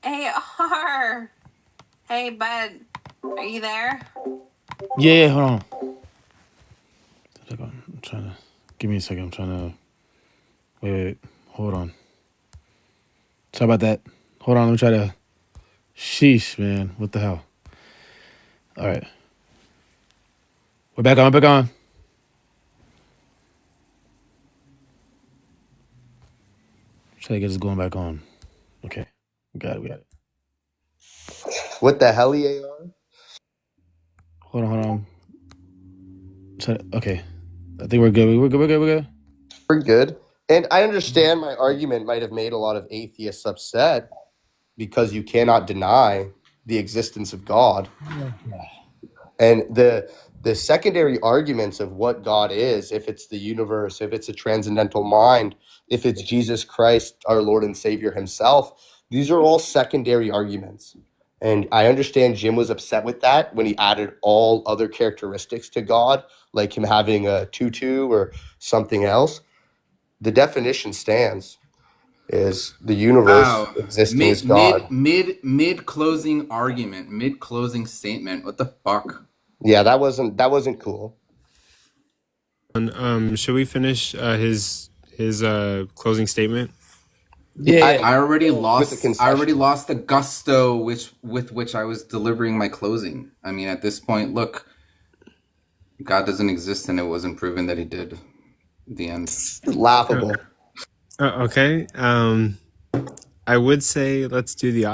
Hey, R. Hey, bud. Are you there? Yeah, hold on. I'm trying to... Give me a second. I'm trying to... Wait. Hold on. Sorry about that. Hold on. Let me try to... Sheesh, man. What the hell? All right. We're back on. Try to get this going back on. Okay. We got it. What the hell, AR? Hold on. Okay. I think we're good. We're good. We're good. And I understand my argument might have made a lot of atheists upset because you cannot deny the existence of God. And the secondary arguments of what God is, if it's the universe, if it's a transcendental mind, if it's Jesus Christ, our Lord and Savior himself, these are all secondary arguments. And I understand Jim was upset with that when he added all other characteristics to God, like him having a tutu or something else. The definition stands is the universe existing as God. Mid closing argument, mid closing statement. What the fuck? Yeah, that wasn't cool. Should we finish his closing statement? Yeah. I already lost the gusto with which I was delivering my closing. I mean, at this point, look, God doesn't exist, and it wasn't proven that he did. The end. Laughable. Okay. I would say let's do the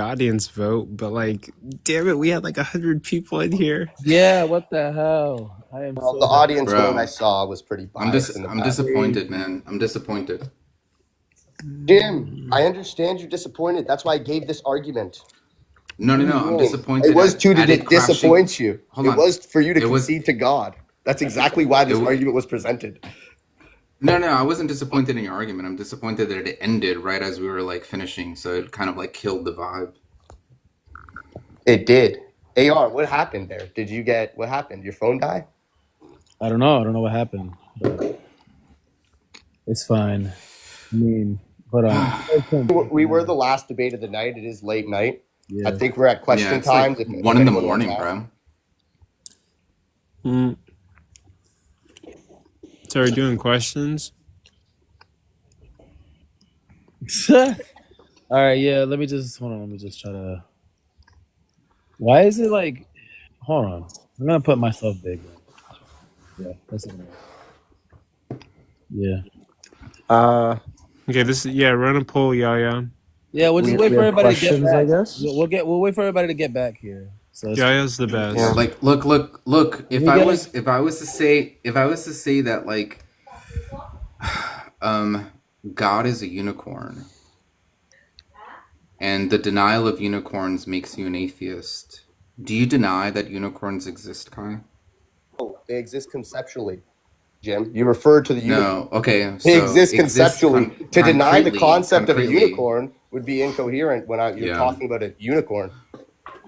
audience vote, but like, damn it, we had like 100 people in here. Yeah, what the hell? The audience one I saw was pretty biased. I'm disappointed, man. I'm disappointed. Jim, I understand you're disappointed. That's why I gave this argument. No. I'm disappointed. It was to disappoint you. Hold on. It was for you to concede to God. That's exactly why this argument was presented. No, I wasn't disappointed in your argument. I'm disappointed that it ended right as we were like finishing, so it kind of like killed the vibe. It did. AR, what happened there? What happened? Your phone die? I don't know what happened, but it's fine. I mean, but we were the last debate of the night. It is late night. Yeah. I think we're at question time. Like 1 in the morning, bro. So are we doing questions? All right, yeah. Let me just try to. Why is it like? Hold on. I'm gonna put myself big. Yeah, that's it. Yeah. Okay, run a poll, Yaya. Yeah, we'll just wait for everybody to get back. I guess we'll wait for everybody to get back here. So Yaya's the best. Yeah, like look. If I was to say that like, God is a unicorn, and the denial of unicorns makes you an atheist. Do you deny that unicorns exist, Kai? Oh, they exist conceptually, Jim. You referred to the unicorn. No, okay. They exist conceptually. To deny the concept of a unicorn would be incoherent when you're talking about a unicorn.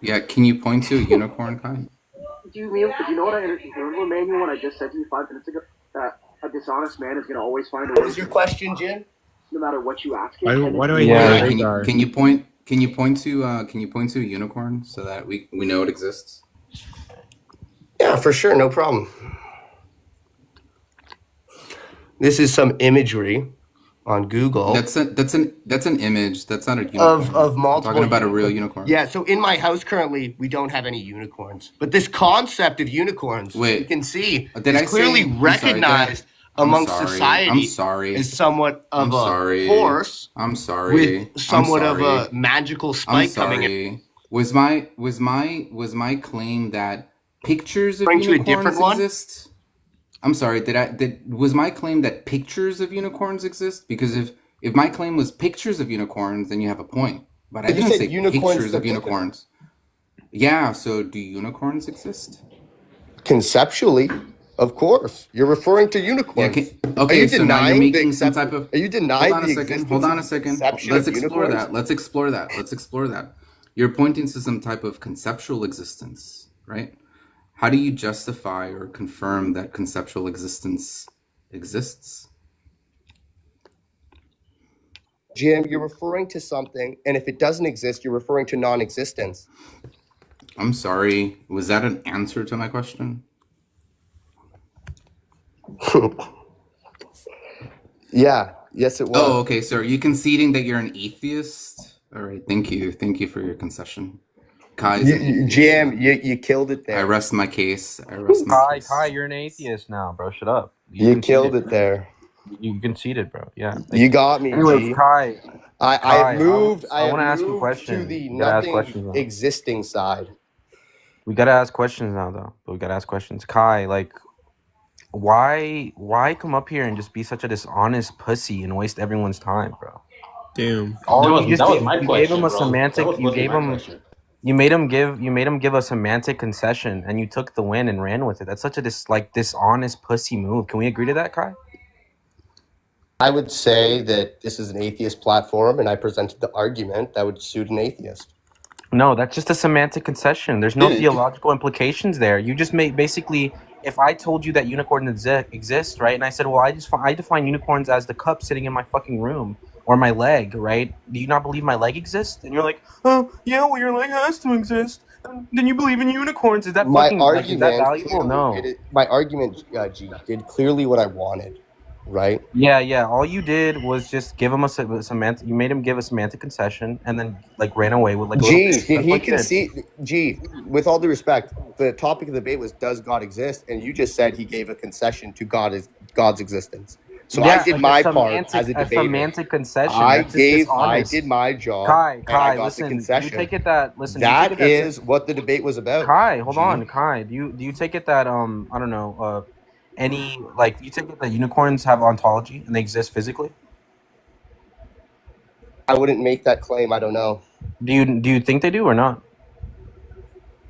Yeah, can you point to a unicorn, Kai? Do you know what I learned, Emmanuel, when I just said to you 5 minutes ago? That a dishonest man is going to always find a way. What is your question, Jim? No matter what you ask him. Why do I hear Can you point to a unicorn so that we know it exists? Yeah, for sure, no problem. This is some imagery on Google. That's an image. That's not a unicorn. Of multiple. I'm talking about a real unicorn. Yeah. So in my house currently, we don't have any unicorns. But this concept of unicorns, you can see, is clearly recognized amongst society. I'm sorry. Is somewhat of a force. I'm sorry. With somewhat of a magical spike coming in. Was my claim that pictures of unicorns exist? I'm sorry, was my claim that pictures of unicorns exist? Because if my claim was pictures of unicorns, then you have a point. But I didn't say pictures of unicorns. Yeah, so do unicorns exist? Conceptually, of course. You're referring to unicorns. Yeah, okay, so now you're making some type of... Are you denying the existence? Hold on a second. Let's explore that. You're pointing to some type of conceptual existence, right? How do you justify or confirm that conceptual existence exists? Jim, you're referring to something, and if it doesn't exist, you're referring to non-existence. I'm sorry. Was that an answer to my question? Yeah. Yes, it was. Oh, okay. So are you conceding that you're an atheist? All right. Thank you. Thank you for your concession. Kai is an atheist. Jim, you killed it there. I rest my case. I rest my case. Kai, you're an atheist now, bro. Shut up. You killed it there. You conceded, bro. Yeah. You got me, Anyways, G. Kai, I moved. I I wanna ask you a moved question. to the We gotta ask nothing questions now. existing side. we gotta ask questions now, though. But we gotta ask questions. Kai, like, why come up here and just be such a dishonest pussy and waste everyone's time, bro? Damn. You That was my gave question, him a bro. semantic. That You wasn't gave my him. question. You made him give a semantic concession, and you took the win and ran with it. That's such a dishonest pussy move. Can we agree to that, Kai? I would say that this is an atheist platform, and I presented the argument that would suit an atheist. No, that's just a semantic concession. There's no Yeah. theological implications there. You just made basically. If I told you that unicorns exist, right, and I said, well, I define unicorns as the cup sitting in my fucking room or my leg, right? Do you not believe my leg exists? And you're like, oh yeah, well your leg has to exist. Then you believe in unicorns? Is that My fucking like, is that argument, valuable? No. my argument, G, did clearly what I wanted, right? Yeah. All you did was just give him a semantic. You made him give a semantic concession, and then like ran away with like. A G, little bitch. did That's he what you did. concede? G, with all due respect, the topic of the debate was does God exist, and you just said he gave a concession to God's existence. So Yeah, I did like my a part semantic, as a a debater. semantic concession. I That's just dishonest. did my job. Kai, and I got listen. the Do you concession. take it that listen? do you That take it is what the debate was about. Kai, hold G. on, Kai. Do you take it that I don't know any like you take it that unicorns have ontology and they exist physically? I wouldn't make that claim. I don't know. Do you think they do or not?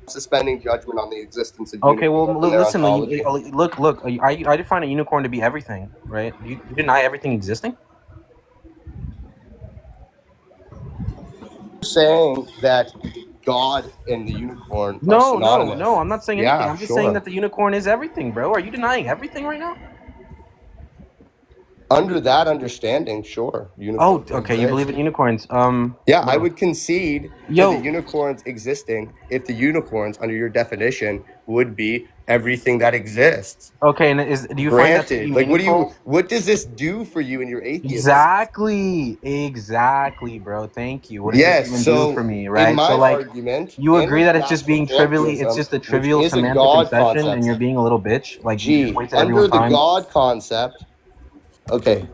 Suspending judgment on the existence of Okay, well unicorns and their listen. ontology. Look. I define a unicorn to be everything, right? You deny everything existing. Saying that God and the unicorn are No, synonymous. I'm not saying anything. Yeah, I'm just sure. saying that the unicorn is everything, bro. Are you denying everything right now? Under that understanding, sure. Unicorns Okay. You exist. believe in unicorns. Yeah, I bro. would concede Yo. to the unicorns existing if the unicorns, under your definition, would be everything that exists. Okay, and do you find that to Granted, be like meaningful? what does this do for you in your atheism? Exactly, bro. Thank you. What does Yes, this even so do for me, right? in my So like, argument, you in agree that it's just being trivially, atheism, it's just a which trivial is a semantic God concession, concept. and you're being a little bitch. Like, you G, just wasted under everyone's the time. God concept, okay.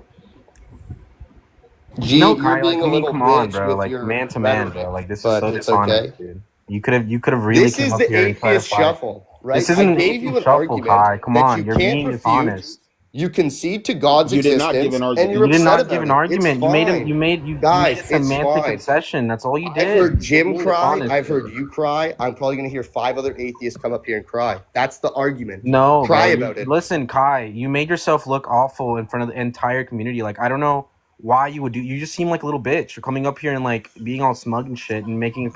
G, No, you're Kai, being like, a little come on, bitch bro. with Like, your man to man, rhetoric, bro. Like, this is but so it's dishonest, okay. dude. You could have really This came is up the here and tried to atheist fight. shuffle, right? This isn't I an gave atheist you an shuffle, argument Kai. Come that on, you you're can't being refute. dishonest. You concede to God's You did existence, not give an and argument. you're You did upset not give about an it. argument. It's You made fine. him. You Guys, made a it's semantic fine. concession. That's all you I've did. heard You're Jim being cry. dishonest, I've dude. heard you cry. I'm probably going to hear 5 other atheists come up here and cry. That's the argument. No, Cry bro. about it. Listen, Kai, you made yourself look awful in front of the entire community. Like, I don't know why you would do. You just seem like a little bitch. You're coming up here and like being all smug and shit and making.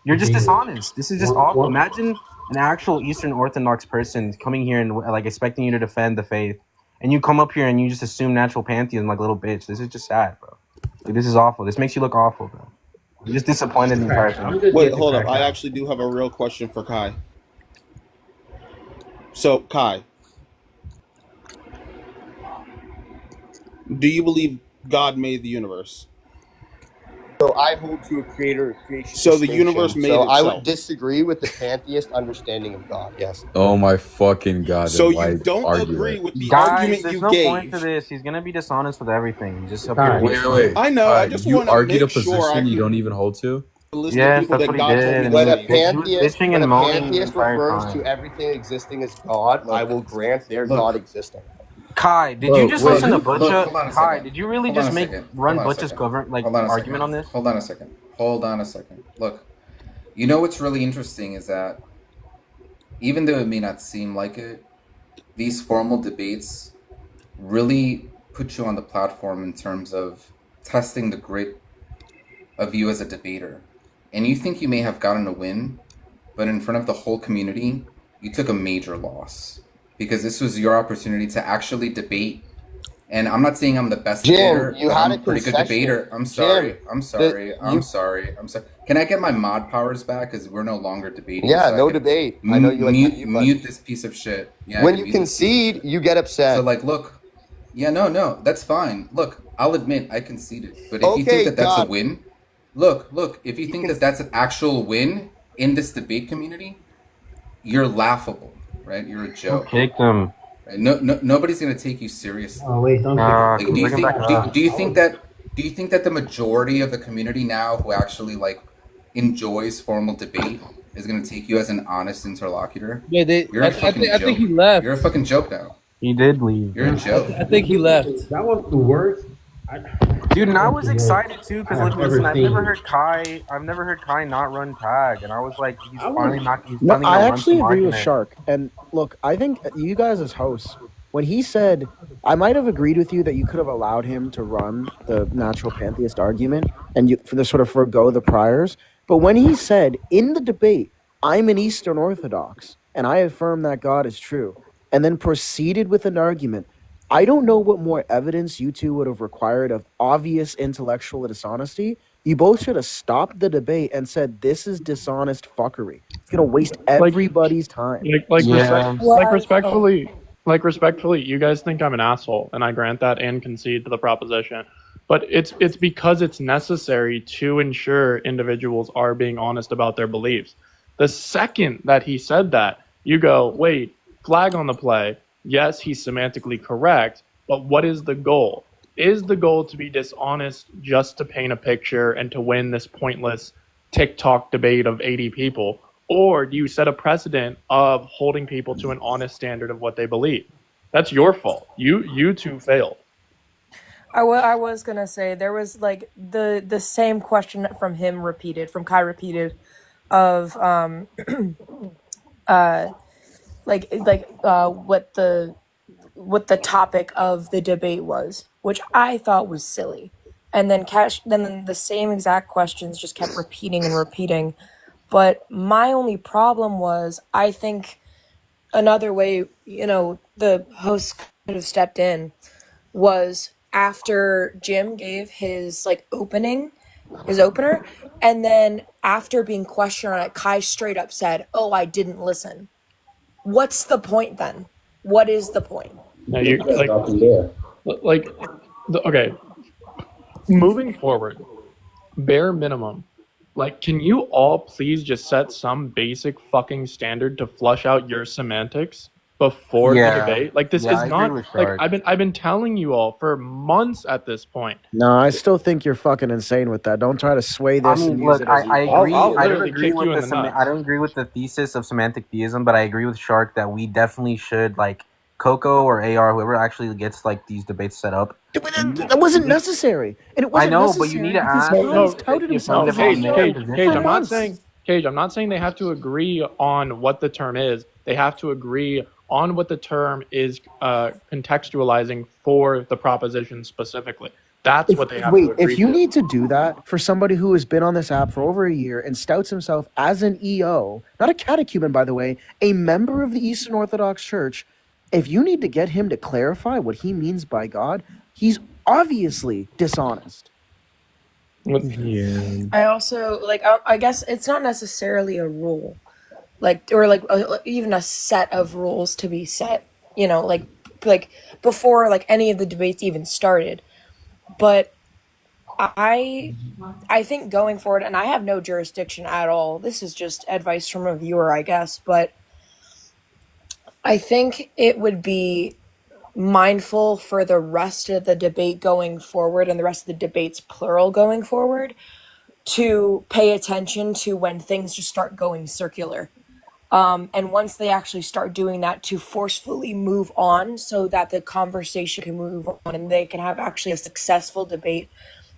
You're just dishonest. This is just awful. Imagine an actual Eastern Orthodox person coming here and like expecting you to defend the faith, and you come up here and you just assume natural pantheism like a little bitch. This is just sad, bro. Like, this is awful. This makes you look awful, bro. You're just disappointed in the entire thing. Wait, hold up. I actually do have a real question for Kai. So, Kai, do you believe God made the universe? So I hold to a creator creation. So the distinction. universe made So I itself. would disagree with the pantheist understanding of God. Yes. Oh my fucking god! So then why you don't argue agree it? with the Guys, argument there's you no point gave. to this. He's gonna be dishonest with everything. He's just up Kai. here. Wait. I know. I just you want to argued a make sure position I you can don't even hold to. list Yes, of people that's that what he God told did, me and When to a he name. was pantheist, bitching when and a moaning the pantheist entire refers time. to everything existing as God, I will grant their God existing. Kai, did Bro, you just wait, listen to look, Butcha? hold on a Kai, second. did you really Hold on just a make second. run Hold on a Butcha's second. government like Hold on a argument second. on this? Hold on a second. Hold on a second. Look, you know what's really interesting is that even though it may not seem like it, these formal debates really put you on the platform in terms of testing the grit of you as a debater. And you think you may have gotten a win, but in front of the whole community, you took a major loss because this was your opportunity to actually debate. And I'm not saying I'm the best debater, Jim, you but had I'm a a pretty good concession. debater. I'm sorry. Jim, I'm sorry. I'm you, sorry. I'm sorry. Can I get my mod powers back? Because we're no longer debating. yeah, So I no can debate. I know you like the mute mute button. this piece of shit. Yeah, I When can you mute this piece of concede, shit. you get So upset. like, look, yeah, no, that's fine. Look, I'll admit I conceded. But if you think Okay, that that's a God. win, look, if you think that that's an actual win in this debate community, you're laughable, right? You're a Who joke. kicked him? Right? Nobody's gonna take you seriously. Wait, don't kick Like, Bring him back up. do you think that the majority of the community now who actually like enjoys formal debate is gonna take you as an honest interlocutor? Yeah, You're a fucking joke. I think he left. You're a fucking joke now. He did leave. You're a joke. I think he left. That was the worst. Dude, and I was excited too because I have like, listen, ever I've seen. never heard Kai not run tag, and I was like, he's finally not. He's No, finally I gonna run actually some agree with argument. Shark. And look, I think you guys as hosts, when he said, I might have agreed with you that you could have allowed him to run the natural pantheist argument and you for the sort of forgo the priors. But when he said in the debate, I'm an Eastern Orthodox and I affirm that God is true, and then proceeded with an argument, I don't know what more evidence you two would have required of obvious intellectual dishonesty. You both should have stopped the debate and said, this is dishonest fuckery. It's going to waste everybody's time. Respectfully, you guys think I'm an asshole, and I grant that and concede to the proposition. But it's because it's necessary to ensure individuals are being honest about their beliefs. The second that he said that, you go, wait, flag on the play. Yes, he's semantically correct, but what is the goal? Is the goal to be dishonest just to paint a picture and to win this pointless TikTok debate of 80 people? Or do you set a precedent of holding people to an honest standard of what they believe? That's your fault. You two failed. I was gonna say there was like the same question from Kai repeated, of what the topic of the debate was, which I thought was silly, and then then the same exact questions just kept repeating and repeating. But my only problem was, I think another way, the host could have stepped in was after Jim gave his opener, and then after being questioned on it, Kai straight up said, "Oh, I didn't listen." What's the point then? What is the point? No, okay. Moving forward, bare minimum, can you all please just set some basic fucking standard to flush out your semantics before the debate? This is not I've been telling you all for months at this point. No, I still think you're fucking insane with that. Don't try to sway this. I mean, look, I agree. I don't agree with the thesis of semantic theism, but I agree with Shark that we definitely should, Coco or AR, whoever actually gets these debates set up. That wasn't necessary. And it wasn't necessary. But you need to ask. Cage, I'm not saying they have to agree on what the term is. They have to agree on what the term is contextualizing for the proposition specifically. That's what they have to agree to. Wait, if you need to do that for somebody who has been on this app for over a year and stouts himself as an EO, not a catechumen, by the way, a member of the Eastern Orthodox Church, if you need to get him to clarify what he means by God, he's obviously dishonest. Yeah. I also, I guess it's not necessarily a rule, even a set of rules to be set, before, any of the debates even started. But I think going forward, and I have no jurisdiction at all, this is just advice from a viewer, I guess, but I think it would be mindful for the rest of the debate going forward, and the rest of the debates, plural, going forward, to pay attention to when things just start going circular. And once they actually start doing that, to forcefully move on so that the conversation can move on and they can have actually a successful debate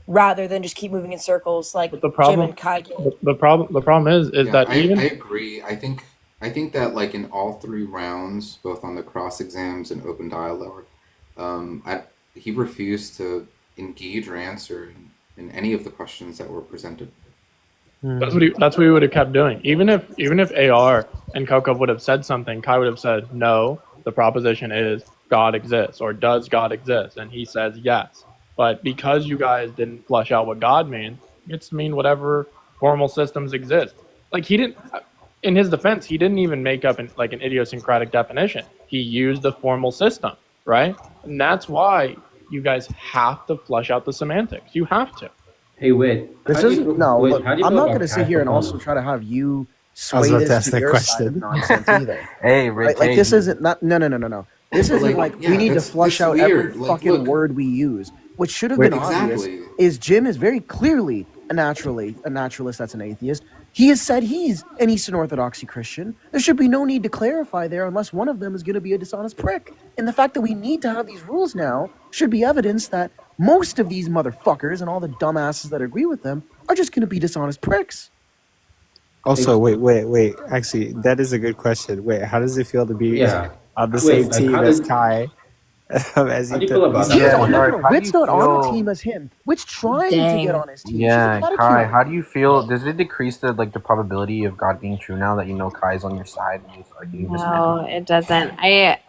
rather than just keep moving in circles like Jim and Kai. The problem is that I agree. I think that in all three rounds, both on the cross exams and open dialogue, he refused to engage or answer in any of the questions that were presented. That's what he would have kept doing. Even if AR and Coco would have said something, Kai would have said, no, the proposition is God exists, or does God exist? And he says yes. But because you guys didn't flesh out what God means, it gets to mean whatever formal systems exist. Like, he didn't, in his defense, he didn't even make up an idiosyncratic definition. He used the formal system, right? And that's why you guys have to flesh out the semantics. You have to. Hey, wait. This isn't look, I'm not going to sit here and also try to have you sway this to your side of nonsense either. Hey, Rick. Like this isn't not no. This isn't we need to flush out every fucking word we use. What should have been obvious is Jim is very clearly a naturalist that's an atheist. He has said he's an Eastern Orthodoxy Christian. There should be no need to clarify there unless one of them is going to be a dishonest prick. And the fact that we need to have these rules now should be evidence that most of these motherfuckers and all the dumbasses that agree with them are just going to be dishonest pricks. Also, wait. Actually, that is a good question. Wait, how does it feel to be on the same team as Kai? As how do you feel about that? Witt's not on the team as him. Witt's trying to get on his team. Yeah, Kai, how do you feel? Does it decrease the probability of God being true now that you know Kai's on your side and he's arguing this? No, it doesn't. I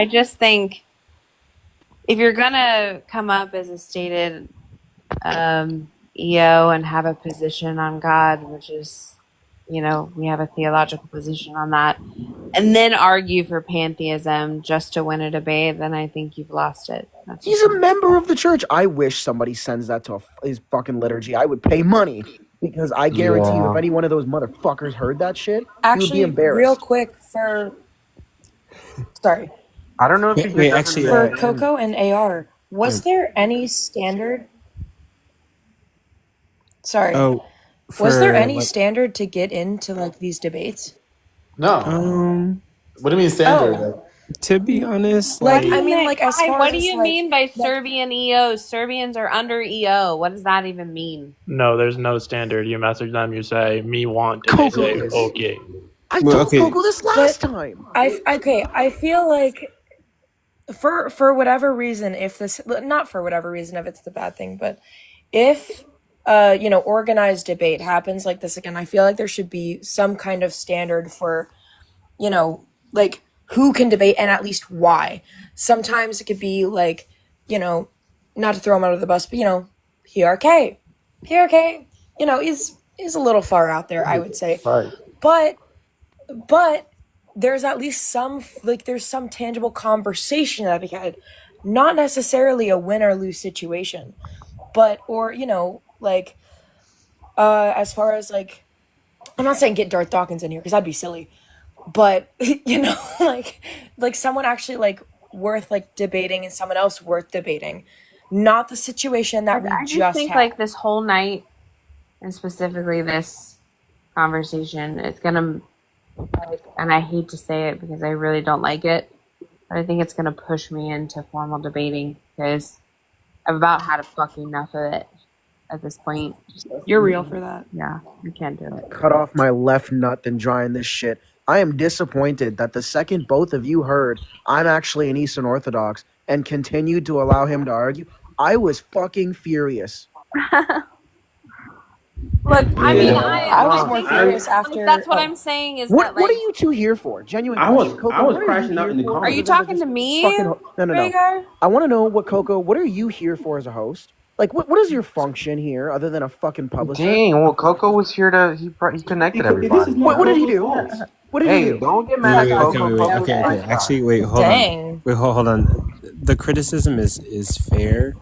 just think if you're gonna come up as a stated EO and have a position on God, which is, we have a theological position on that, and then argue for pantheism just to win a debate, then I think you've lost it. He's a member of the church. I wish somebody sends that to his fucking liturgy. I would pay money because I guarantee you if any one of those motherfuckers heard that shit, he would be embarrassed. Real quick sorry. I don't know if for Coco and AR, was there any standard? Sorry. Oh, was there any standard to get into these debates? No. What do you mean standard? Oh. To be honest, as far what do you mean by Serbian EOs? Serbians are under EO. What does that even mean? No, there's no standard. You message them, you say, me want, and they say, okay. I told Coco this last time. I feel like for whatever reason, not for whatever reason, if it's the bad thing, but if organized debate happens like this again, I feel like there should be some kind of standard for, who can debate and at least why. Sometimes it could be not to throw him under the bus, but PRK, is a little far out there, I would say. Right. But there's at least some there's some tangible conversation that we had, not necessarily a win or lose situation, but as far as I'm not saying get Darth Dawkins in here because that'd be silly, but someone actually worth debating and someone else worth debating, not the situation that I just think had. This whole night and specifically this conversation is gonna and I hate to say it because I really don't like it, but I think it's gonna push me into formal debating because I've about had a fucking enough of it at this point. You're real for that. Yeah, you can't do it. Cut off my left nut than drying this shit. I am disappointed that the second both of you heard I'm actually an Eastern Orthodox and continued to allow him to argue, I was fucking furious. Look, I was more furious after. That's what I'm saying is what are you two here for? Genuinely. I was crashing out in the comments. Are you talking to me? No. I want to know what what are you here for as a host? What is your function here other than a fucking publisher? Dang, well, Coco was here he connected everybody. What did he do? What did he do? Don't get mad at Coco. Okay. Actually, wait, hold on. Wait, hold on. The criticism is fair.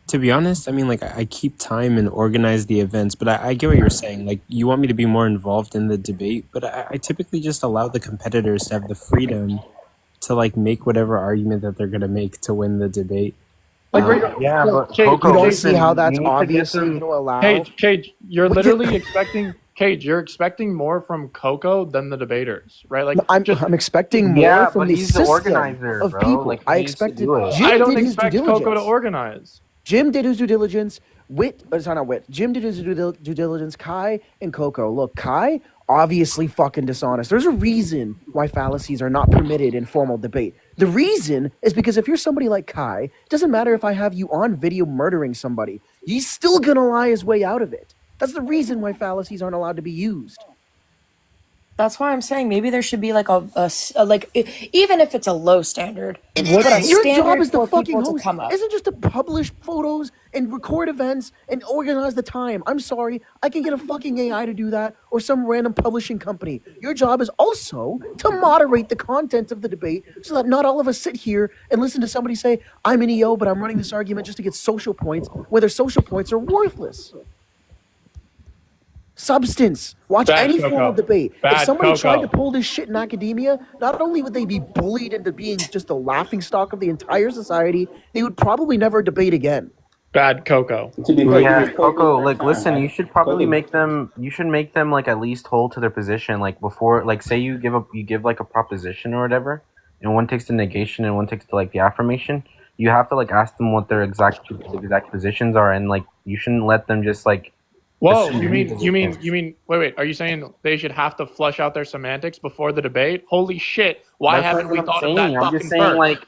To be honest, I mean, I keep time and organize the events, but I get what you're saying. You want me to be more involved in the debate, but I typically just allow the competitors to have the freedom to make whatever argument that they're gonna make to win the debate. But you don't see how that's obviously going to allow. Cage, you're literally expecting more from Coco than the debaters, right? I'm expecting more from the he's system the organizer, of bro. people. I expected. I don't expect Coco to organize. Jim did his due diligence. Jim did his due diligence. Kai and Coco. Look, Kai, obviously fucking dishonest. There's a reason why fallacies are not permitted in formal debate. The reason is because if you're somebody like Kai, it doesn't matter if I have you on video murdering somebody. he's still gonna lie his way out of it. That's the reason why fallacies aren't allowed to be used. That's why I'm saying maybe there should be like even if it's a low standard, but a Your standard job as the for fucking people to host come up. isn't just to publish photos and record events and organize the time. I'm sorry, I can get a fucking AI to do that or some random publishing company. Your job is also to moderate the content of the debate so that not all of us sit here and listen to somebody say, I'm an EO, but I'm running this argument just to get social points, where their social points are worthless. Substance. Watch Bad any form Coco. of debate. If Bad somebody Coco. tried to pull this shit in academia, not only would they be bullied into being just a laughingstock of the entire society, they would probably never debate again. Bad Coco. Yeah, Coco, like, listen, you should probably make them, like, at least hold to their position, like, before, like, say you give like a proposition or whatever, and one takes the negation and one takes the, like, the affirmation, you have to, like, ask them what their exact positions are, and, like, you shouldn't let them just, like, Whoa, assume you mean, anything. wait, are you saying they should have to flush out their semantics before the debate? Holy shit, why That's haven't not we what thought I'm of that saying. I'm fucking just saying, first? like,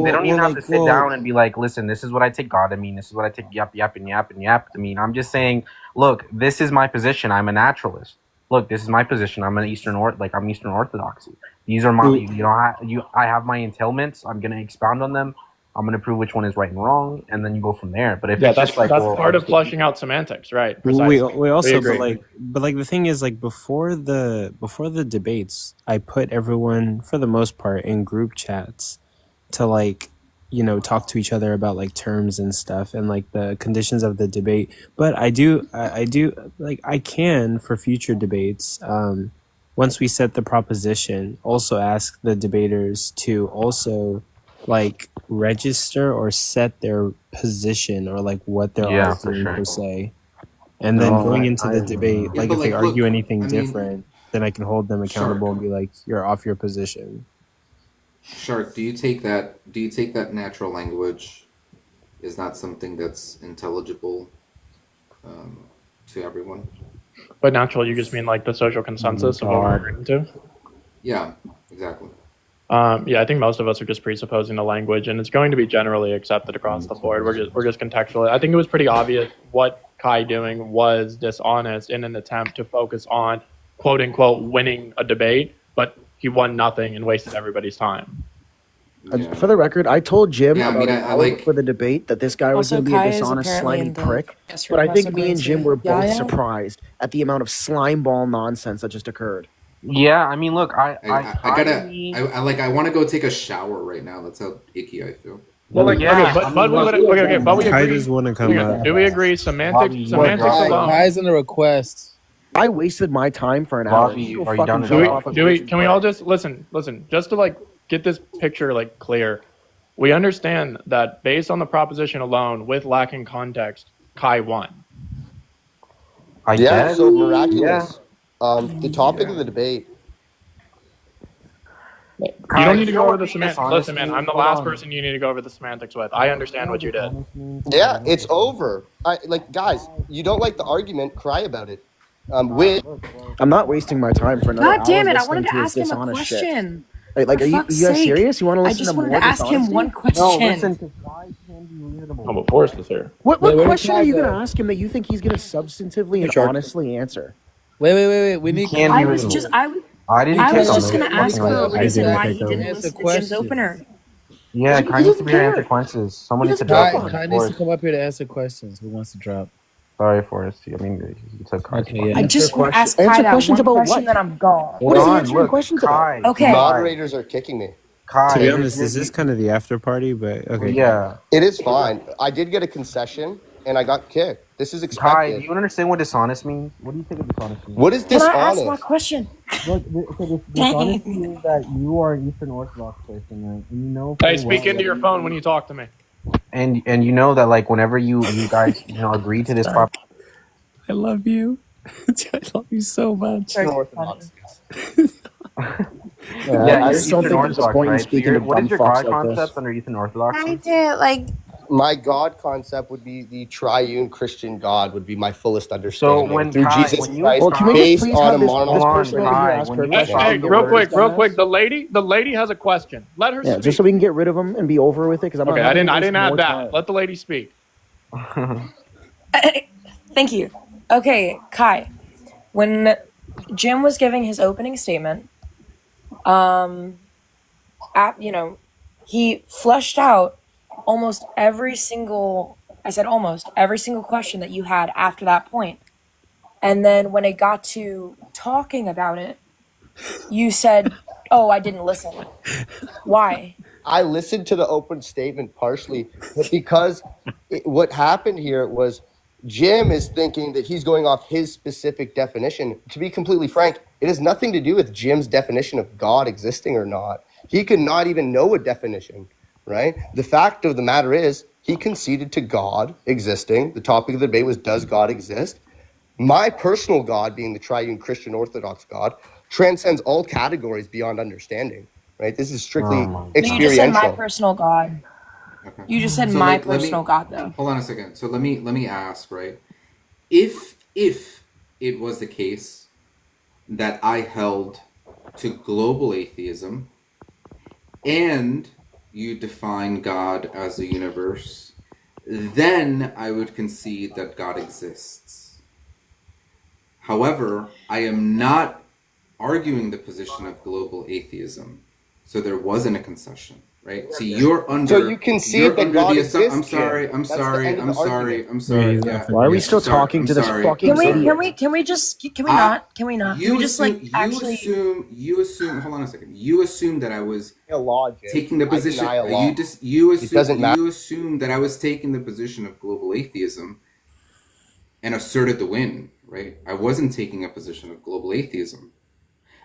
they don't even have to sit well- down and be like, listen, this is what I take God to mean, this is what I take yap and yap to mean. I'm just saying, look, this is my position. I'm a naturalist. Look, this is my position. I'm Eastern Orthodoxy. These are my, I have my entailments. I'm gonna expound on them. I'm gonna prove which one is right and wrong, and then you go from there. But if Yeah, it's that's just like, that's well, part of flushing out semantics, right? Precisely. We also agree. but the thing is, like, before the debates, I put everyone, for the most part, in group chats to, like, talk to each other about, like, terms and stuff and, like, the conditions of the debate. But I can, for future debates, once we set the proposition, also ask the debaters to also, like, register or set their position or, like, what they're arguing per se. And then going into the debate, like, if they argue anything different, then I can hold them accountable and be like, you're off your position. Shark, do you take that natural language is not something that's intelligible to everyone? But natural, you just mean like the social consensus of what we're agreeing to? Yeah, exactly. Yeah, I think most of us are just presupposing the language, and it's going to be generally accepted across the board. We're just contextually. I think it was pretty obvious what Kai doing was dishonest in an attempt to focus on quote unquote winning a debate, but he won nothing and wasted everybody's time. Yeah. For the record, I told Jim Yeah, I about mean, an I hour like- before the debate that this guy was Also, going to be a Kai is dishonest, apparently slimy in the prick. guest But I request think of me and Lindsay. Jim were both Yeah. surprised at the amount of slime ball nonsense that just occurred. yeah, I mean, look, I want to go take a shower right now. That's how icky I feel. Well, like, Yeah, okay, but we Kai agree. does want to come up. Do we agree? Semantics Kai, alone. Kai's in the request. I wasted my time for an hour. Bobby, You go are you fucking done with jump that? off a bridge. Can we all just listen, just to, like, get this picture, like, clear. We understand that based on the proposition alone, with lacking context, Kai won. I Yeah, guess. so miraculous. The topic of the debate. You Kai, don't need to you go know over the what semantics. dishonest Listen, man, means? I'm the Hold last on. person you need to go over the semantics with. I understand what you did. Yeah, it's over. Guys, you don't like the argument, cry about it. I'm not wasting my time for another God damn hour it! I listening wanted to to his ask him a dishonest shit. question. Like, For are you fuck's guys sake. serious? You want to I listen just to wanted more to ask him dishonesty? one question. No, listen, because Kai can be reasonable. Oh, but Forrest is here. What Wait, where did question are Kai you going to go? ask him that you think he's going to substantively and Sure. honestly answer? Wait. We need. can I be was reasonable. just I was I didn't I take was on just those. gonna ask for a I reason didn't why take he on didn't those. listen to Answer Jim's opener. Yeah, He Kai needs to doesn't be care. consequences. Someone He needs to doesn't drop care. him. Kai needs to Forrest. come up here to answer questions. Who wants to drop? Sorry, Forrest. I mean, you took Kai's Okay, spot. yeah. I just want to ask Answer Kai that questions one about question, what? then I'm gone. What is he Hold on, answering look, questions about? Kai. Okay. Moderators are kicking me. Kai. To be honest, is this kind of the after party? But okay. Yeah. It is fine. I did get a concession, and I got kicked. This is Kai, expected. do you understand what dishonest means? What do you think of dishonest means? What is Can I ask my dishonest? question? Look, so dishonest means that you are an Eastern Orthodox person, right? And you know. Hey, full speak well into your phone when you talk to me. And you know that, like, whenever you guys agree to this prop. I love you. I love you so much. Orthodox. Yeah, I just don't Eastern think there's Orthodox, point in right? speaking to What dumb is your fucks God like this. concept under Eastern Orthodox? I did like My God concept would be the triune Christian God would be my fullest understanding when through Kai- Jesus when you- Christ, Well, can we just based please on a have this monolithic. person over here ask her Hey, question? Hey, and get real rid of quick. this The lady has a question. Let her Yeah, speak. just so we can get rid of him and be over with it. Because I'm Okay, not I didn't having to add waste that. more time. Let the lady speak. Thank you. Okay, Kai. When Jim was giving his opening statement, he fleshed out almost every single question that you had after that point. And then when it got to talking about it, you said, "Oh, I didn't listen." Why? I listened to the open statement partially, but because what happened here was Jim is thinking that he's going off his specific definition. To be completely frank, it has nothing to do with Jim's definition of God existing or not. He could not even know a definition, right? The fact of the matter is he conceded to God existing. The topic of the debate was, does God exist? My personal God, being the triune Christian Orthodox God, transcends all categories beyond understanding, right? This is strictly experiential. You just said my personal God. Okay. You just said So, my like, personal God, though. Hold on a second. So let me ask, right? If it was the case that I held to global atheism and you define God as the universe, then I would concede that God exists. However, I am not arguing the position of global atheism. So there wasn't a concession, right? See, you're under. So you concede that God exists. I'm sorry. Yeah. Why are we still talking to this fucking idiot? Can we not? Can we not? You Can we just assume, like actually? You assume. Hold on a second. You assume that I was taking the I position. deny a law. You It doesn't matter. You assume that I was taking the position of global atheism and asserted the win, right? I wasn't taking a position of global atheism.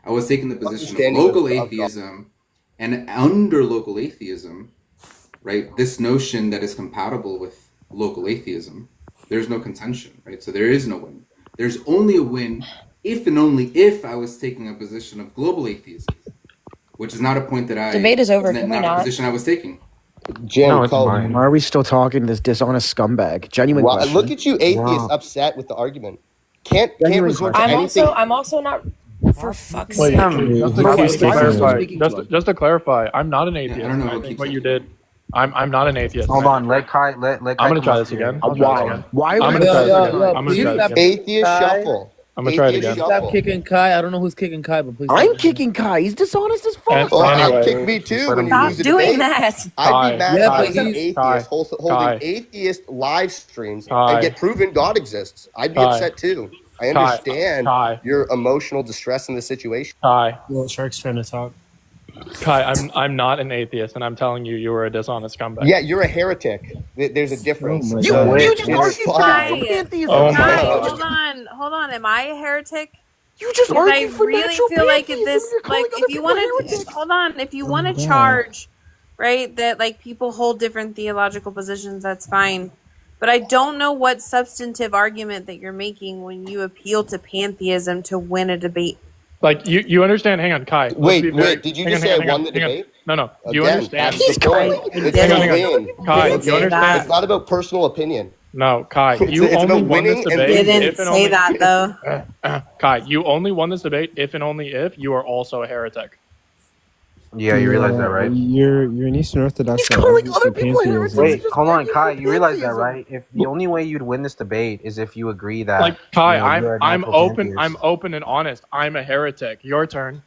I was taking the position of local atheism, and under local atheism, right? This notion that is compatible with local atheism, there's no contention, right? So there is no win. There's only a win if and only if I was taking a position of global atheism, which is not a point that I Debate is over. Can we not not? a position I was taking. Jim, Why are we still talking to this dishonest scumbag? Genuine question. Look at you, atheists, upset with the argument. Can't resort to anything. I'm also not. For fuck's Wait, sake. just to clarify, I'm not an atheist. I don't know I who think keeps what you did. I'm not an atheist. Hold on, let Kai. I'm gonna try this again. Why? I'm gonna try this again. I'm gonna try this again. Atheist shuffle. I'm gonna try it again. Stop kicking Kai. I don't know who's kicking Kai, but please. I'm kicking Kai. He's dishonest as fuck. I'd kick me too when you Stop lose a doing debate. that. I'd be mad Yeah, if but an he's- atheist holding atheist live streams and get proven God exists. I'd be upset too. I understand your emotional distress in the situation. Kai. Well, Shark's trying to talk. Kai, I'm not an atheist, and I'm telling you, you were a dishonest scumbag. Yeah, you're a heretic. There's a difference. You just argued for natural pantheism. Oh my Guys, God. hold on. Am I a heretic? You just Because I argued for really natural feel like pantheism. this, You're calling like, other if you people want heretics. to, hold on, if you want to charge, right, that like people hold different theological positions, that's fine. But I don't know what substantive argument that you're making when you appeal to pantheism to win a debate. Like you understand? Hang on, Kai. Wait, did you just say I won the debate? No. Do you Again, understand? that's the point. It's Hang a on. win. Kai, It's you understand? It's not about personal opinion. No, Kai, you It's only about won this winning and debate. Didn't if and say only, that though. Kai, you only won this debate if and only if you are also a heretic. Yeah, you realize that, right? You're an Eastern Orthodox. He's calling other people heretics. Wait, hold on, Kai. You realize that, right? If the only way you'd win this debate is if you agree that, Like Kai, you're a I'm natural open. pantheist. I'm open and honest. I'm a heretic. Your turn.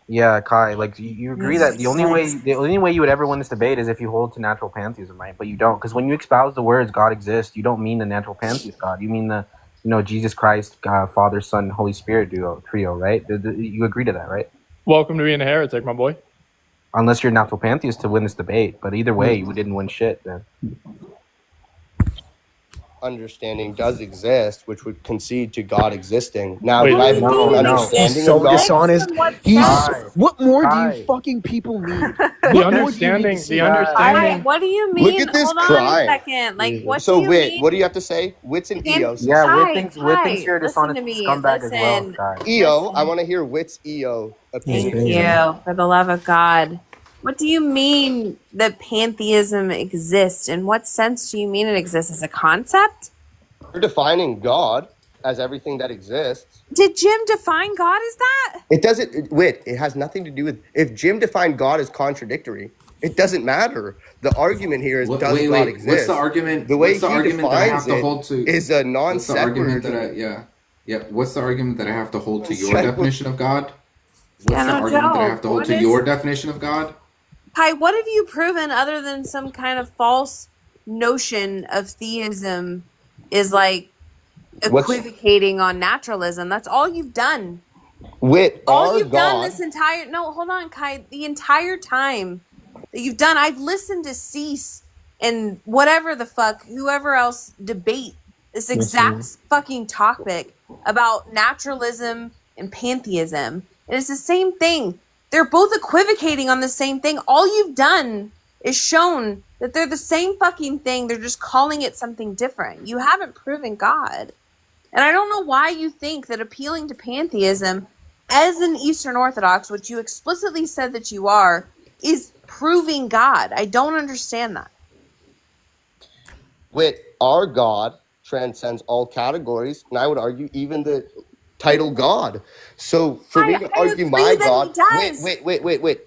Yeah, Kai. Like you agree that the only way you would ever win this debate is if you hold to natural pantheism, right? But you don't, because when you espouse the words "God exists," you don't mean the natural pantheist God. You mean the, Jesus Christ, God, Father, Son, Holy Spirit trio, right? You agree to that, right? Welcome to being a heretic, my boy. Unless you're a natural pantheist to win this debate, but either way, you didn't win shit. Then. Understanding does exist, which would concede to God existing. Now, Wait, do I have a different no. understanding He's so of God? dishonest. What more do Kai. you fucking people need? The understanding. What do you mean? Look at this Hold on cry. a second. Like, what So, do you Wit, mean? what do you have to say? Wits and Eos. Yeah, Kai, Wit thinks you're a listen dishonest to me. scumbag as well, Listen. Kai. EO, I want to hear Wit's EO Thank opinion. you, for the love of God. What do you mean that pantheism exists? In what sense do you mean it exists? As a concept? You're defining God as everything that exists. Did Jim define God as that? It doesn't, Wit, it has nothing to do with, if Jim defined God as contradictory, It doesn't matter. The argument here is, does God exist? What's the argument? The way What's the he argument that I have defines to it hold to? is a non What's the argument sequitur. that What's the argument that I have to hold to your Sequitur. definition of God? What's Yeah, the no, argument that I Joe, have to hold what to is- your definition of God? Kai, what have you proven other than some kind of false notion of theism is like What's- equivocating on naturalism? That's all you've done. With All our you've done God, this entire hold on, Kai. The entire time that you've done, I've listened to Cease and whatever the fuck, whoever else debate this exact fucking topic about naturalism and pantheism. And it's the same thing. They're both equivocating on the same thing. All you've done is shown that they're the same fucking thing. They're just calling it something different. You haven't proven God. And I don't know why you think that appealing to pantheism as an Eastern Orthodox, which you explicitly said that you are, is proving God. I don't understand that. with our God transcends all categories, and I would argue even the title God. So for me to argue my agree that God, he does. wait.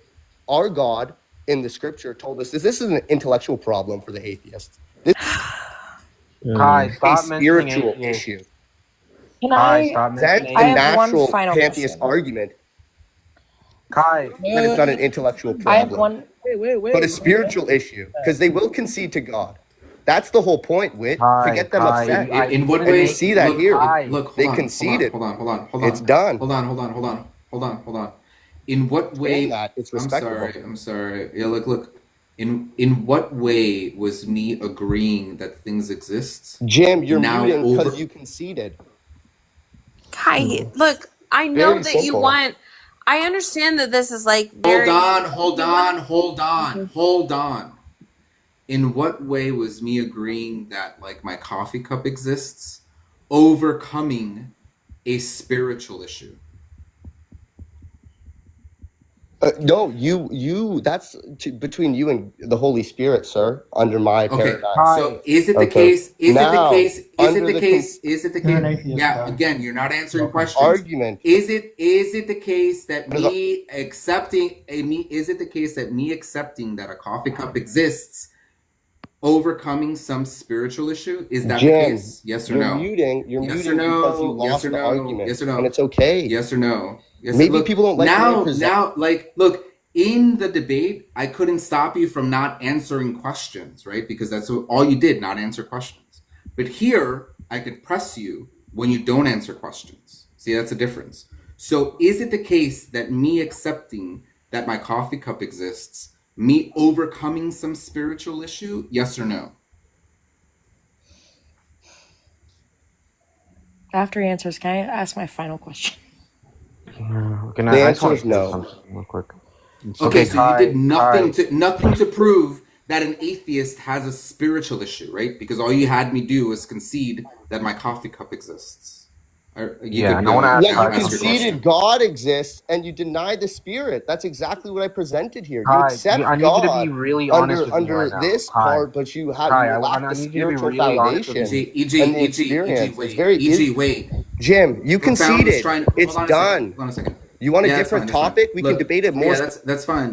Our God in the scripture told us this is an intellectual problem for the atheists. This Kai, is a stop mentioning spiritual atheists. issue. Can Kai, stop That's mentioning a I have one natural final pantheist question. argument, Kai. but it's not an intellectual I have problem, one. Wait. but a spiritual issue, because they will concede to God. That's the whole point, Whit, to get them upset. In what And way? you see that look, here. Look, They hold on, conceded. Hold on. It's done. Hold on. In what way? Saying that, it's respectable. I'm sorry. Yeah, look. In what way was me agreeing that things exist? Jim, you're now muting because over- you conceded. Kai, look, I know Very that you simple. want. I understand that this is like very. Hold on. In what way was me agreeing that like my coffee cup exists overcoming a spiritual issue? No, you. That's between you and the Holy Spirit, sir. Under my Okay, paradigm. so is it the Okay. case? Is Now, it under the the case? Is it the You're an case? atheist, Yeah. guy. Again, you're not answering questions. Argument. Is it the case that What is me accepting is it the case that me accepting that a coffee cup exists overcoming some spiritual issue? Is that the Jim, case? Yes or you're no? muting. You're Yes muting or no? because you Yes lost or the no? argument. Yes or no? And it's okay. Yes or no? Yes. Maybe look, people don't like the way now. you present. Now, like, look. In the debate, I couldn't stop you from not answering questions, right? Because that's all you did, not answer questions. But here, I could press you when you don't answer questions. See, that's the difference. So is it the case that me accepting that my coffee cup exists, me overcoming some spiritual issue? Yes or no? After he answers, can I ask my final question? The The answer is no. Real quick. Okay, so Kai, you did nothing Kai. to prove that an atheist has a spiritual issue, right? Because all you had me do was concede that my coffee cup exists. Yeah, and I wanna ask Yeah, you Kai another conceded God exists, and you denied the Spirit. That's exactly what I presented here. You Kai, accept I need God you to be really honest with me under right now. this Kai. part, but you have Kai, you lack I the need you to be spiritual really honest with foundation me. and the experience. It's very wait. Jim, you Profound was conceded. trying- It's hold on a second, done. Hold on a second. You want a Yeah, that's different fine, that's topic? fine. We Look, can debate it more. Yeah, that's fine.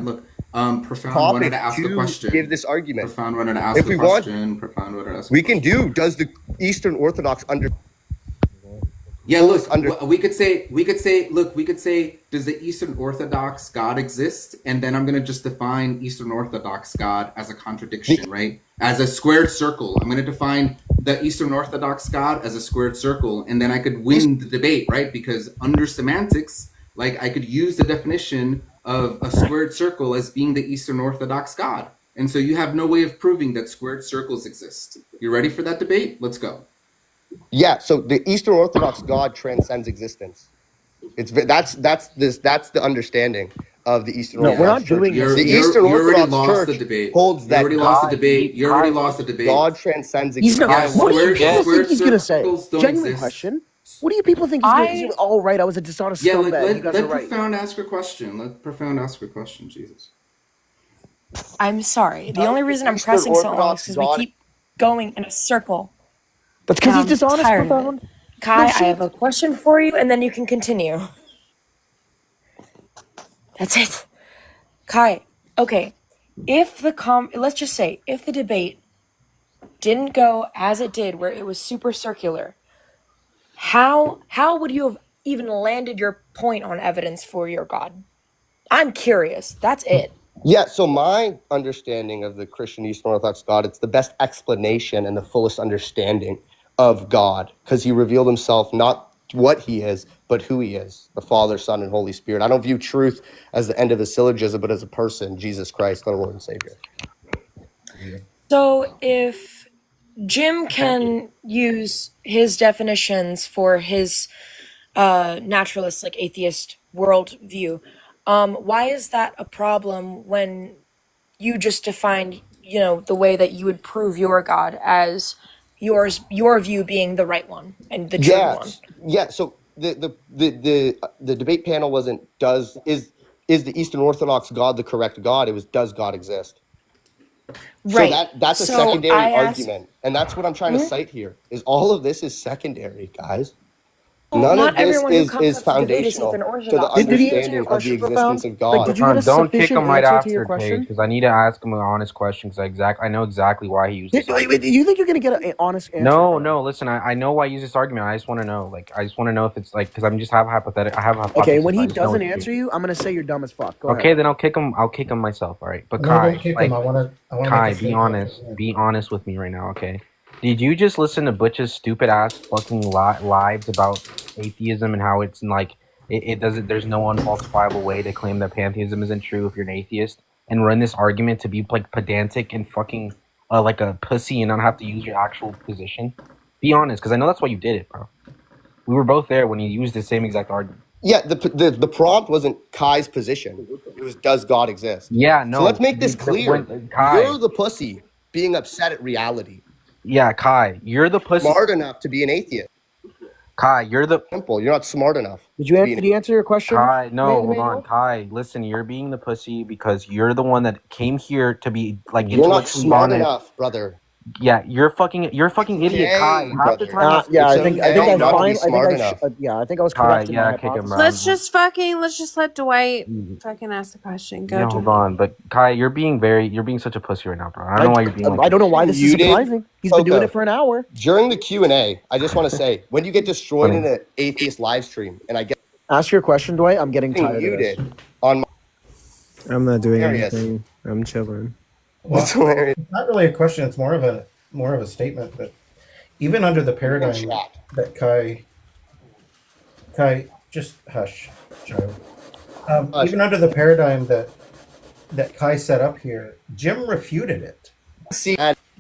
Look, Profound Topic wanted to ask a to question. give this argument. Profound wanted to ask If a we want, question. Profound wanted to ask. we can do. Does the Eastern Orthodox under? Yeah, look, we could say, does the Eastern Orthodox God exist? And then I'm going to just define Eastern Orthodox God as a contradiction, right? As a squared circle. I'm going to define the Eastern Orthodox God as a squared circle, and then I could win the debate, right? Because under semantics, like I could use the definition of a squared circle as being the Eastern Orthodox God. And so you have no way of proving that squared circles exist. You ready for that debate? Let's go. Yeah, so the Eastern Orthodox God transcends existence. That's the understanding of the Eastern No, we're Orthodox not Church. doing this. The You Eastern already Orthodox lost Church the debate. holds that You already lost the debate. You already lost the debate. God transcends He's existence. not. What do you people Squared think he's gonna say? circles don't Genuine exist. question. What do you people think he's gonna say? Oh, right, I was a dishonest Yeah, scumbag. You guys let are right. Profound ask her question. Let Profound ask her question, Jesus. I'm sorry. The only reason I'm Eastern pressing so long is Orthodox because we God- keep going in a circle. That's because And he's I'm dishonest, tired of it. Profound. Kai, No I have a question for you, and then you can continue. That's it. Kai, okay. if the let's just say if the debate didn't go as it did, where it was super circular, how would you have even landed your point on evidence for your God? I'm curious. That's it. Yeah, so my understanding of the Christian Eastern Orthodox God, it's the best explanation and the fullest understanding of God, because he revealed himself not what he is, but who he is, the Father, Son, and Holy Spirit. I don't view truth as the end of a syllogism, but as a person, Jesus Christ, our Lord and Savior. So if Jim can use his definitions for his naturalist, like atheist worldview, why is that a problem when you just defined, the way that you would prove your God as your view being the right one and the true one? Yeah. So the debate panel wasn't is the Eastern Orthodox God the correct God? It was, does God exist? Right. So that's a secondary argument, and that's what I'm trying to cite here. Is all of this is secondary, guys. None of this is foundational to the understanding of the existence of God. Did you get a Don't kick sufficient him right answer to your after, Tate, question? because I need to ask him an honest question, because I know exactly why he used this argument. Do you think you're gonna get an honest answer? No, listen, I know why he used this argument. I just want to know, I just want to know if it's because I'm just have a hypothetical. I have a hypothesis. Okay, when he I just know doesn't what to answer do. you, I'm gonna say you're dumb as fuck. Go Okay, ahead. then I'll kick him. I'll kick him myself. All right, but No, Kai, don't kick him. I want to. Kai, be honest. Be honest with me right now, okay? Did you just listen to Butch's stupid ass fucking lives about atheism and how it's like it doesn't? There's no unfalsifiable way to claim that pantheism isn't true if you're an atheist, and run this argument to be like pedantic and fucking like a pussy and not have to use your actual position? Be honest, because I know that's why you did it, bro. We were both there when you used the same exact argument. Yeah, the prompt wasn't Kai's position. It was, does God exist? Yeah, no. So let's make this clear. Kai, You're the pussy being upset at reality. Yeah, Kai, you're the pussy. Smart enough to be an atheist. Kai, you're the simple. You're not smart enough. Did you answer your question? Kai, no, hold on, Kai. Listen, you're being the pussy because you're the one that came here to be like. You're not smart enough, brother. Yeah, you're a fucking idiot, Kai. Half the time, I think I was Kai, correct. In yeah, my kick him, bro. Let's just let Dwight fucking ask the question. Go. Yeah, hold on, but Kai, you're being such a pussy right now, bro. I don't know why you're being. I don't know why this is surprising. He's been doing it for an hour. During the Q&A, I just want to say, when you get destroyed in an atheist live stream, and I get ask your question, Dwight. I'm getting tired of this. On my I'm not doing Hilarious. anything. I'm chilling. Well, It's hilarious. it's not really a question. It's more of a statement that even under the paradigm that Kai, just hush, child. Even under the paradigm that Kai set up here, Jim refuted it. See,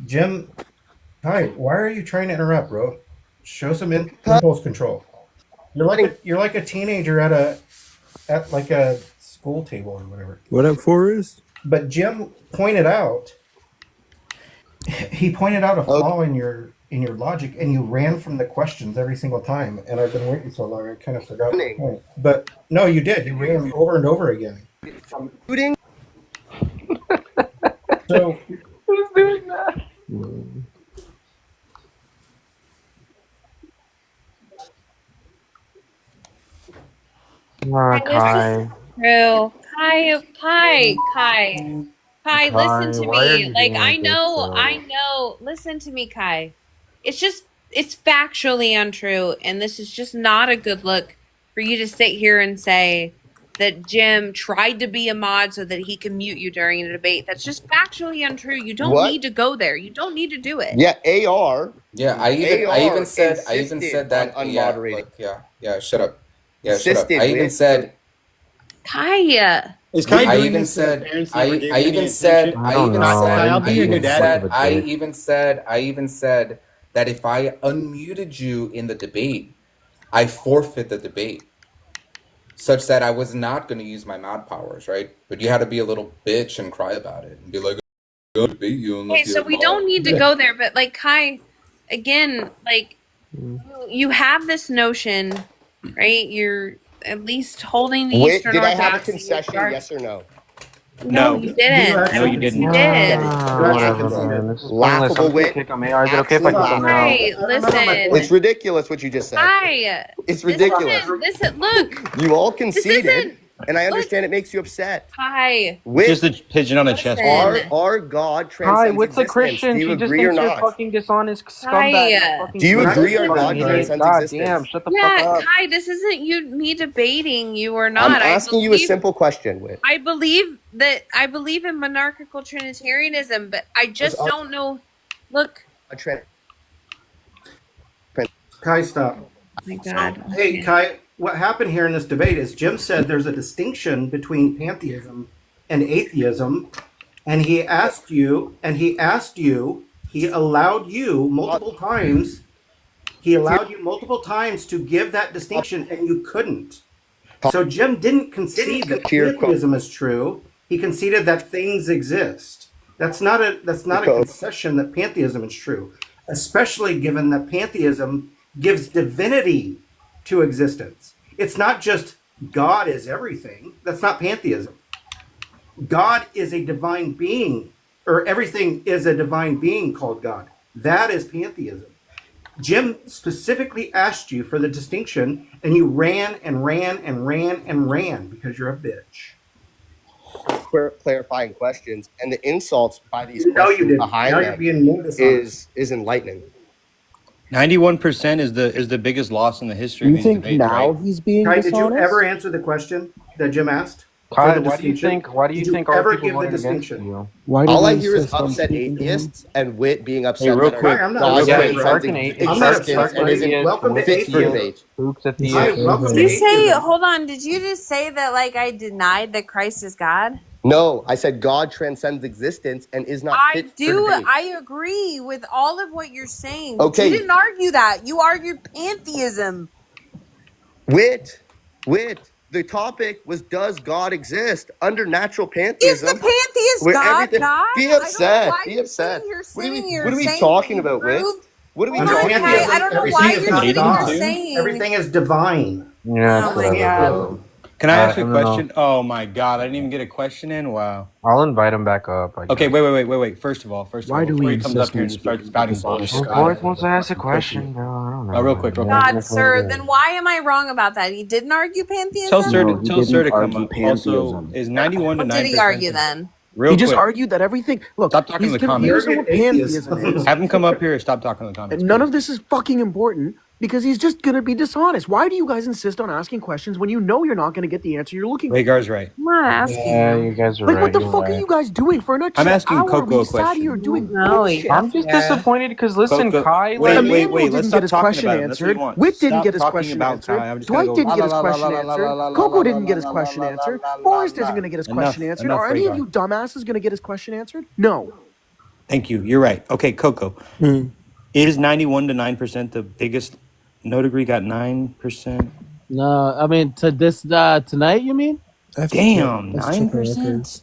Jim, Kai, why are you trying to interrupt, bro? Show some impulse control. You're like a teenager at like a school table or whatever. What up, Forrest? But Jim pointed out a flaw in your logic, and you ran from the questions every single time. And I've been waiting so long, I kind of forgot the point. But no, you did. You ran over and over again. So who's doing that? Kai. True. Kai, listen to why are me. you Like, doing I this, know. Listen to me, Kai. It's factually untrue, and this is just not a good look for you to sit here and say that Jim tried to be a mod so that he can mute you during a debate. That's just factually untrue. You don't What? need to go there. You don't need to do it. Yeah, AR. Yeah, I even said that. Unmoderated. Yeah, shut up. Yeah, shut up. Insisted I even with- said. Kai. Is Kai I doing even this so that said. parents I never gave I him even any said. attention? I even Kai, said. I'll be I your new even dad. said. I even said that if I unmuted you in the debate, I forfeit the debate, such that I was not going to use my mod powers, right? But you had to be a little bitch and cry about it and be like, "I'll debate you." Okay, so we don't need to go there, but like Kai, again, like you have this notion, right? You're at least holding the Wait, Eastern did I have a Orthodoxy concession? regard- Yes or no? No, you didn't. No, you didn't. You did. Whatever, man. This is Laughable pointless. I'm gonna wit. kick him. Is it okay if I kick him now? Kai, listen. It's ridiculous what you just said. Kai. It's ridiculous. Listen, look. You all This conceded. and I understand it makes you upset. Hi. Just a pigeon on a chest. Our God transcends Hi, what's the existence. Christian? Do you She just agree or thinks you're not? fucking dishonest Hi. scumbag. Fucking Do you bitch. agree our God Fucking idiot. transcends God existence? damn, shut the fuck Yeah, up. Kai, this isn't me debating you or not. I'm asking you a simple question, Whit. I believe in monarchical Trinitarianism, but I just don't know. Look. Kai, stop. Oh my God. Hey, Kai, what happened here in this debate is Jim said there's a distinction between pantheism and atheism, and he allowed you multiple times to give that distinction, and you couldn't. So Jim didn't concede that pantheism is true. He conceded that things exist. That's not a concession that pantheism is true, especially given that pantheism gives divinity to existence. It's not just God is everything. That's not pantheism. God is a divine being, or everything is a divine being called God. That is pantheism. Jim specifically asked you for the distinction, and you ran and ran and ran and ran because you're a bitch. Clarifying questions, and the insults by these No, you questions didn't. behind Now you're them being more dishonest. is enlightening. 91% is the biggest loss in the history of You these think debates, now right? he's being Kai, did dishonest? you ever answer the question that Jim asked? Kai, For the why do you distinction? think? Why do you Did think you all ever people give the voted against distinction? you? Why do All I you hear is insist on upset speaking to him? atheists and Whit being upset Hey, real that quick. I'm not God upset. transcends Sarkin atheist. I'm not existence upset, and buddy. isn't Welcome to fit for atheism. debate. Luke's Hi, atheist. welcome to Did you say, atheism. hold on, did you just say that like I denied that Christ is God? No, I said God transcends existence and is not I fit for do. debate. I agree with all of what you're saying. But Okay. you didn't argue that. You argued pantheism. Whit, the topic was, does God exist? Under natural Is pantheism, the pantheist where God everything... God? Be I don't know upset, why be you're upset. sitting here What are we, saying what are we saying talking you about, Whit? proved. What are we Hold Under on, talking Kai. pantheism, I don't know everything why is you're not sitting here God. saying. Everything is divine. Yeah. Oh my God. Can I ask I a don't know. question? Oh my god, I didn't even get a question in. Wow. I'll invite him back up. I Okay, guess. wait. First of all, Why do before we he comes insist up here on and starts speaking to spouting dishonest bullshit. Well, guy? Boris wants to ask a question, bro. I don't know. Real quick. God, sir, then why am I wrong about that? He didn't argue Tell pantheism? Sir No, to he tell Sir didn't to come argue up. Also, pantheism. is 91 to What did 9%. he argue then? Real He just quick. argued that everything. Look, Stop talking in the he's comments. confused on what pantheism is. Have him come up here and stop talking in the comments. And none please. of this is fucking important because he's just gonna be dishonest. Why do you guys insist on asking questions when you know you're not gonna get the answer you're looking for? Rhaegar's right. I'm not asking Yeah, you. you guys are Like, right. what the You're fuck are right. you guys doing for an extra I'm asking hour? Coco We a sat here question. doing No, bullshit. I'm just disappointed because listen, Coco, Kai. wait, Like, wait. Emmanuel Let's didn't stop get his talking question about him. That's what he answered. wants. Whit didn't Stop get his talking question about answered. Kai. I'm just gonna Dwight go didn't la get la his la la question la la answered. la la la Coco la didn't la get his la question la answered. la la Forrest la. isn't gonna get his Enough, question answered. enough, Are any of Rhaegar. you dumbasses gonna get his question answered? No. Thank you. You're right. Okay, Coco. Is 91 to 9% the biggest? No degree got 9%. No, I mean to this tonight. You mean? Damn, 9%.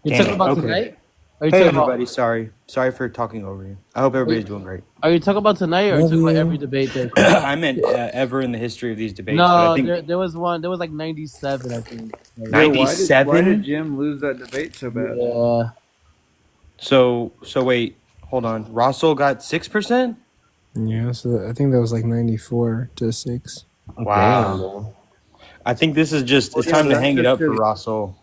You're Damn talking it. about Okay. tonight? Are you Hey talking everybody, sorry for talking over you. I hope everybody's doing great. Are you talking about tonight, or are you talking about every debate there? I meant ever in the history of these debates. but I No, think there was one. There was like 97, I think. 97. Why did Jim lose that debate so bad? Yeah. So wait, hold on. Russell got 6%. Yeah, so I think that was like 94 to 6. Wow. I think this is just it's time to hang it up for Russell.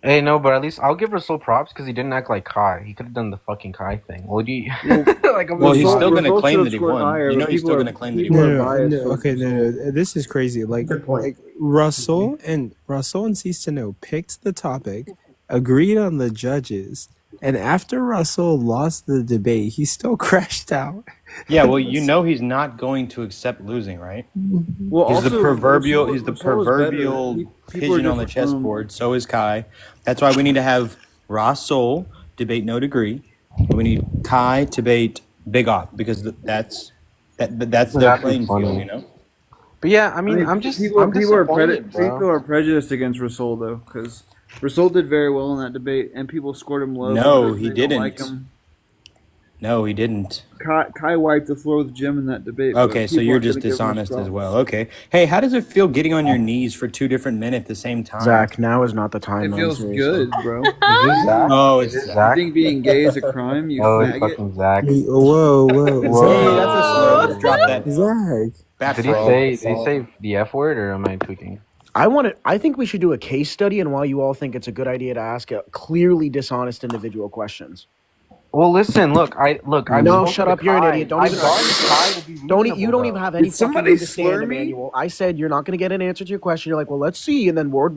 Hey, no, but at least I'll give Rasul props because he didn't act like Kai. He could have done the fucking Kai thing. Well, He's still going to claim that he won. You know, he's still going to claim that he won. No. This is crazy. Like Russell and Cease to Know picked the topic, agreed on the judges, and after Russell lost the debate, he still crashed out. Yeah, well, you know he's not going to accept losing, right? Well, he's the also, proverbial Russell's better. pigeon People are on the just, chessboard. So is Kai. That's why we need to have Russell debate no degree. We need Kai debate Big Op because that's their playing field, you know. But yeah, I mean, I'm people are disappointed, bro. people are prejudiced against Rasul though, because Rasul did very well in that debate, and people scored him low. No, because he they don't didn't. Like him. No, he didn't. Kai wiped the floor with Jim in that debate. but Okay, so people you're aren't just gonna give him his dishonest as props. well. Okay. Hey, how does it feel getting on your knees for 2 different men at the same time? Zach, now is not the time. It man, feels seriously. good, bro. Oh, it's You Zach. think being gay is a crime? You Oh, it's faggot. fucking Zach. Whoa. Hey, that's a slur. Let's drop that. Zach. Back Did he row. say the F word, or am I tweaking? I think we should do a case study and why you all think it's a good idea to ask clearly dishonest individual questions. Well, listen, look. No, shut up. You're an idiot. Don't even. You don't even have any fucking somebody understanding, slur me? Emmanuel. I said you're not going to get an answer to your question. You're like, well, let's see, and then lo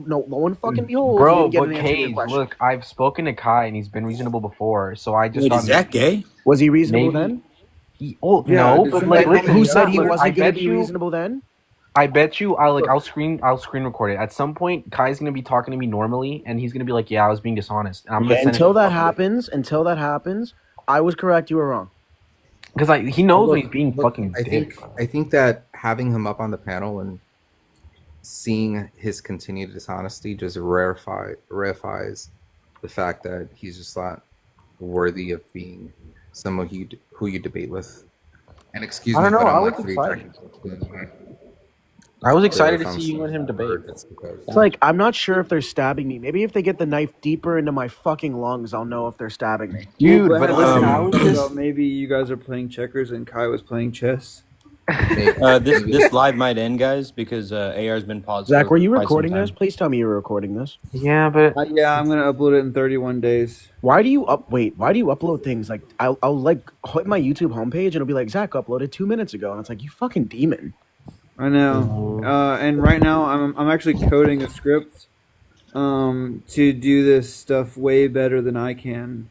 and fucking behold, Bro, you didn't get but an answer to your Cage, question. look, I've spoken to Kai and he's been reasonable before, so I just Wait, thought is that gay? Was he reasonable then? No, but like, listen, who said he look, wasn't I going to bet be you- reasonable then? I bet you I'll screen record it. At some point, Kai's gonna be talking to me normally, and he's gonna be like, "Yeah, I was being dishonest." And I'm gonna send Until it that happens, I was correct. You were wrong. because he knows when he's being fucking. I think that having him up on the panel and seeing his continued dishonesty just rarefies the fact that he's just not worthy of being someone who you debate with. And excuse me, I don't know. but I'm I like was 3 excited. seconds. I was excited If to I'm see you and him debate. It's like I'm not sure if they're stabbing me. Maybe if they get the knife deeper into my fucking lungs, I'll know if they're stabbing me. Dude, but listen, I was just- about maybe you guys are playing checkers and Kai was playing chess. This live might end, guys, because AR's been paused. Zach, for were you quite some recording time. this? Please tell me you were recording this. Yeah, but yeah, I'm gonna upload it in 31 days. Why do you upload things like I'll like hit my YouTube homepage and it'll be like Zach uploaded 2 minutes ago and it's like you fucking demon. I know. And right now I'm actually coding a script to do this stuff way better than I can.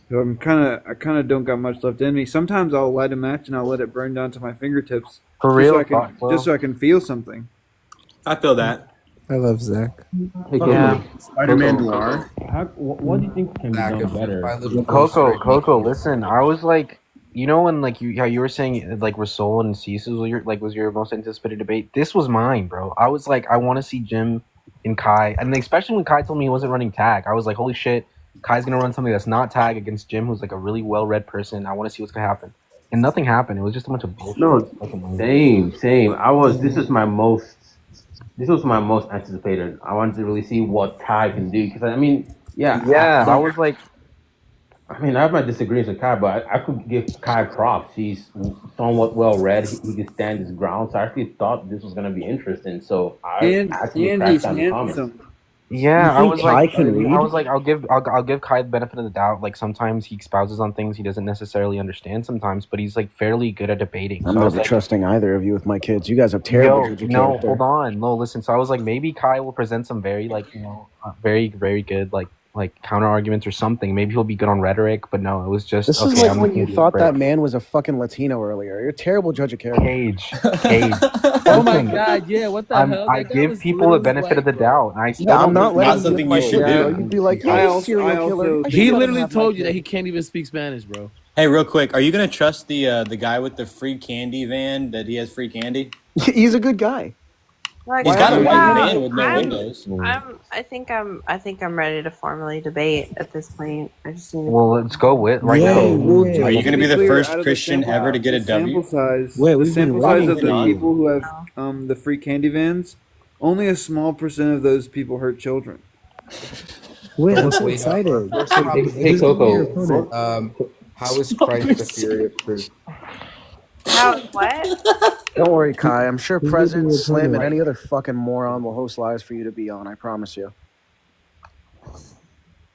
So I kind of don't got much left in me. Sometimes I'll light a match and I'll let it burn down to my fingertips. For real? Just so I can feel something. I feel that. I love Zach. Yeah. Spider-Man Noir. What do you think can be Zach, done if better? I live Coco, listen. I was like, when like how you were saying like Rasol and Cease was your most anticipated debate. This was mine, bro. I was like, I want to see Jim and Kai, and especially when Kai told me he wasn't running tag, I was like, holy shit, Kai's gonna run something that's not tag against Jim, who's like a really well-read person. I want to see what's gonna happen, and nothing happened. It was just a bunch of bullshit. No, same. This was my most anticipated. I wanted to really see what Kai can do because I was like, I have my disagreements with Kai, but I could give Kai props. He's somewhat well read. He can stand his ground. So I actually thought this was going to be interesting. So I actually cracked down the comments. Yeah, I was like, read? I'll give Kai the benefit of the doubt. Like sometimes he espouses on things he doesn't necessarily understand sometimes, but he's like fairly good at debating. I'm So I was never like, trusting either of you with my kids. You guys have terrible judge of no, character. hold on, no, listen. So I was like, maybe Kai will present some very very very good like counter arguments or something. Maybe he'll be good on rhetoric, but no, it was just. This okay, is like I'm when gonna you do thought it. that man was a fucking Latino earlier. You're a terrible judge of character. Cage. Oh my god, yeah, what the hell? I That guy give was people the literally benefit of the white, doubt. And I still Yeah, I'm don't not think- letting something you you should yeah, do. You'd be like, I yeah, also- serial I killer. also- He You gotta literally have my told you that kid. he can't even speak Spanish, bro. Hey, real quick, are you gonna trust the guy with the free candy van that he has free candy? He's a good guy. Like, He's got a white yeah, van with no I'm- windows. I think I'm ready to formally debate at this point. I just need to. Well, let's go with right Yeah, now. yeah. Are you To gonna be the clear, first out of the Christian sample- ever to get a the sample W? size, Wait, the we've been sample size waiting of the for people who have the free candy vans, only a small percent of those people hurt children. Wait, I'm so Wait, excited. Hey, Coco. How is Christ the theory of truth? How, what? Don't worry, Kai. I'm sure He's President giving you a Slim and opponent. any other fucking moron will host lives for you to be on. I promise you.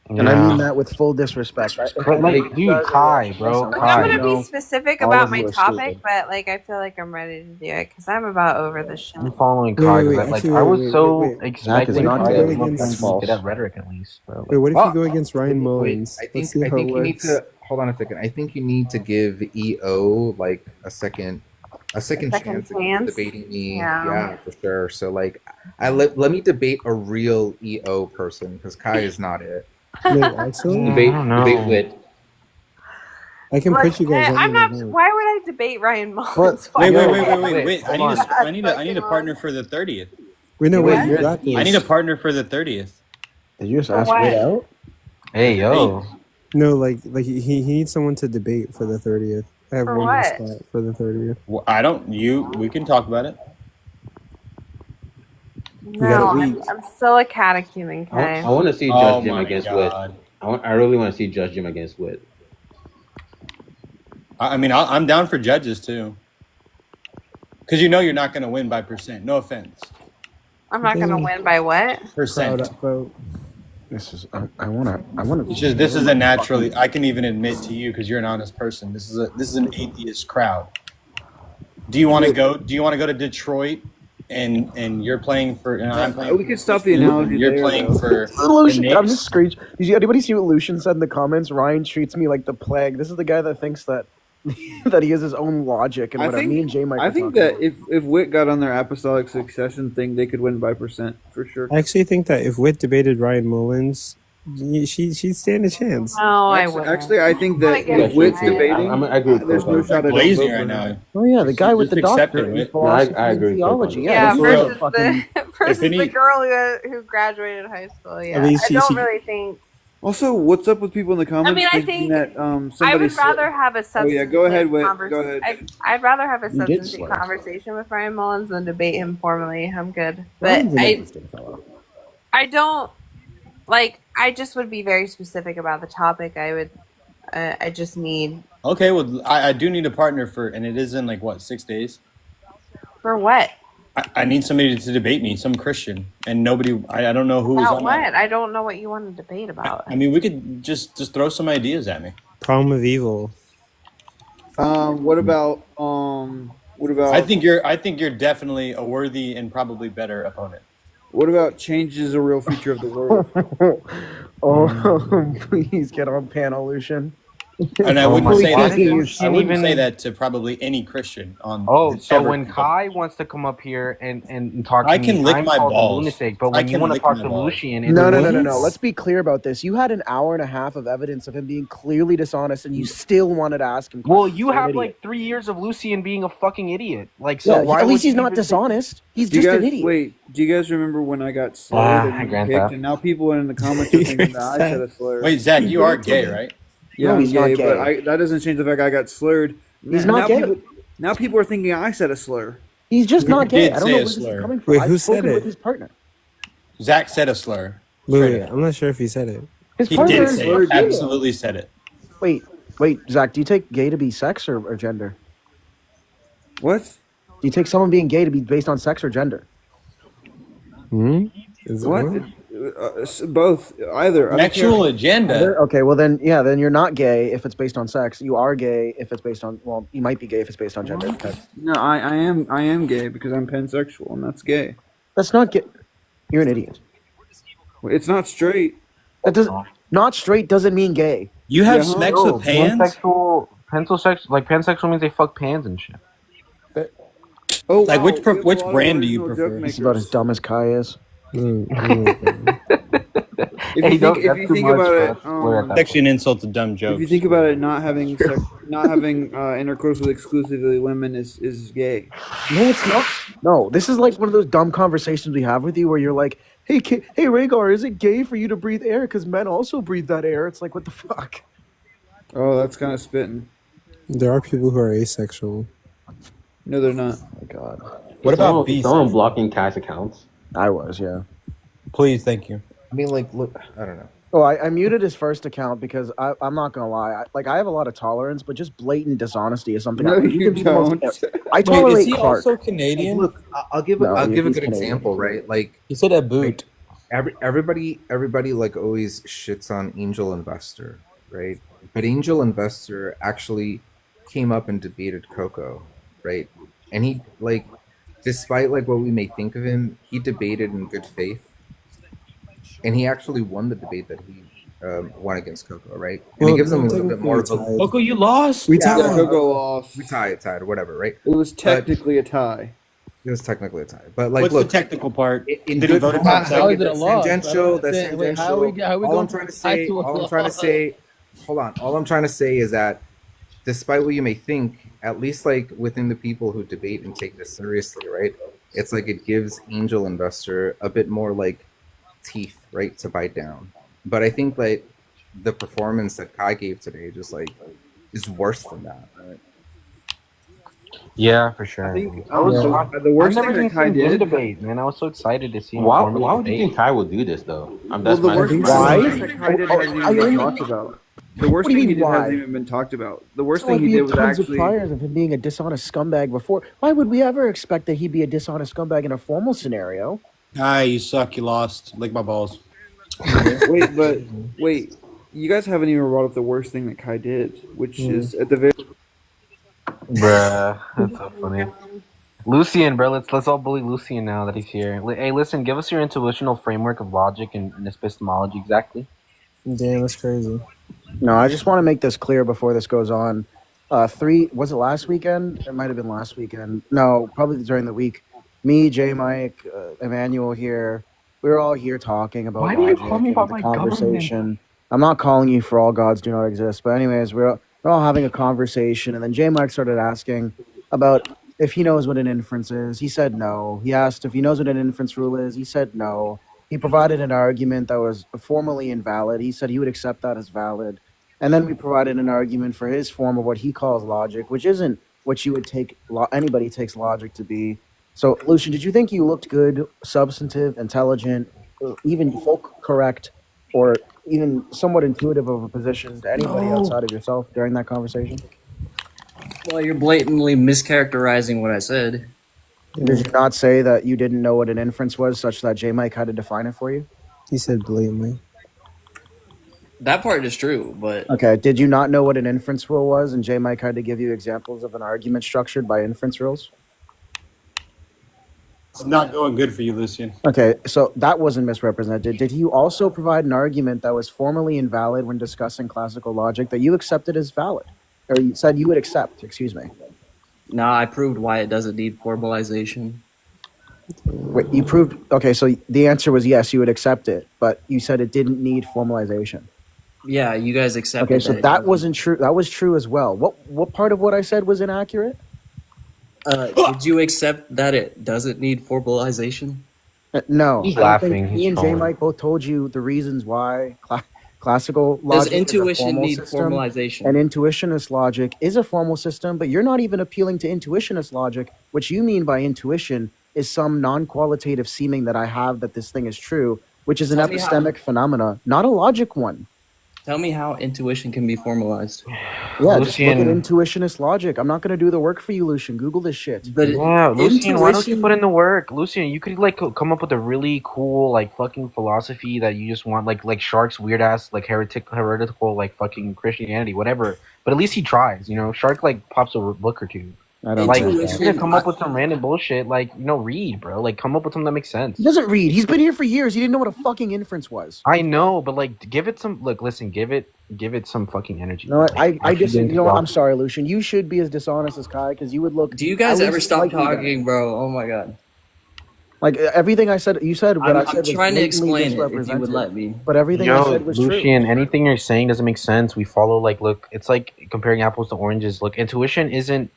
And I mean that with full disrespect. But like, dude, Kai, bro, I'm Kai. gonna be specific all about of my you are topic, stupid. but like I feel like I'm ready to do it because I'm about over this shit. I'm following Wait, Kai. wait, but, like, actually, I was wait, so wait, wait. expecting Zach is not Kai gay. to look That's like false. good at rhetoric at least, bro. Wait, what if Oh, you go against Ryan Wait, Mullins? I Let's think see how it you need works. to hold on a second. I think you need to give EO like a second Second chance at chance? debating me. Yeah. Yeah, for sure. So like, let me debate a real EO person because Kai is not it. Wait, actually, Debate with. I can Look, put you guys I'm on not. the Why would I debate Ryan Mullins? What? Wait. I hold need a partner for the 30th. Wait, no, wait, What? you got this. I need a partner for the 30th. Did you just For ask what? Wade out? Hey, yo. No, like he needs someone to debate for the 30th. I have For one what? spot for the 30th. Well, we can talk about it. got No, a I'm, week. I'm still a catechumen, I okay? want to see Oh Judge Jim my against Wit. God. I really want to see Judge Jim against Wit. I mean, I'm down for judges too. Because you know you're not going to win by percent. No offense. I'm not gonna win by what? Percent. This is I want to. It's just this is a naturally. I can even admit to you because you're an honest person. This is an atheist crowd. Do you want to go? Do you want to go to Detroit? And you're playing for. And I'm playing. We could stop the analogy. You're there, playing though. for. Lucian, the I'm Knicks. just screech. Did anybody see what Lucian said in the comments? Ryan treats me like the plague. This is the guy that thinks that that he has his own logic and whatever. Me and Jay might. I think that if Witt got on their apostolic succession thing, they could win by percent for sure. I actually think that if Witt debated Ryan Mullins, she'd stand a chance. No, I Actually, wouldn't. actually, I think that Yeah, if Witt's yeah. debating, I agree with there's no Coco. shot at Blazing both right of them. now. Oh yeah, the guy with Just the accept doctorate it, in Witt. philosophy I agree and with theology. Coco. Yeah, this is versus fucking. versus any- the girl who graduated high school. Yeah, I mean, I don't really think. Also, what's up with people in the comments? mean, I thinking think that I somebody would rather have a Oh substantive yeah, go ahead, Witt. Go ahead. I'd rather have a You did substantive slur. conversation with Ryan Mullins than debate him formally. I'm good, but Ryan's an interesting fellow. I don't like. I just would be very specific about the topic. I would. I just need Okay, well, I do need a partner for, and it is in like what 6 days. for what? I need somebody to debate me, some Christian, and nobody. I don't know who's About on what? that. I don't know what you want to debate about. I mean, we could just throw some ideas at me. Problem of evil. What about I think you're definitely a worthy and probably better opponent. what about change is a real feature of the world? Oh, please get on panel, Lucian. And I Oh wouldn't my say God. that. I wouldn't say that to probably any Christian on. Oh, so ever. when Kai wants to come up here and talk to I me, can lick I'm my called a balls. lunatic, but I when you can want to lick talk my to balls. Lucian, it's No. Williams? Let's be clear about this. You had an hour and a half of evidence of him being clearly dishonest, and you still wanted to ask him. Well, you You're an have idiot. like 3 years of Lucian being a fucking idiot. Like, so Yeah, why at least would he's you not even dishonest. He's Do you just guys an idiot. wait? Do you guys remember when I got slurred I and grant kicked, that. and now people in the comments are thinking that I said a slur? Wait, Zach, you are gay, right? Yeah, No, I'm he's not gay, gay. but that doesn't change the fact I got slurred. He's not gay. Now people are thinking I said a slur. He's just not You gay. did I don't say know a where this is slur. coming from. Wait, I've who said spoken with it? his partner. Zach said a slur. Wait, I'm not sure if he said it. His He partner did is say slurred it. gay. Absolutely said it. Wait, Zach, do you take gay to be sex or gender? What? Do you take someone being gay to be based on sex or gender? Hmm? Is it What? what? Both, either. I don't Sexual care. agenda. Okay, well then you're not gay if it's based on sex. You are gay if it's based on, well, you might be gay if it's based on gender. No, I am gay because I'm pansexual, and that's gay. That's not gay. You're an idiot. It's not straight. That doesn't. Not straight doesn't mean gay. You have Yeah, sex no, with pans? Pansexual means they fuck pans and shit. Oh, Like, wow, which we have a lot of brand do you original prefer? joke This is about makers. as dumb as Kai is. If you think, if you think about it, It's actually an insult to dumb jokes. if you think about it, not having intercourse with exclusively women is gay. No, it's not. No, this is like one of those dumb conversations we have with you where you're like, hey, hey, Rhaegar, is it gay for you to breathe air? Because men also breathe that air. It's like, what the fuck? Oh, that's kind of spitting. There are people who are asexual. No, they're not. Oh my God. What about someone blocking Kai's accounts? I was, yeah. Please, thank you. I mean, like, look, I don't know. Oh, I muted his first account because I'm not gonna lie. I have a lot of tolerance, but just blatant dishonesty is something. No, he you can be the most- don't. I tolerate is he Clark. also Canadian? Look, I'll give No, a he's good Canadian. example, right? Like, He said a boot. everybody like always shits on Angel Investor, right? But Angel Investor actually came up and debated Coco, right? And he, like, despite like what we may think of him, he debated in good faith, and he actually won the debate that he won against Coco, right? And Well, it gives him a little bit more of a technically Coco, you lost. We Yeah, tied. Coco lost. we tied or whatever, right? It was technically a tie. It was technically a tie, but like, What's look, the technical part? in Did he good vote faith, himself? How is it a loss? tangential. That's Wait, tangential. how we all going I'm trying to say, hold on. All I'm trying to say is that, despite what you may think, at least like within the people who debate and take this seriously, right? It's like it gives Angel Investor a bit more like teeth, right, to bite down. But I think like the performance that Kai gave today just like is worse than that, right? Yeah, for sure. I think I was the worst I've never thing seen that Kai him win did. debate, man. I was so excited to see him. Why formally would you debate. think Kai would do this though? Well, That's the my worst Why? thing that Kai did hasn't I even been only- talked about. The worst What do you thing he mean, did why? hasn't even been talked about. The worst So, thing like, he we did had was tons actually. of priors of him being a dishonest scumbag before. Why would we ever expect that he'd be a dishonest scumbag in a formal scenario? You suck. You lost. Lick my balls. Wait. You guys haven't even brought up the worst thing that Kai did, which is at the very. Bruh, that's so funny. Lucian, bro, let's all bully Lucian now that he's here. Hey, listen, give us your intuitional framework of logic and epistemology exactly. Damn, that's crazy. No, I just want to make this clear before this goes on. Was it last weekend? It might have been last weekend. No, probably during the week. Me, J Mike, Emmanuel here. We were all here talking about Why do you logic call me and about the my conversation. government? I'm not calling you for all gods do not exist, but anyways, we're all having a conversation, and then J Mike started asking about if he knows what an inference is. He said no. He asked if he knows what an inference rule is. He said no. He provided an argument that was formally invalid. He said he would accept that as valid. And then we provided an argument for his form of what he calls logic, which isn't what you would take anybody takes logic to be. So, Lucian, did you think you looked good, substantive, intelligent, even folk correct, or even somewhat intuitive of a position to anybody outside of yourself during that conversation? Well, you're blatantly mischaracterizing what I said. Did you not say that you didn't know what an inference was, such that J Mike had to define it for you? He said blatantly. That part is true, but Okay, did you not know what an inference rule was, and J Mike had to give you examples of an argument structured by inference rules? It's not going good for you, Lucian. Okay, so that wasn't misrepresented. Did he also provide an argument that was formally invalid when discussing classical logic that you accepted as valid? Or you said you would accept, excuse me. no, I proved why it doesn't need formalization. Wait, you proved, okay, so the answer was yes, you would accept it, but you said it didn't need formalization. Yeah, you guys accepted Okay, so it that wasn't true. That was true as well. What part of what I said was inaccurate? Did you accept that it doesn't need formalization? No. He's I don't laughing, think he's me and J trolling. Mike both told you the reasons why classical Does logic is a intuition formal need system, formalization? and intuitionist logic is a formal system, but you're not even appealing to intuitionist logic. What you mean by intuition is some non-qualitative seeming that I have that this thing is true, which is an Tell me how- epistemic phenomena, not a logic one. Tell me how intuition can be formalized. Yeah, just look at Lucian. intuitionist logic. I'm not going to do the work for you, Lucian. Google this shit. But Yeah, Lucian, why don't you intuition- put in the work? Lucian, you could like come up with a really cool like fucking philosophy that you just want like Shark's weird ass like heretical like fucking Christianity, whatever. But at least he tries, you know. Shark like pops a book or two. I don't Like think you're so. gonna come up with some random bullshit, like read, bro. Like come up with something that makes sense. He doesn't read. He's been here for years. He didn't know what a fucking inference was. I know, but like give it some listen, give it some fucking energy. No, I Actually just, get you into know what? I'm philosophy. sorry, Lucian. You should be as dishonest as Kai because you would look. Do you guys at ever least stop like me better. talking, bro? Oh my god. Like everything I said, you said what I'm I said was trying to blatantly explain it if you would misrepresented. let me. But everything I Yo, said was true. Lucian, anything you're saying doesn't make sense. We follow look, it's like comparing apples to oranges. Look, intuition isn't,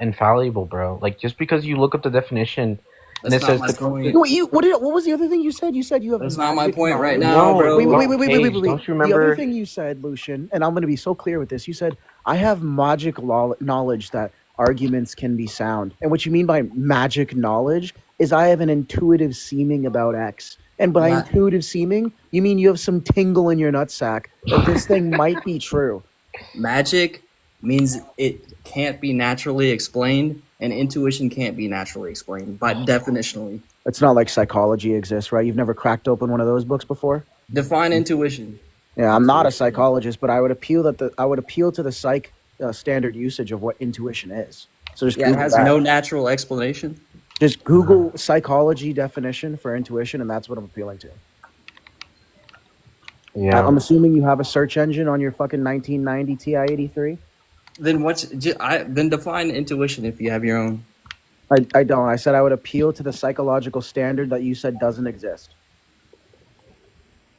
infallible, bro. Like just because you look up the definition and That's it not says my the point. No, what was the other thing you said? You said you have. That's not my magic point right knowledge. now, bro. Wait. Don't you The other remember? thing you said, Lucian, and I'm going to be so clear with this. You said I have magic knowledge that arguments can be sound, and what you mean by magic knowledge is I have an intuitive seeming about X. And by intuitive seeming, you mean you have some tingle in your nutsack that this thing might be true. Magic means it can't be naturally explained, and intuition can't be naturally explained, but definitionally. It's not like psychology exists, right? You've never cracked open one of those books before? Define intuition. Yeah, I'm not a psychologist, but I would appeal to the psych standard usage of what intuition is. So just Yeah, it Google has that. no natural explanation. Just Google psychology definition for intuition, and that's what I'm appealing to. Yeah. I'm assuming you have a search engine on your fucking 1990 Ti-83. Then then define intuition if you have your own. I don't. I said I would appeal to the psychological standard that you said doesn't exist.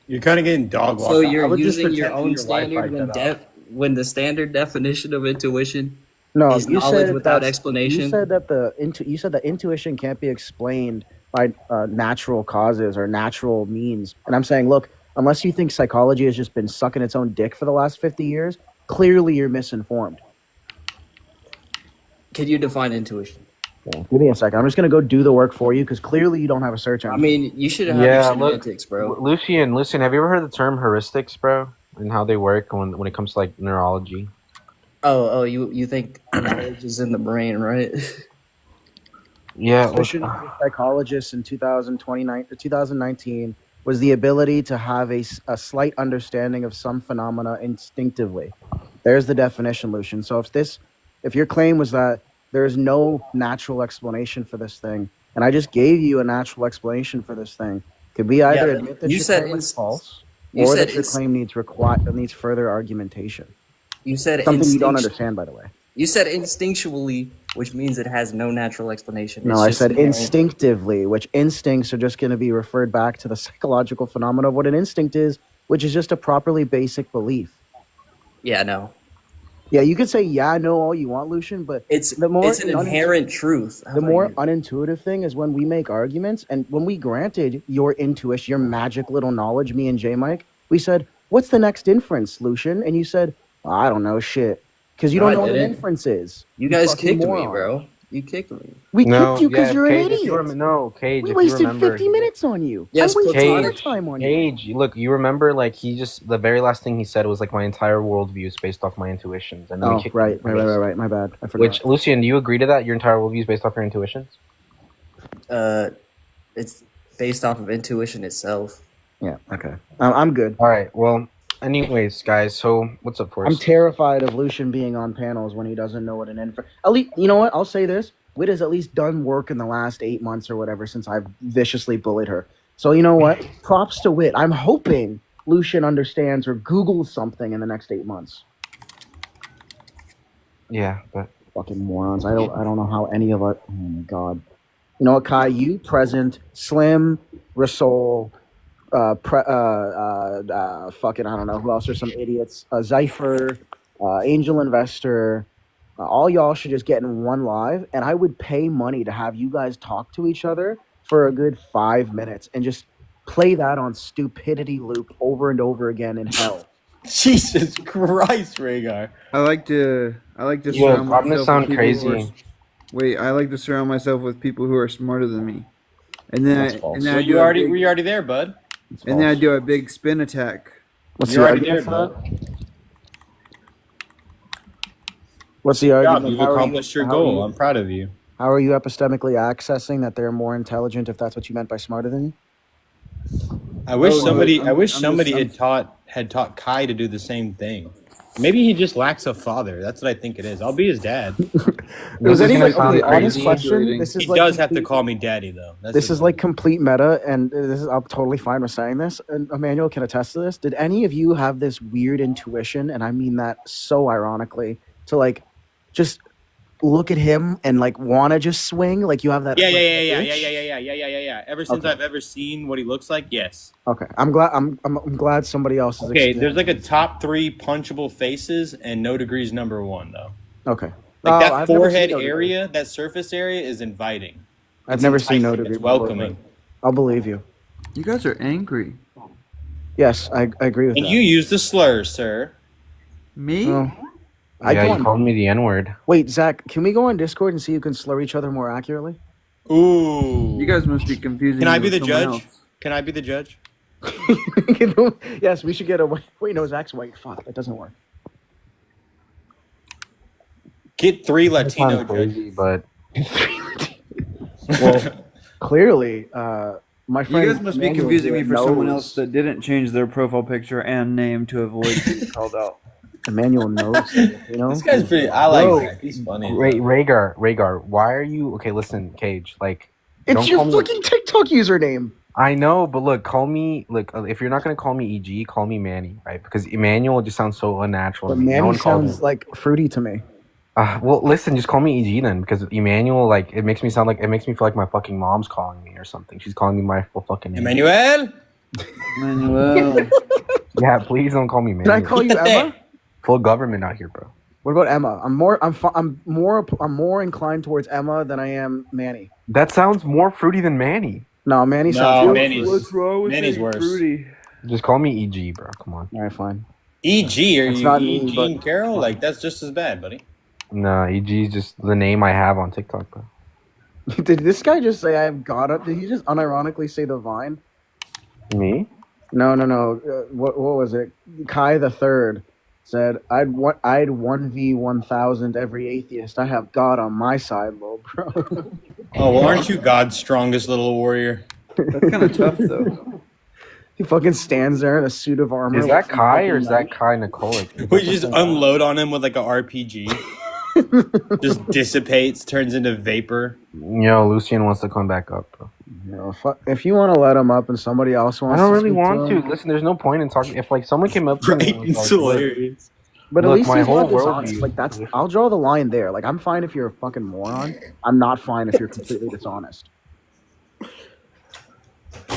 You're kind of getting dog walked. So I you're would just using your pretend own your standard Wi-Fi cut off. when the standard definition of intuition No, is you knowledge said without that's- explanation. You said that you said that intuition can't be explained by natural causes or natural means. And I'm saying, look, unless you think psychology has just been sucking its own dick for the last 50 years, clearly you're misinformed. Can you define intuition? Yeah, give me a second. I'm just gonna go do the work for you because clearly you don't have a search engine. I mean, you should have Yeah, your look, semantics, bro. Lucian, listen, have you ever heard the term heuristics, bro? And how they work when it comes to like neurology? Oh, you think knowledge is in the brain, right? Yeah, Lucian, as a psychologist in 2019 was the ability to have a slight understanding of some phenomena instinctively. There's the definition, Lucian. So if your claim was that there is no natural explanation for this thing, and I just gave you a natural explanation for this thing, could we either admit that you your said claim is false, you or said that your claim needs further argumentation? You said Something you don't understand, by the way. You said instinctually, which means it has no natural explanation. No, I said instinctively, which instincts are just going to be referred back to the psychological phenomena of what an instinct is, which is just a properly basic belief. Yeah, no. Yeah, you could say "yeah, no" all you want, Lucian, but it's an inherent truth. The more unintuitive thing is when we make arguments, and when we granted your intuition, your magic little knowledge, me and J Mike, we said, "What's the next inference, Lucian?" And you said, well, "I don't know shit." Because you don't know what an inference is. You guys fucking kicked me, moron. bro. You kicked me. We kicked you because you're an Cage, idiot. Cage. We if wasted you remember, 50 minutes on you. Yes, I wasted Cage, more time on you. Cage, look, you remember, like, the very last thing he said was, like, my entire worldview is based off my intuitions. And then Oh, we kicked right. him for this. My bad. I forgot. Which, Lucian, do you agree to that? Your entire worldview is based off your intuitions? It's based off of intuition itself. Yeah, okay. I'm good. All right, well, anyways, guys, so what's up for us? I'm terrified of Lucian being on panels when he doesn't know what an inference. At least, you know what? I'll say this. Wit has at least done work in the last 8 months or whatever since I've viciously bullied her. So you know what? Props to Wit. I'm hoping Lucian understands or Googles something in the next 8 months. Yeah, but fucking morons. I don't know how any of us. Oh my god. You know what, Kai? You, Present, Slim, Rasol, fucking I don't know who else are some idiots. Zypher, Angel Investor. All y'all should just get in one live, and I would pay money to have you guys talk to each other for a good 5 minutes and just play that on stupidity loop over and over again in hell. Jesus Christ, Rhaegar. I like to Yo, surround I'm gonna myself sound with people who crazy. wait, I like to surround myself with people who are smarter than me. And then That's I, false. and then So I you do a already big- were you already there, bud? and then I do a big spin attack. What's You're the already there, argument for bud. that? What's the Good job. argument? You've How are you- accomplished your how are goal. you- I'm proud of you. How are you epistemically accessing that they're more intelligent, if that's what you meant by smarter than you? I wish Oh, somebody I'm- I wish I'm somebody just- had taught Kai to do the same thing. Maybe he just lacks a father. That's what I think it is. I'll be his dad. Was anyone sound okay, honest crazy. question? This is He like does have to complete- call me daddy though. That's This the is like complete meta, and this is I'm totally fine with saying this. And Emmanuel can attest to this. Did any of you have this weird intuition, and I mean that so ironically, to like just look at him and like want to just swing? Like you have that. Yeah. itch? Ever since Okay. I've ever seen what he looks like, yes. Okay, I'm glad. I'm glad somebody else is. Okay, there's like a top 3 punchable faces, and No Degree's number 1 though. Okay. Like that I've never forehead seen No Degree. area, that surface area is inviting. I've It's never seen No enticing, Degree. It's before, welcoming. but I'll believe you. You guys are angry. Yes, I agree with And that. you use the slur, sir. Me? Oh. I Yeah, go you on- called me the N-word. Wait, Zach, can we go on Discord and see who can slur each other more accurately? Ooh. You guys must be confusing. Can I me be with the someone judge? else. Can I be the judge? Yes, we should get a. Wait, no, Zach's white. Fuck, that doesn't work. Get 3 That Latino sounds crazy, but Well, clearly, my friend. You guys must be Emmanuel confusing me for someone knows- else that didn't change their profile picture and name to avoid being called out. Emmanuel knows. You know, This guy's pretty. I like Bro, Zach. He's funny. Rhaegar, why are you okay? Listen, Cage, like it's don't your call me- fucking TikTok username. I know, but look, call me. Look, if you're not gonna call me EG, call me Manny, right? Because Emmanuel just sounds so unnatural. But to me. No Manny one called sounds him. like fruity to me. Well, listen, just call me EG then, because Emmanuel, like, it makes me feel like my fucking mom's calling me or something. She's calling me my full fucking name. Emmanuel. Manuel. Yeah, please don't call me Can Manny. I call you Emma? Full government out here, bro. What about Emma? I'm more inclined towards Emma than I am Manny. That sounds more fruity than Manny. No, Manny No, sounds. Manny's- What's wrong with Manny's being worse. fruity? Just call me EG, bro. Come on. All right, fine. EG, are It's you not me, Eugene but- Carroll? Like that's just as bad, buddy. No, EG is just the name I have on TikTok, bro. Did this guy just say I've got it? Did he just unironically say the Vine? Me? No. What was it? Kai the Third said, I'd 1v1000 every atheist. I have God on my side, little bro. Oh, well, aren't you God's strongest little warrior? That's kind of tough, though. He fucking stands there in a suit of armor. Is that Kai or is that Kai Nikolic? We just unload on him with like an RPG. Just dissipates, turns into vapor. Yo, Lucian wants to come back up, bro. You know, if you want to let him up and somebody else wants I don't to really speak want to to. him, Listen, there's no point in talking. If like someone came up to me, and was It's like, hilarious. but at look, least my he's whole not dishonest. worldview- Like that's, I'll draw the line there. Like I'm fine if you're a fucking moron. I'm not fine if you're completely dishonest.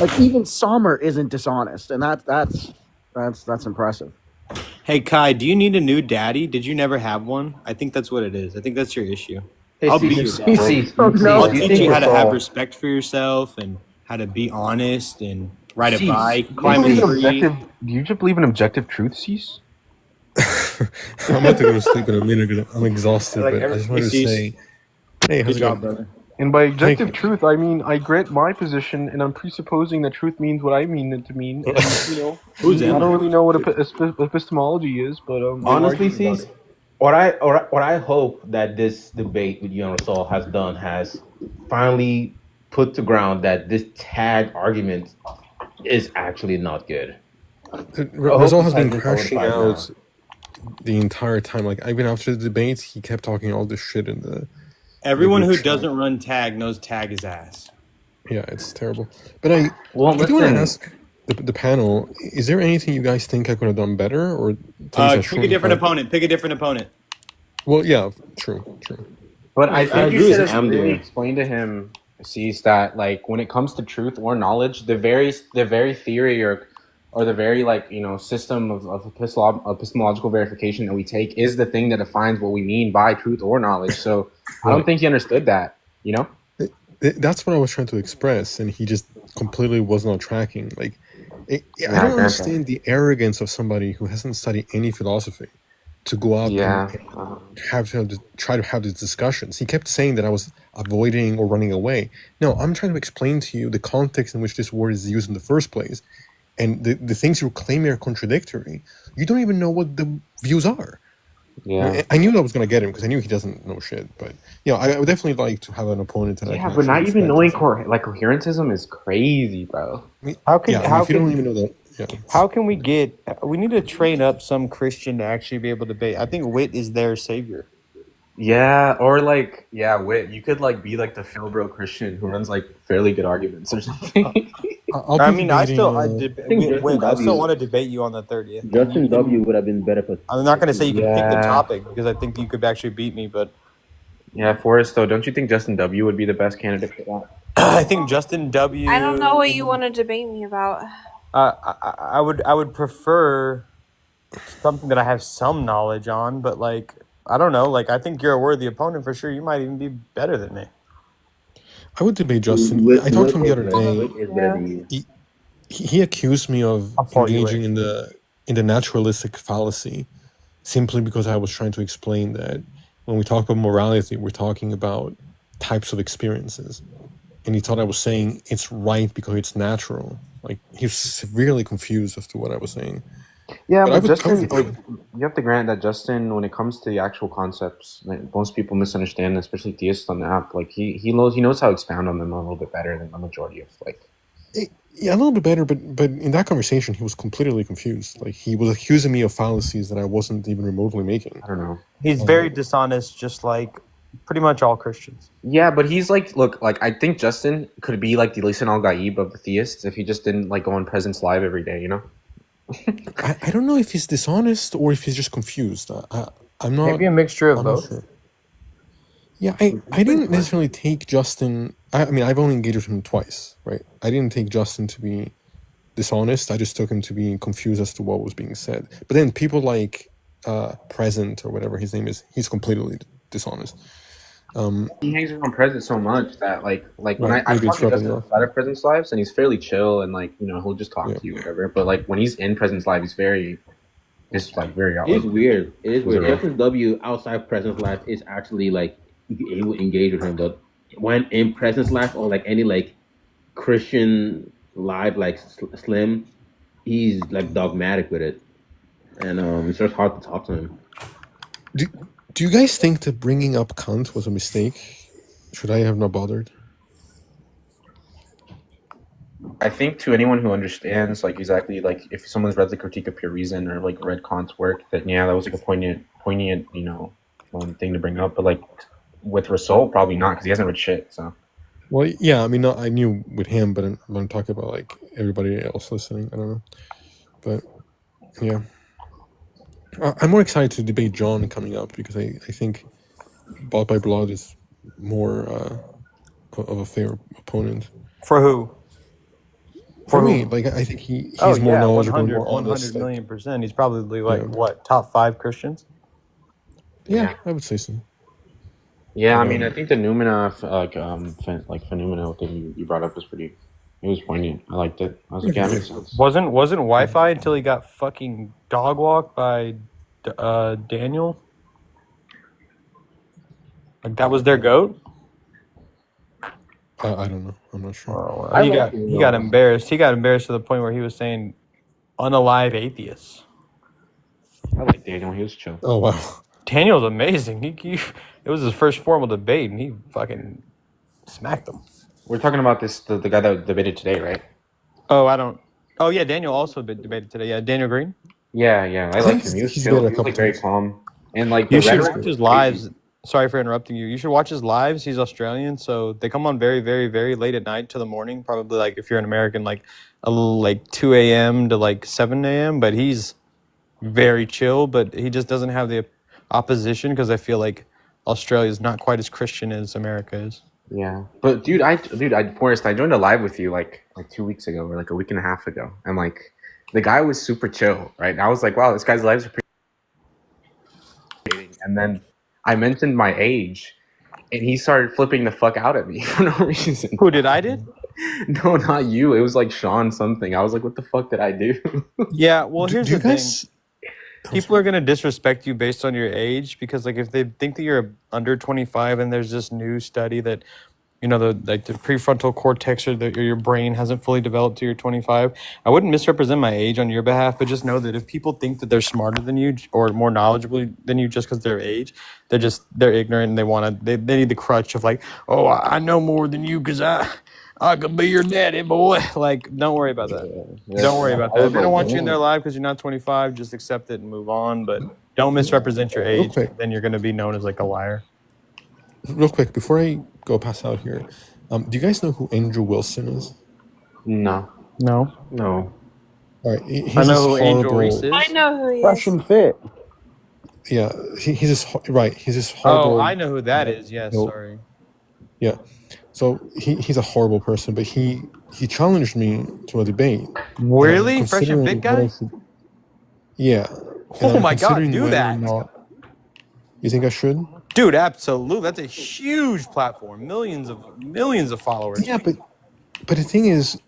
Like even Sommer isn't dishonest, and that's impressive. Hey, Kai, do you need a new daddy? Did you never have one? I think that's what it is. I think that's your issue. Hey, I'll see, be your see, dad. see, Oh, no. I'll do you teach you think how to it's have all- respect for yourself and how to be honest and ride a Jeez. bike, Do climb a you tree. just believe in objective truth, Cease? I'm about to go to sleep in a minute because I'm exhausted, Like but I just wanted to Cease. say, hey, how's Good it job, going? brother. And by objective you. truth, I mean I grant my position, and I'm presupposing that truth means what I mean it to mean. And, you know, Who's I in? don't really know what epistemology is, but Honestly, Cease, what I hope that this debate with you and Rasul has done has finally put to ground that this tag argument is actually not good. Rizal has been this crashing solidified out the entire time. Like, even after the debate, he kept talking all this shit in the... Everyone the who group chat. doesn't run tag knows tag is ass. Yeah, it's terrible. But I do want to listen. ask the panel, is there anything you guys think I could have done better? Or things I Pick a shouldn't different have? opponent. Pick a different opponent. Well, yeah, true. But I I think agree you with should him. have Really explain to him, sees that like when it comes to truth or knowledge, the very theory or the very system of epistemological verification that we take is the thing that defines what we mean by truth or knowledge. So I don't think he understood that. You know. That's what I was trying to express, and he just completely was not tracking. Like, I don't understand the arrogance of somebody who hasn't studied any philosophy to go up and try to have these discussions. He kept saying that I was avoiding or running away. No, I'm trying to explain to you the context in which this word is used in the first place, and the things you're claiming are contradictory. You don't even know what the views are. Yeah. I knew I was going to get him because I knew he doesn't know shit. But I would definitely like to have an opponent that I Yeah, can but not actually even respect. knowing coherentism is crazy, bro. How can if you don't even know that, how can we get? We need to train up some Christian to actually be able to debate. I think Wit is their savior. Yeah, or Wit. You could be like the Philbro Christian who runs fairly good arguments or something. I mean, I still want W- to debate you on the 30th. Justin W would have been better for. I'm not going to say you can pick the Yeah. topic because I think you could actually beat me, but Yeah, Forrest, though, don't you think Justin W would be the best candidate for that? I think Justin W. I don't know what you want to debate me about. I would prefer something that I have some knowledge on, but I don't know. I think you're a worthy opponent for sure. You might even be better than me. I would debate Justin. I talked to him the other day. He accused me of engaging in the naturalistic fallacy simply because I was trying to explain that when we talk about morality, we're talking about types of experiences. And he thought I was saying it's right because it's natural. He was severely confused as to what I was saying. Yeah, But I but would Justin, come- you have to grant that Justin, when it comes to the actual concepts, most people misunderstand, especially theists on the app. He knows how to expound on them a little bit better than the majority of Yeah, a little bit better, but in that conversation, he was completely confused. He was accusing me of fallacies that I wasn't even remotely making. I don't know. He's very dishonest, just like pretty much all Christians. Yeah, but he's look, I think Justin could be the Lisan al-Gaib of the theists if he just didn't go on Presence Live every day, you know? I don't know if he's dishonest or if he's just confused. I'm not. Maybe a mixture of I'm not both. sure. Yeah, I didn't necessarily take Justin. I mean, I've only engaged with him twice, right? I didn't take Justin to be dishonest. I just took him to be confused as to what was being said. But then people like Present or whatever his name is, he's completely dishonest. He hangs around Presence so much that when Right, I maybe talk it's to rubbing Justin off. outside of Presence Lives, and he's fairly chill and he'll just talk to you whatever. But when he's in Presence Live, he's very very It's weird. It is weird. Zero. Justin W outside Presence Live is actually he would engage with him, but when in Presence Live or any Christian live Slim, he's dogmatic with it. and it's just hard to talk to him. Do you guys think that bringing up Kant was a mistake? Should I have not bothered? I think to anyone who understands, like, exactly, like, if someone's read the Critique of Pure Reason or like read Kant's work, that yeah, that was like a poignant, you know, thing to bring up. But like with Rousseau, probably not, because he hasn't read shit. So. Well, yeah, I mean, not, I knew with him, but I'm talking about like everybody else listening. I don't know, but yeah, I'm more excited to debate John coming up because I think Bought by Blood is more of a fair opponent. For who? For me, like I think he's more knowledgeable, more honest. 100 million%. He's probably like what, top 5 Christians? Yeah, I would say so. Yeah, I mean, I think the Noumena, phenomena thing you brought up was pretty. It was poignant. I liked it. I was like, yeah, that makes sense. Wasn't Wi-Fi until he got fucking dog walked by Daniel? Like that was their goat? I don't know. I'm not sure. Oh, he got embarrassed. He got embarrassed to the point where he was saying unalive atheists. I like Daniel. He was chill. Oh wow. Daniel's amazing. He it was his first formal debate, and he fucking smacked him. We're talking about the guy that debated today, right? Oh, I don't. Oh yeah, Daniel also debated today. Yeah, Daniel Green. Yeah, I like him. He was chill. He was like very calm, and like you should watch his lives. Sorry for interrupting you. You should watch his lives. He's Australian, so they come on very, very, very late at night to the morning. Probably like if you're an American, like a little like 2 a.m. to like 7 a.m. But he's very chill. But he just doesn't have the opposition because I feel like Australia is not quite as Christian as America is. Yeah, but dude, Forrest, I joined a live with you like 2 weeks ago or like a week and a half ago, and like the guy was super chill, right? And I was like, wow, this guy's lives are pretty. And then I mentioned my age, and he started flipping the fuck out at me for no reason. Who did I did? No, not you. It was like Sean something. I was like, what the fuck did I do? Yeah, well, here's the thing. People are going to disrespect you based on your age because, like, if they think that you're under 25 and there's this new study that, you know, the prefrontal cortex or your brain hasn't fully developed till you're 25, I wouldn't misrepresent my age on your behalf, but just know that if people think that they're smarter than you or more knowledgeable than you just because they're age, they're ignorant and they need the crutch of like, oh, I know more than you because I could be your daddy, boy. Like, don't worry about that. Don't worry about that. If they don't want you in their life because you're not 25, just accept it and move on. But don't misrepresent your age. Then you're going to be known as like a liar. Real quick, before I go pass out here, do you guys know who Andrew Wilson is? No. All right, I know who Angel Reese is. I know who he Fresh is. and fit. Yeah, he's this right. He's this horrible. Oh, I know who that is. Yes, sorry. Yeah, so he's a horrible person, but he challenged me to a debate. Really, Fresh and Fit guy? Yeah. Oh my God, do that. You think I should? Dude, absolutely. That's a huge platform. Millions of followers. Yeah, but the thing is,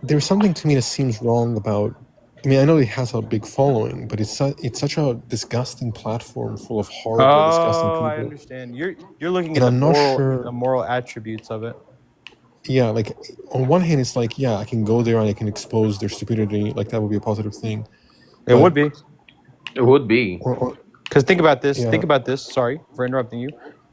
there's something to me that seems wrong about. I mean, I know he has a big following, but it's such a disgusting platform full of horrible, disgusting people. I understand. You're looking at And the moral attributes of it. Yeah, like on one hand, it's like, yeah, I can go there and I can expose their stupidity. Like that would be a positive thing. It would be. It would be. Because think about this. Yeah. Think about this. Sorry for interrupting you.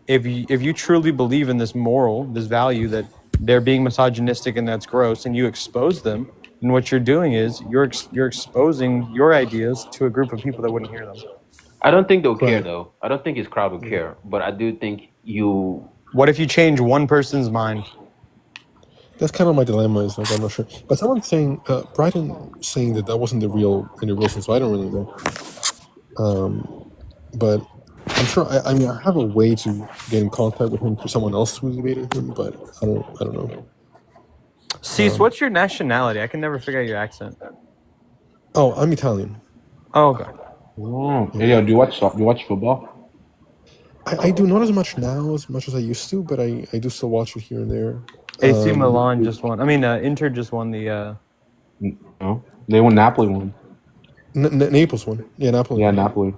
If you truly believe in this this value that they're being misogynistic and that's gross, and you expose them, then what you're doing is you're exposing your ideas to a group of people that wouldn't hear them. I don't think they'll care though. I don't think his crowd will care, but I do think you. What if you change one person's mind? That's kind of my dilemma. Is like I'm not sure, but someone's saying Brighton saying that wasn't the real Andrew Wilson, so I don't really know. But I'm sure. I mean, I have a way to get in contact with him for someone else who's debated him, but I don't know. Cease, what's your nationality? I can never figure out your accent. Oh, I'm Italian. Oh, okay. Oh, yeah. Do you watch football? I do not as much now as much as I used to, but I do still watch it here and there. AC Milan just won. I mean, Inter just won the. No, they won. Napoli won. Naples won. Yeah, Napoli. Yeah, Napoli.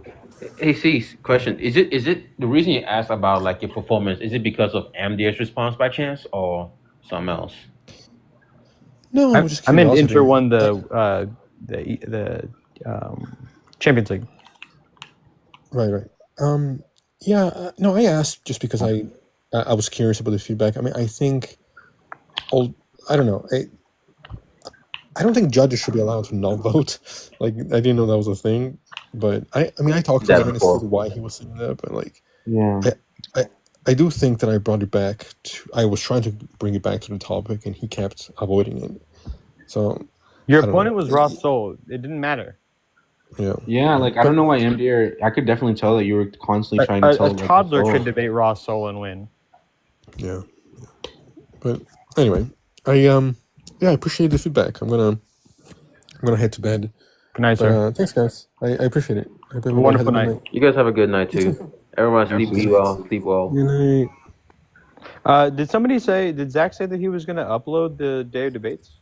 Hey, Cease, question: Is it the reason you asked about like your performance? Is it because of MD's response by chance, or something else? No, I meant Inter won the Champions League. Right. Yeah. No, I asked just because I was curious about the feedback. I mean, I think, I don't know. I don't think judges should be allowed to not vote. Like, I didn't know that was a thing. But I mean, I talked to him and I said why he was saying that. But like, Yeah. I do think that I brought it back to. I was trying to bring it back to the topic, and he kept avoiding it. So Your I don't know. opponent was Ross Soul. It didn't matter. Yeah. Yeah, like I don't know why MDR. I could definitely tell that you were constantly trying to tell. A toddler could debate Ross Soul and win. Yeah. But anyway, I appreciate the feedback. I'm gonna head to bed. Good night, sir. Thanks, guys. I appreciate it. I hope everybody Wonderful has a good night. You guys have a good night too. Everyone sleep well. Sleep well. Good night. Did Zach say that he was going to upload the day of debates?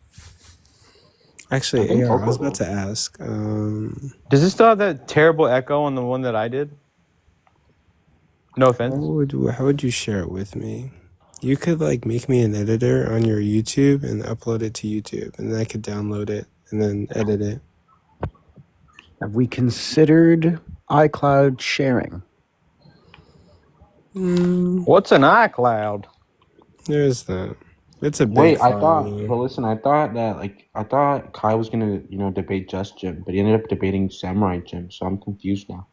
Actually, AR, I was about to ask. Does it still have that terrible echo on the one that I did? No offense. How would you share it with me? You could like make me an editor on your YouTube and upload it to YouTube, and then I could download it and then edit it. Have we considered iCloud sharing? What's an iCloud? There's that. It's a big Wait, I file. thought. But listen, I thought Kai was gonna debate Just Jim, but he ended up debating Samurai Jim. So I'm confused now.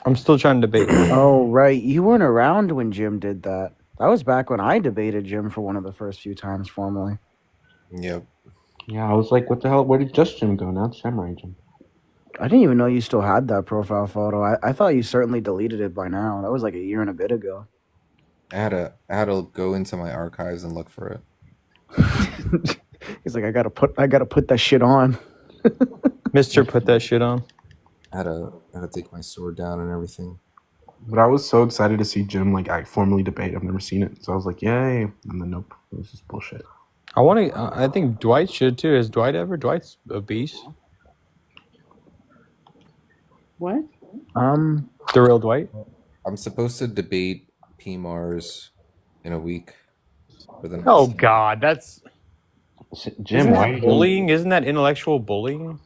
I'm still trying to debate. Oh, right. You weren't around when Jim did that. That was back when I debated Jim for one of the first few times formally. Yep. Yeah, I was like, what the hell? Where did Just Jim go? Now it's Samurai Jim. I didn't even know you still had that profile photo. I thought you certainly deleted it by now. That was like a year and a bit ago. I had to go into my archives and look for it. He's like, I gotta put that shit on. Mr. Put that shit on. I had to take my sword down and everything. But I was so excited to see Jim formally debate. I've never seen it, so I was like, yay! And then nope, it was just bullshit. I think Dwight should too. Has Dwight ever? Dwight's a beast. What? The real Dwight. I'm supposed to debate P Mars in a week. Oh God, that's Jim. Isn't Why that bullying? Isn't that intellectual bullying?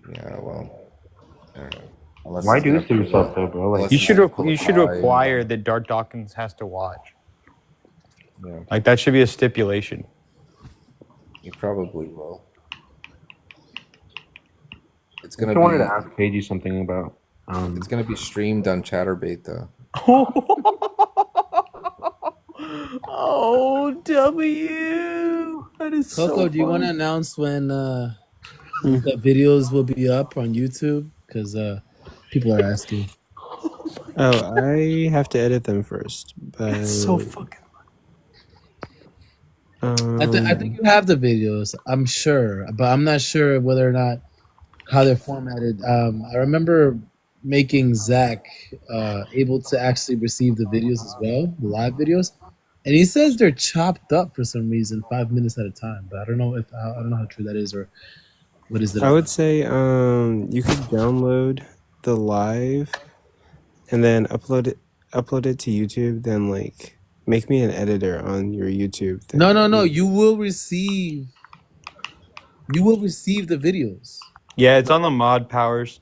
Yeah, well, I don't know. Unless Why it's do gonna this to be yourself though, bro? Like You should require that Dark Dawkins has to watch. Yeah. Like that should be a stipulation. You probably will. It's I gonna be. wanted to ask KG something about. It's gonna be streamed on Chatterbait though. Oh, W. That is Coco, do you want to announce when the videos will be up on YouTube? Because people are asking. Oh, I have to edit them first. But It's so fucking. I think you have the videos. I'm sure, but I'm not sure whether or not how they're formatted. I remember making Zach able to actually receive the videos as well, the live videos, and he says they're chopped up for some reason, 5 minutes at a time. But I don't know how true that is or what is it. I would say you could download the live and then upload it to YouTube. Then like make me an editor on your YouTube. Then. No. You will receive the videos. Yeah, it's on the mod powers.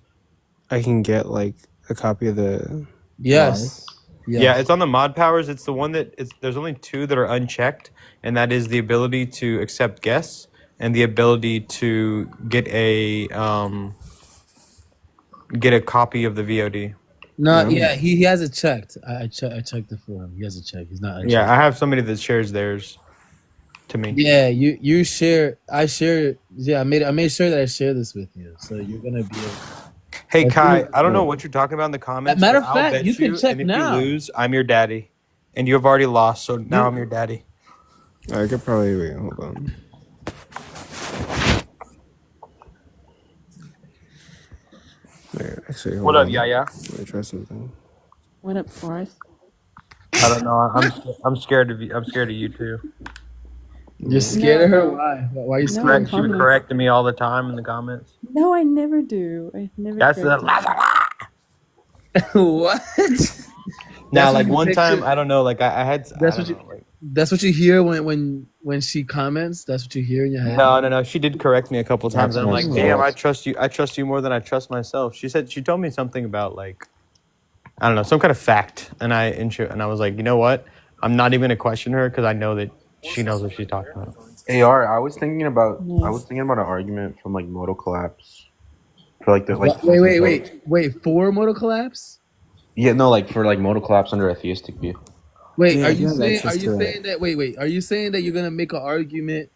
I can get like a copy of the. Yes. Yeah, it's on the mod powers. It's the one that there's only two that are unchecked, and that is the ability to accept guests and the ability to get a copy of the VOD. No, yeah, he has it checked. I checked it for him. He has it checked. He's not. Unchecked. Yeah, I have somebody that shares theirs to me. Yeah, you share. I share. Yeah, I made sure that I share this with you. So you're gonna be. Hey Kai, I don't know what you're talking about in the comments. Matter but of I'll fact, bet you can check and if now. you lose, I'm your daddy, and you have already lost, so now I'm your daddy. I could probably wait. Hold on. Wait, actually, hold What up, on. Yaya? Let me try something. What up, Forrest? I don't know. I'm scared of you. I'm scared of you too. You're scared of her? Why? Why are you No, scared? She was correcting me all the time in the comments. No, I never do. I never. That's the What? Now, That's like what you one time, picture- I don't know. Like I had. That's I what don't you. know, like, That's what you hear when she comments. That's what you hear in your head. No. She did correct me a couple times, and I'm like, That's damn, nice. I trust you. I trust you more than I trust myself. She told me something about like, I don't know, some kind of fact, and I was like, you know what? I'm not even gonna question her because I know that she knows what she's talking about. AR, I was thinking about an argument from like Modal Collapse for like the like. Wait. For Modal Collapse? Yeah, no, like for like Modal Collapse under a theistic view. Wait, Yeah, are you you have saying? access Are you to saying that? Wait. Are you saying that you're gonna make an argument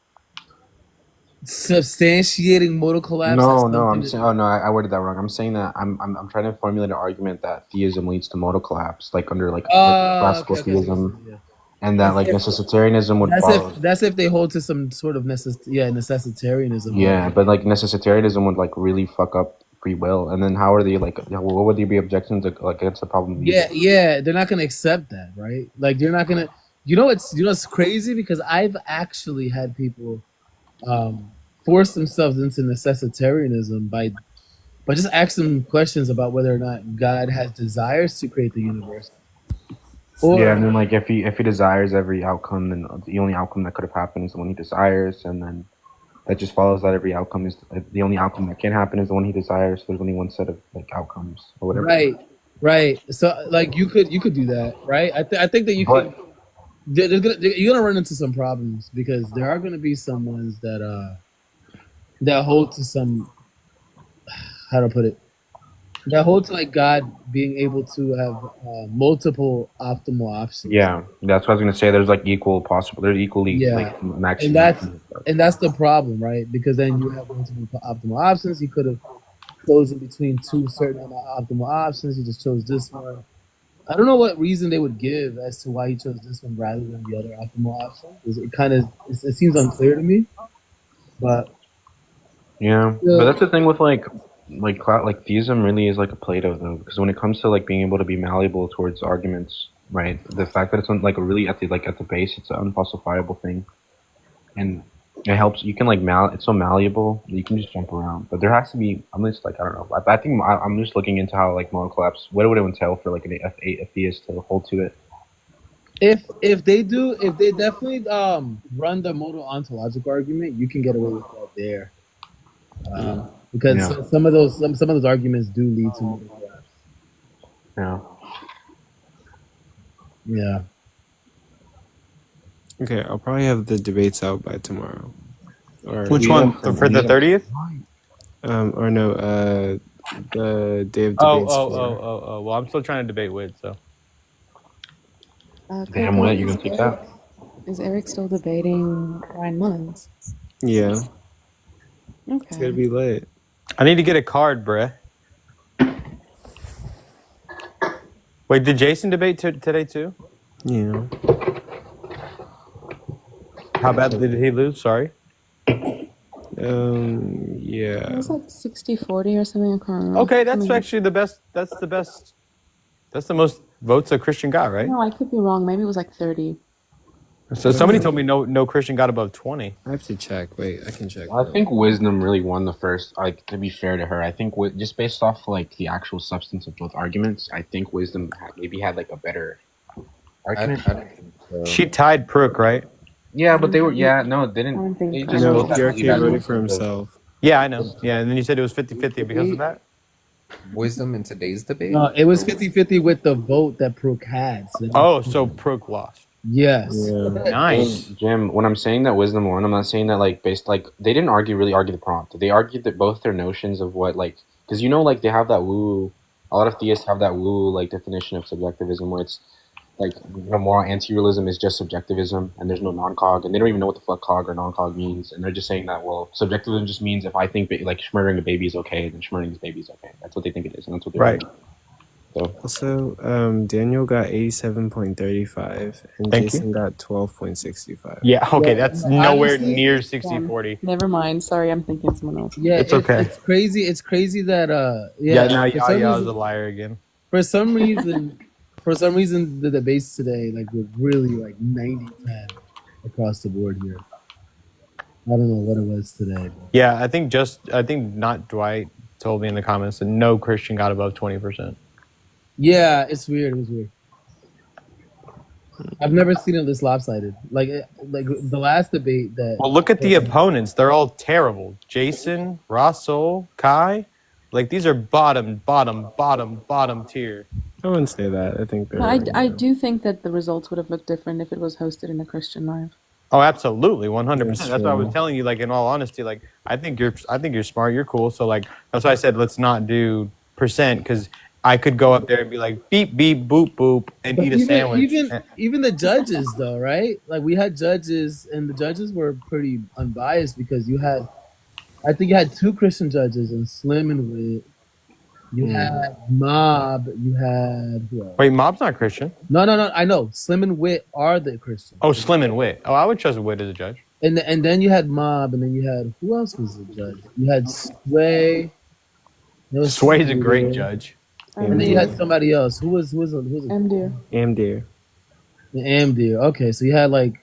substantiating Modal Collapse? No, I'm saying. Oh no, I worded that wrong. I'm saying that I'm trying to formulate an argument that theism leads to Modal Collapse, like under like classical theism, and that like necessitarianism would follow. That's if they hold to some sort of necessitarianism. Yeah, but like necessitarianism would like really fuck up free will, and then how are they like? What would they be objecting to like against the problem? of evil? Yeah, they're not gonna accept that, right? Like they're not gonna. It's crazy because I've actually had people force themselves into necessitarianism by just asking them questions about whether or not God has desires to create the universe. Yeah, and then like if he desires every outcome, then the only outcome that could have happened is the one he desires, and then that just follows that every outcome is the only outcome that can happen is the one he desires. So there's only one set of like outcomes or whatever. Right. So like you could do that, right? I think that you could. You're gonna run into some problems because there are gonna be some ones that hold to some, how to put it, that hold to like God being able to have multiple optimal options. Yeah, that's what I was gonna say. There's like there's equally like maximum. And that's the problem, right? Because then you have multiple optimal options. He could have chosen between two certain optimal options. He just chose this one. I don't know what reason they would give as to why he chose this one rather than the other optimal option. It seems unclear to me. But Yeah, but that's the thing with like theism really is like a Plato though, because when it comes to like being able to be malleable towards arguments, right? The fact that it's on like really at the base, it's an unfalsifiable thing, and it helps. You can like it's so malleable that you can just jump around. But there has to be. I'm just like I don't know. I think I'm just looking into how like Modal Collapse. What would it entail for like a theist to hold to it? if they definitely run the modal ontological argument, you can get away with that there. Because some of those arguments do lead to modal collapse. Yeah. Yeah. Okay, I'll probably have the debates out by tomorrow. Or which one? For the 30th? Or no, the day of debates. Oh. Well, I'm still trying to debate with, so. Damn, what? You gonna take that? Is Eric still debating Ryan Mullins? Yeah. Okay. It's gonna be late. I need to get a card, bruh. Wait, did Jason debate today too? Yeah. How bad did he lose? Sorry. It Yeah. was like 60-40 or something. I can't remember. Okay, that's actually the best. That's the best. That's the most votes a Christian got, right? No, I could be wrong. Maybe it was like 30. So somebody told me no Christian got above 20. I have to check. Wait, I can check. I think Wisdom really won the first. Like, to be fair to her, I think just based off like the actual substance of both arguments, I think Wisdom maybe had like a better argument. She tied Prook, right? Yeah, but they were. Yeah, no, they didn't. I don't think They so. just No, both had Bjarke really bad voted votes. for himself. Yeah, I know. Yeah, and then you said it was 50-50 because of that. Wisdom in today's debate? No, it was 50-50 with the vote that Prook had. So Prook lost. Yes. Yeah. Nice. Jim, when I'm saying that Wisdom won, I'm not saying that like based like they didn't really argue the prompt. They argued that both their notions of what like because like they have that woo. A lot of theists have that woo like definition of subjectivism where it's like moral anti-realism is just subjectivism and there's no non-cog and they don't even know what the fuck cog or non-cog means and they're just saying that subjectivism just means if I think like murdering a baby is okay then murdering this baby is okay. That's what they think it is and that's what they're Right. Also, Daniel got 87.35 and Thank Jason got 12.65. Yeah. Okay, that's nowhere honestly, near 60-40. Never mind. Sorry, I'm thinking someone else. Yeah, It's okay. It's crazy. It's crazy that Yeah. Now for some Yaya is reason- a liar again. For some reason, the debates today like were really like 90-10 across the board here. I don't know what it was today. Yeah, I think not Dwight told me in the comments that no Christian got above 20%. Yeah, it's weird. It was weird. I've never seen it this lopsided. Like the last debate that. Well, look at the opponents. They're all terrible. Jason, Russell, Kai. Like, these are bottom tier. I wouldn't say that. I think they're. I do think that the results would have looked different if it was hosted in a Christian live. Oh, absolutely, 100%. That's That's why I was true. telling you. Like, in all honesty, like I think you're smart. You're cool. So like that's why I said let's not do percent because I could go up there and be like beep beep boop boop and But eat a sandwich. even the judges though, right? Like we had judges, and the judges were pretty unbiased because I think you had 2 Christian judges and Slim and Wit. You had Mob. You had who else? Wait, Mob's not Christian. No. I know Slim and Wit are the Christians. Oh, Slim and Wit. Oh, I would trust Wit as a judge. And then you had Mob, and then you had who else was the judge? You had Sway. Sway's a great judge. And then you had somebody else. Who was Amdir. Amdir. Okay, so you had like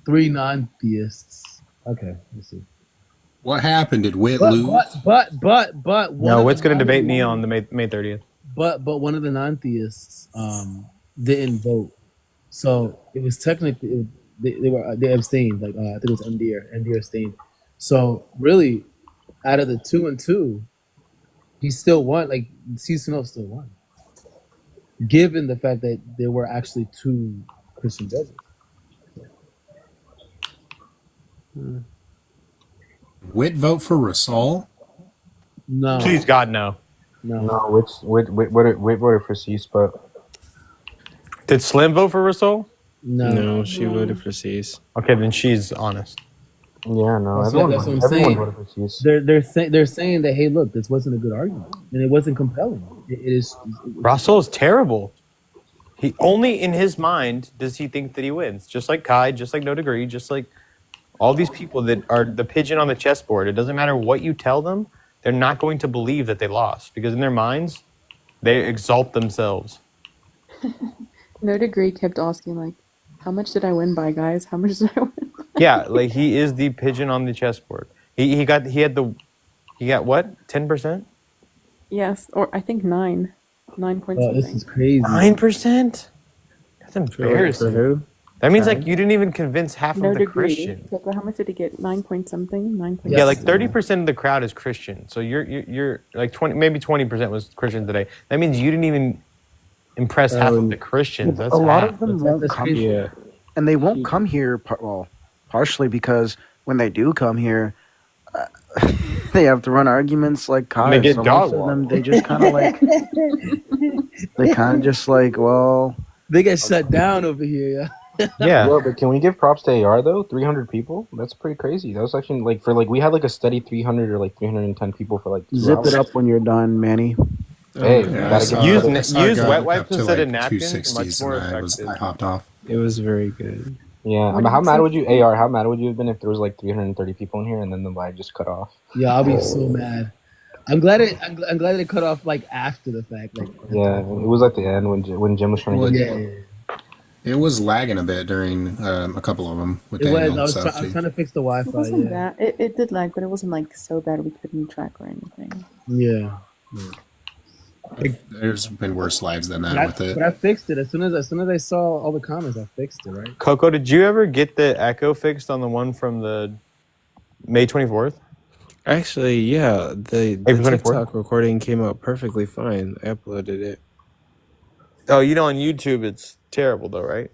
3 non-theists. Okay, let's see. What happened? Did Wit lose? But No, Wit's going to debate me on the May 30th. But one of the non-theists didn't vote, so it was technically they abstained. Like I think it was Amdir abstained. So really, out of the 2 and 2, he still won. Like CSNO still won, given the fact that there were actually 2 Christian judges. Wit vote for Rasol? No. Please God, no. No, Wit voted for Cease, but Did Slim vote for Rasol? No, she voted for Cease. Okay, then she's honest. Yeah, no, That's everyone what I'm voted saying. for Cease. They're saying that, hey, look, this wasn't a good argument, and it wasn't compelling. It is. Russell is terrible. He only in his mind does he think that he wins. Just like Kai, just like No Degree, just like all these people that are the pigeon on the chessboard. It doesn't matter what you tell them, they're not going to believe that they lost because in their minds, they exalt themselves. No Degree kept asking like, "How much did I win by, guys? How much did I win?" Yeah, like he is the pigeon on the chessboard. He got what? 10%? Yes, or I think 9 point Oh, something. this is crazy. 9%? That's embarrassing. For who? That means like you didn't even convince half No of the Degree. Christians. So how much did he get? 9 point something. 9 point. Yeah, like 30% of the crowd is Christian. So you're like 20% was Christian today. That means you didn't even impress half of the Christians. That's a lot half. of them won't come here, and they won't come here. Partially because when they do come here, they have to run arguments like Kai. They get so dog most of walked. them, they just kind of like they kind of just like they get shut down over here. Yeah. Well, but can we give props to AR though? 300 people? That's pretty crazy. That was actually like for like we had like a steady 300 or like 310 people for like 2 Zip hours. it up when you're done, Manny. Hey, use wet wipes instead of like napkins. 260s Much more and effective. I hopped off. It was very good. Yeah, but how mad would you AR? How mad would you have been if there was like 330 people in here and then the live just cut off? Yeah, I'll be so mad. I'm glad it cut off like after the fact. Like Yeah, it was at the end when Jim was trying to get. yeah. It was lagging a bit during a couple of them with It was. Daniel I was, and I stuff was too. trying to fix the It Wi-Fi. wasn't Yeah. that. It did lag, but it wasn't like so bad we couldn't track or anything. Yeah. There's been worse lives than that But with it. I fixed it as soon as I saw all the comments. I fixed it. Right. Coco, did you ever get the echo fixed on the one from the May 24th? Actually, yeah, the April 24th? TikTok recording came out perfectly fine. I uploaded it. Oh, on YouTube it's terrible though, right?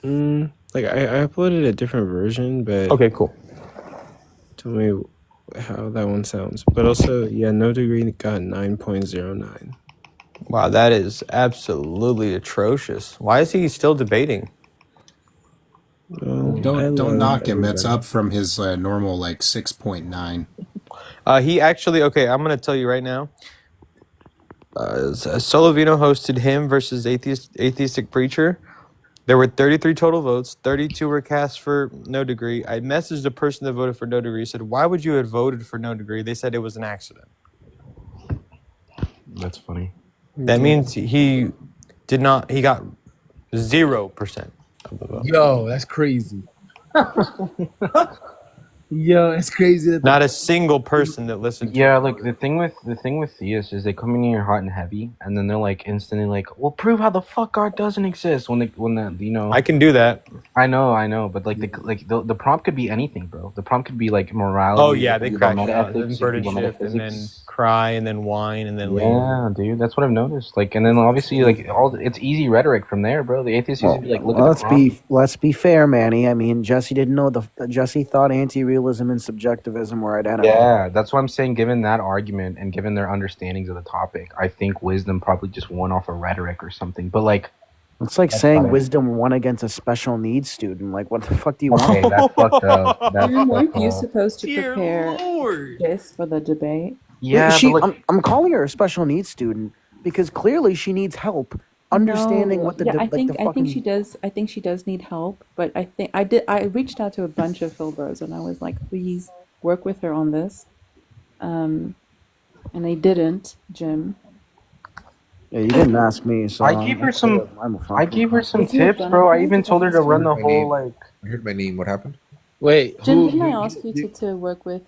Like I uploaded a different version, but Okay, cool. tell me how that one sounds. But also, yeah, No Degree got 9.09. Wow, that is absolutely atrocious. Why is he still debating? Well, Don't knock him. That's up from his normal like 6.9. He actually, okay, I'm going to tell you right now. Solovino hosted him versus Atheistic Preacher. There were 33 total votes. 32 were cast for No Degree. I messaged the person that voted for No Degree. Said, why would you have voted for No Degree? They said it was an accident. That's funny. That means he got 0% of the vote. Yo, that's crazy. Yo, it's crazy that Not a single person that listened. Yeah, like the thing with theists is they come in here hot and heavy, and then they're like instantly like, "Well, prove how the fuck God doesn't exist." When the I can do that. I know, but like the prompt could be anything, bro. The prompt could be like morality. Oh yeah, they it could be about crack me out. Then metaphysics, it bird could be and about shift, and then metaphysics. cry, and then whine, and then leave. Yeah, dude, that's what I've noticed. Like, and then obviously like it's easy rhetoric from there, bro. The atheists used to be like, "Look at the prompt." Let's be fair, Manny. I mean, Jesse didn't know Jesse thought anti-realism and subjectivism were identical. Yeah, that's what I'm saying. Given that argument and given their understandings of the topic, I think wisdom probably just won off a rhetoric or something. But like, It's like that's saying fine. wisdom won against a special needs student. Like, what the fuck do you Okay, want? that's fucked up. That's Jim, weren't fucked you up. supposed to prepare this for the debate? Yeah, she. but like, I'm calling her a special needs student because clearly she needs help understanding No, what the yeah, de- I like think the I think she fucking. does. I think she does need help, but I reached out to a bunch of Philbros and I was like, please work with her on this, and they didn't, Jim. Yeah, you didn't ask me, so I gave her some. I gave her some If you had tips, done bro. it, I even told her to run the My whole name. like. I heard my name. What happened? Wait, Jim, who? didn't I ask you to work with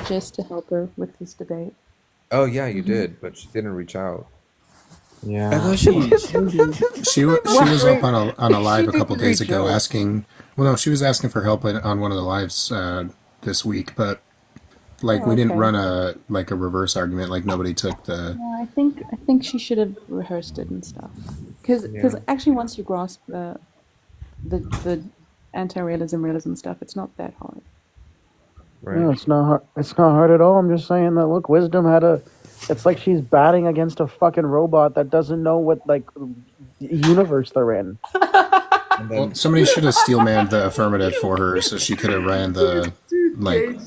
Jess to help her with this debate? Oh yeah, you did, but she didn't reach out. I Yeah. thought she was up on a live a couple days ago asking. Well, no, she was asking for help on one of the lives this week, but like Oh, we didn't okay. run a reverse argument. Like nobody took the. No, I think she should have rehearsed it and stuff. Because Yeah. actually, once you grasp the anti-realism realism stuff, it's not that hard. Right. No, it's not hard. It's not hard at all. I'm just saying that. Look, wisdom had a. It's like she's batting against a fucking robot that doesn't know what like universe they're in. And then Well, somebody should have steel manned the affirmative for her, so she could have ran the like.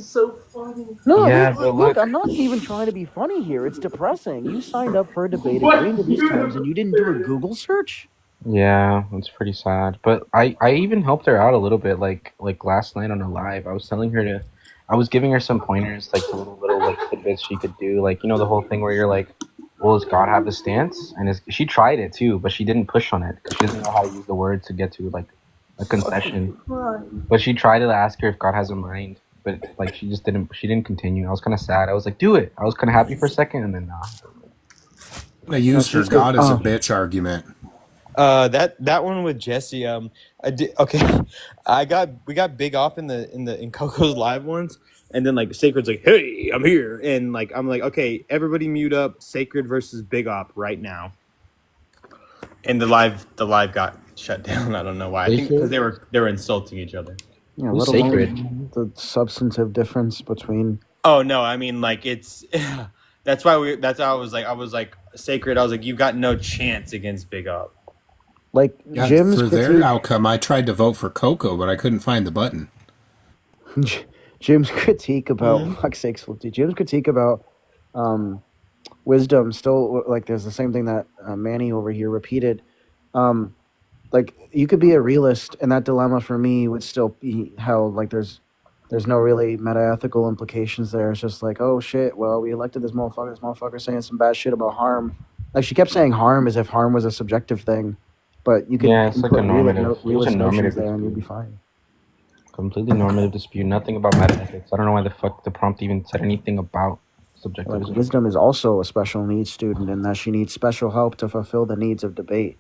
No, Yeah, look, but look, look. I'm not even trying to be funny here. It's depressing. You signed up for a debate agreeing to these terms, and you didn't do a Google search. Yeah, it's pretty sad. But I even helped her out a little bit. Like last night on a live, I was telling her to. I was giving her some pointers, like to little like tidbits she could do. Like the whole thing where you're like, well, does God have the stance? And she tried it too, but she didn't push on it because she doesn't know how to use the words to get to like a confession. But she tried to ask her if God has a mind, but like she just didn't. She didn't continue. I was kind of sad. I was like, do it. I was kind of happy for a second, and then nah. I used her God as a bitch argument. That one with Jesse. I did okay. We got Big Op in Coco's live ones, and then like Sacred's like, "Hey, I'm here," and like I'm like, "Okay, everybody mute up. Sacred versus Big Op right now." And the live got shut down. I don't know why. I think because they were insulting each other. Yeah, Who's let alone sacred? the substantive difference between. Oh no, I mean like it's. That's why I was like Sacred. I was like, you got no chance against Big Op. Like Yeah, Jim's for their critique, outcome, I tried to vote for Coco, but I couldn't find the button. Jim's critique about fuck's sakes, Jim's critique about wisdom still like there's the same thing that Manny over here repeated. Like you could be a realist, and that dilemma for me would still be held. Like there's no really meta-ethical implications there. It's just like, oh shit, well we elected this motherfucker. This motherfucker saying some bad shit about harm. Like she kept saying harm as if harm was a subjective thing, but you could Yeah, it's like a input normative. realist It's a normative notions there, and you'd be dispute. fine. Completely normative dispute. Nothing about metaethics. I don't know why the fuck the prompt even said anything about Like subjectivism. wisdom is also a special needs student in that she needs special help to fulfill the needs of debate.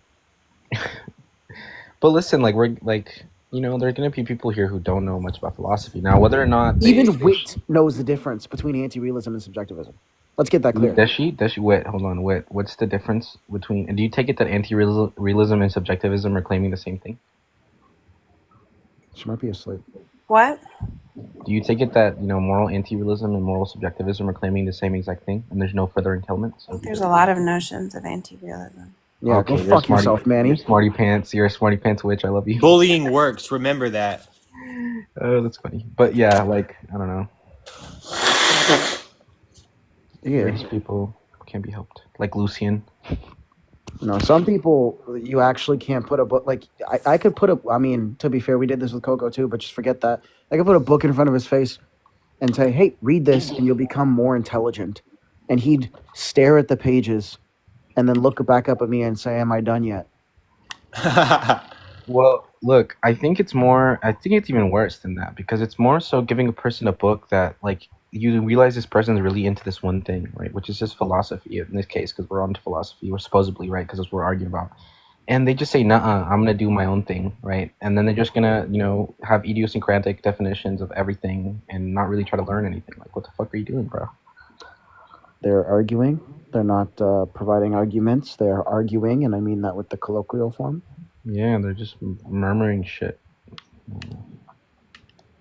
But listen, like we're like there are gonna be people here who don't know much about philosophy. Now, whether or not Even Wit knows the difference between anti-realism and subjectivism. Let's get that clear. does she wait, hold on, wait. What's the difference between? And do you take it that anti-realism and subjectivism are claiming the same thing? She might be asleep. What? Do you take it that moral anti-realism and moral subjectivism are claiming the same exact thing, and there's no further entailment? So There's a lot of notions of anti-realism. Yeah, okay, go you're fuck smarty, yourself, Manny. You're smarty pants. You're a smarty pants witch. I love you. Bullying works. Remember that. Oh, that's funny. But yeah, like I don't know. Yeah. These people can't be helped. Like Lucian. No, some people you actually can't put a book like I could put a. I mean, to be fair, we did this with Coco too, but just forget that. I could put a book in front of his face and say, "Hey, read this, and you'll become more intelligent." And he'd stare at the pages, and then look back up at me and say, "Am I done yet?" Well, look, I think it's more. I think it's even worse than that because it's more so giving a person a book that, like, you realize this person's really into this one thing, right? Which is just philosophy in this case, because we're on to philosophy. We're supposedly right because that's what we're arguing about. And they just say, "Nuh-uh, I'm gonna do my own thing," right? And then they're just gonna, have idiosyncratic definitions of everything and not really try to learn anything. Like, what the fuck are you doing, bro? They're arguing. They're not providing arguments. They're arguing, and I mean that with the colloquial form. Yeah, they're just murmuring shit.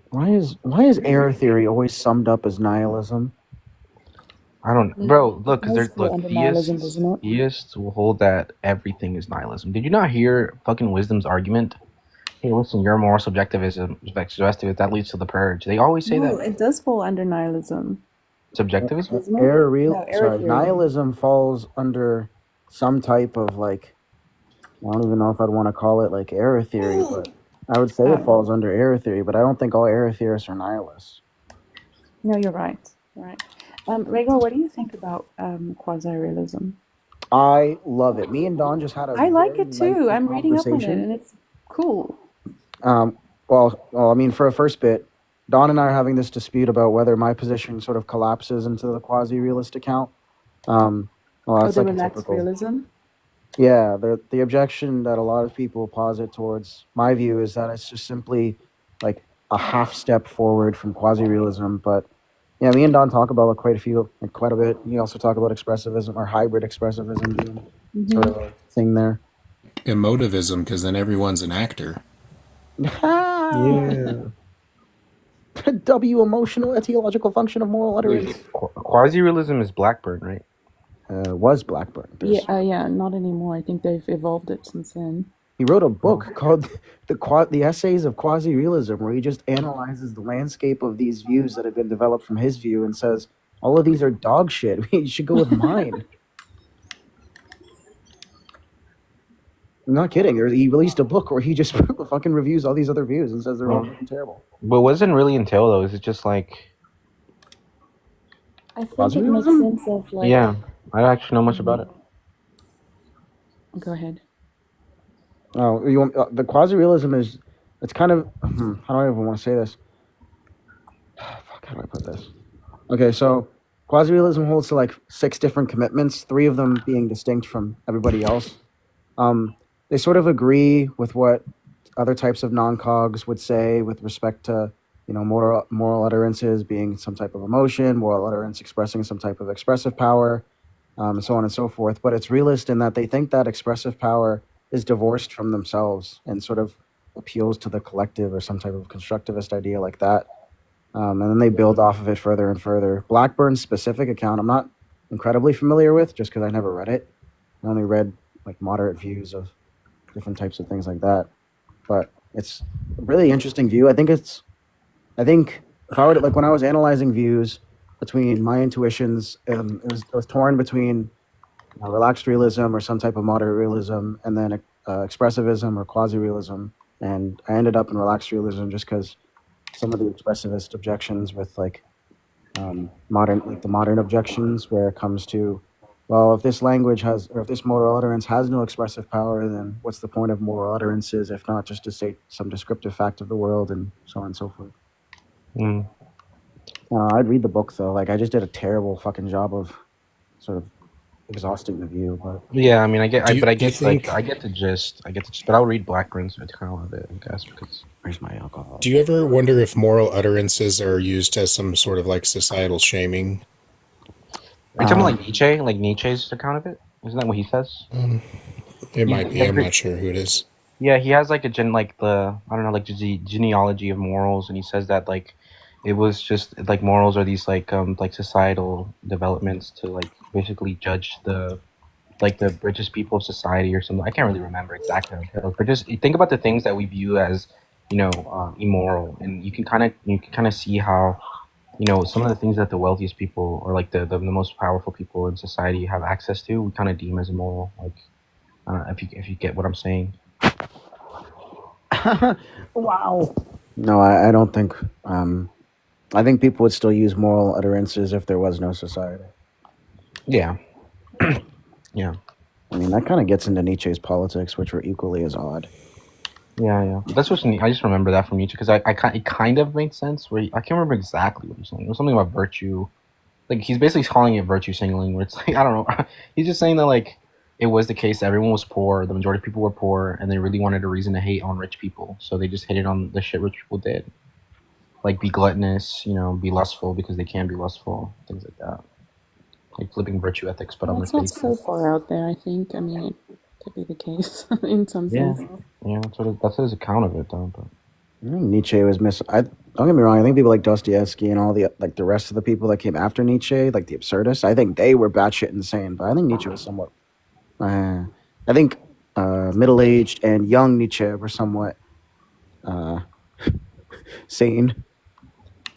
Why is error theory always summed up as nihilism? I don't, bro. Look, because That's there's under nihilism, isn't it? theists will hold that everything is nihilism. Did you not hear fucking Wisdom's argument? Hey, listen, your moral subjectivism, that leads to the purge. They always say No, that it does fall under nihilism. subjectivism. Isn't it? Error theory. nihilism falls under some type of like, I don't even know if I'd want to call it like error theory, but I would say it falls under error theory. But I don't think all error theorists are nihilists. No, you're right. Right. Rhaegar, what do you think about quasi-realism? I love it. Me and Don just had a I like very it too. lengthy I'm reading up on it, conversation. and it's cool. Well, I mean, for a first bit, Don and I are having this dispute about whether my position sort of collapses into the quasi-realist account. Well, that's the like a relaxed typical. realism? Yeah, the objection that a lot of people posit towards my view is that it's just simply like a half step forward from quasi-realism. But yeah, me and Don talk about quite a bit. We also talk about expressivism or hybrid expressivism being sort of a thing there. Emotivism, because then everyone's an actor. Yeah. W, emotional etiological function of moral utterance. Quasi-realism is Blackburn, right? Was Blackburn. Yeah, not anymore. I think they've evolved it since then. He wrote a book called the Essays of Quasi-Realism, where he just analyzes the landscape of these views that have been developed from his view and says, all of these are dog shit. You should go with mine. I'm not kidding. He released a book where he just fucking reviews all these other views and says they're all fucking terrible. But what does it really entail, though? Is it just like... I think it makes sense of like... Yeah, I don't actually know much about it. Go ahead. Oh, you want, the quasi-realism is, it's kind of, how do I even want to say this? Fuck, how do I put this? Okay, so quasi-realism holds to like 6 different commitments, 3 of them being distinct from everybody else. They sort of agree with what other types of non-cogs would say with respect to, moral utterances being some type of emotion, moral utterance expressing some type of expressive power, and so on and so forth. But it's realist in that they think that expressive power is divorced from themselves and sort of appeals to the collective or some type of constructivist idea like that. And then they build off of it further and further. Blackburn's specific account, I'm not incredibly familiar with just because I never read it. I only read like moderate views of different types of things like that. But it's a really interesting view. I think if I were to, like when I was analyzing views between my intuitions, it was torn between relaxed realism or some type of moderate realism, and then expressivism or quasi-realism. And I ended up in relaxed realism just because some of the expressivist objections with the modern objections where it comes to, well, if this language has, or if this moral utterance has no expressive power, then what's the point of moral utterances if not just to state some descriptive fact of the world and so on and so forth. I'd read the book though. Like I just did a terrible fucking job of sort of exhausting the view, but yeah, I mean, I get the gist. But I'll read Blackburn's. I kind of love it, I guess, because where's my alcohol? Do you ever wonder if moral utterances are used as some sort of like societal shaming? Are you talking about like Nietzsche? Like Nietzsche's account of it? Isn't that what he says? It might be. I'm not sure who it is. Yeah, he has like the genealogy of morals, and he says that like it was just like morals are these like societal developments to like basically judge the richest people of society or something. I can't really remember exactly how it goes, but just think about the things that we view as immoral, and you can kind of see how some of the things that the wealthiest people or like the most powerful people in society have access to, we kind of deem as immoral. Like if you get what I'm saying. Wow. No, I don't think. I think people would still use moral utterances if there was no society. Yeah. Yeah. I mean, that kind of gets into Nietzsche's politics, which were equally as odd. Yeah. That's what I just remember that from Nietzsche because it kind of made sense. I can't remember exactly what he's saying. It was something about virtue. Like he's basically calling it virtue signaling, where it's like I don't know. He's just saying that like it was the case that everyone was poor, the majority of people were poor, and they really wanted a reason to hate on rich people, so they just hated on the shit rich people did, like be gluttonous, be lustful because they can be lustful, things like that. Like flipping virtue ethics, but on That's the not face. so far out there, I think. I mean, it could be the case in some Yeah. sense. Yeah, that's his account of it, though. But I think Nietzsche was don't get me wrong. I think people like Dostoevsky and all the rest of the people that came after Nietzsche, like the absurdists, I think they were batshit insane. But I think Nietzsche was somewhat. I think middle-aged and young Nietzsche were somewhat sane.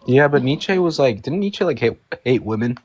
yeah, but Nietzsche was like, didn't Nietzsche like hate women?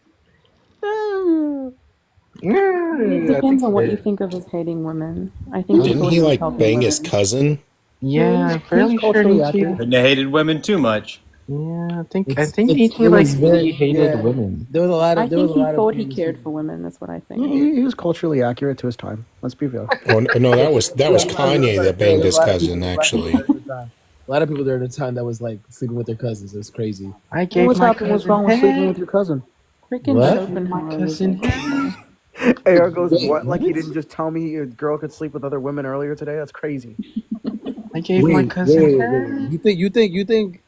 It depends on what you think of as hating women. I think Didn't he was like helping bang his women. cousin? Yeah, I'm fairly sure Nietzsche. And they hated women too much. Yeah, I think It Nietzsche was like very really hated yeah. women. There was a lot of. I There was think a he lot thought of he things- cared for women. That's what I think. He was culturally accurate to his time. Let's be real. Oh no, that was Kanye that banged his cousin. Actually, A lot of people there at the time that was like sleeping with their cousins. It was crazy. I gave What's my happened? What's wrong with sleeping with your cousin? Freaking What? Schopenhauer was like, AR goes, Wait, what? Like you what? didn't just tell me your girl could sleep with other women earlier today? That's crazy. I gave my cousin. You think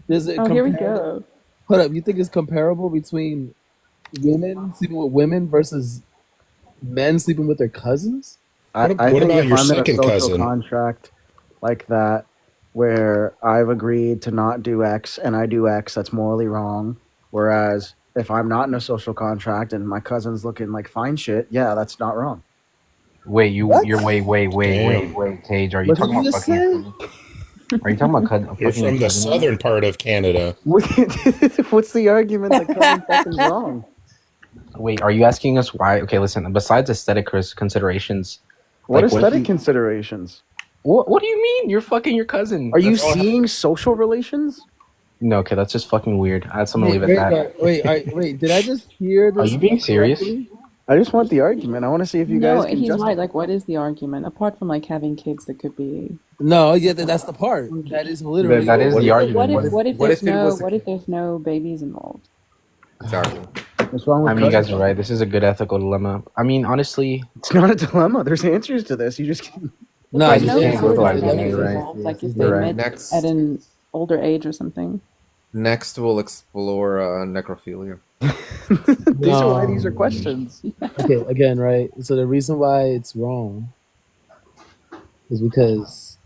there's a oh, here we comparable- go. Hold up, you think it's comparable between women sleeping with women versus men sleeping with their cousins? I What think about if your I'm in a second social cousin? contract like that, where I've agreed to not do X and I do X, that's morally wrong. Whereas if I'm not in a social contract and my cousin's looking like fine shit, yeah, that's not wrong. Wait, you're Damn. wait, Tage. Are you What talking did you about just fucking? Are you talking about You're fucking from the cousin? southern part of Canada. What's the argument that cousin fucking's wrong? Wait, are you asking us why? Okay, listen. Besides aesthetic considerations, What like, aesthetic if considerations? What do you mean? You're fucking your cousin. Are you That's all I have- seeing social relations? No, okay, that's just fucking weird. I'm gonna leave it at that. Wait, did I just hear this? Are you being serious? correctly? I just want the argument. I want to see if you No, guys can he's justify. right. Like, what is the argument apart from like having kids that could be? No, yeah, that's the part. That is literally That is the argument. What if what there's if it was no babies involved? Exactly. What's wrong with I mean, you guys cousins? are right. This is a good ethical dilemma. I mean, honestly, It's not a dilemma. There's answers to this. You just No, I I just just can't verbalize it. babies You're right. involved, like if You're they right. met Next. at an older age or something. Next, we'll explore necrophilia. These are questions. Okay, again, right? So the reason why it's wrong is because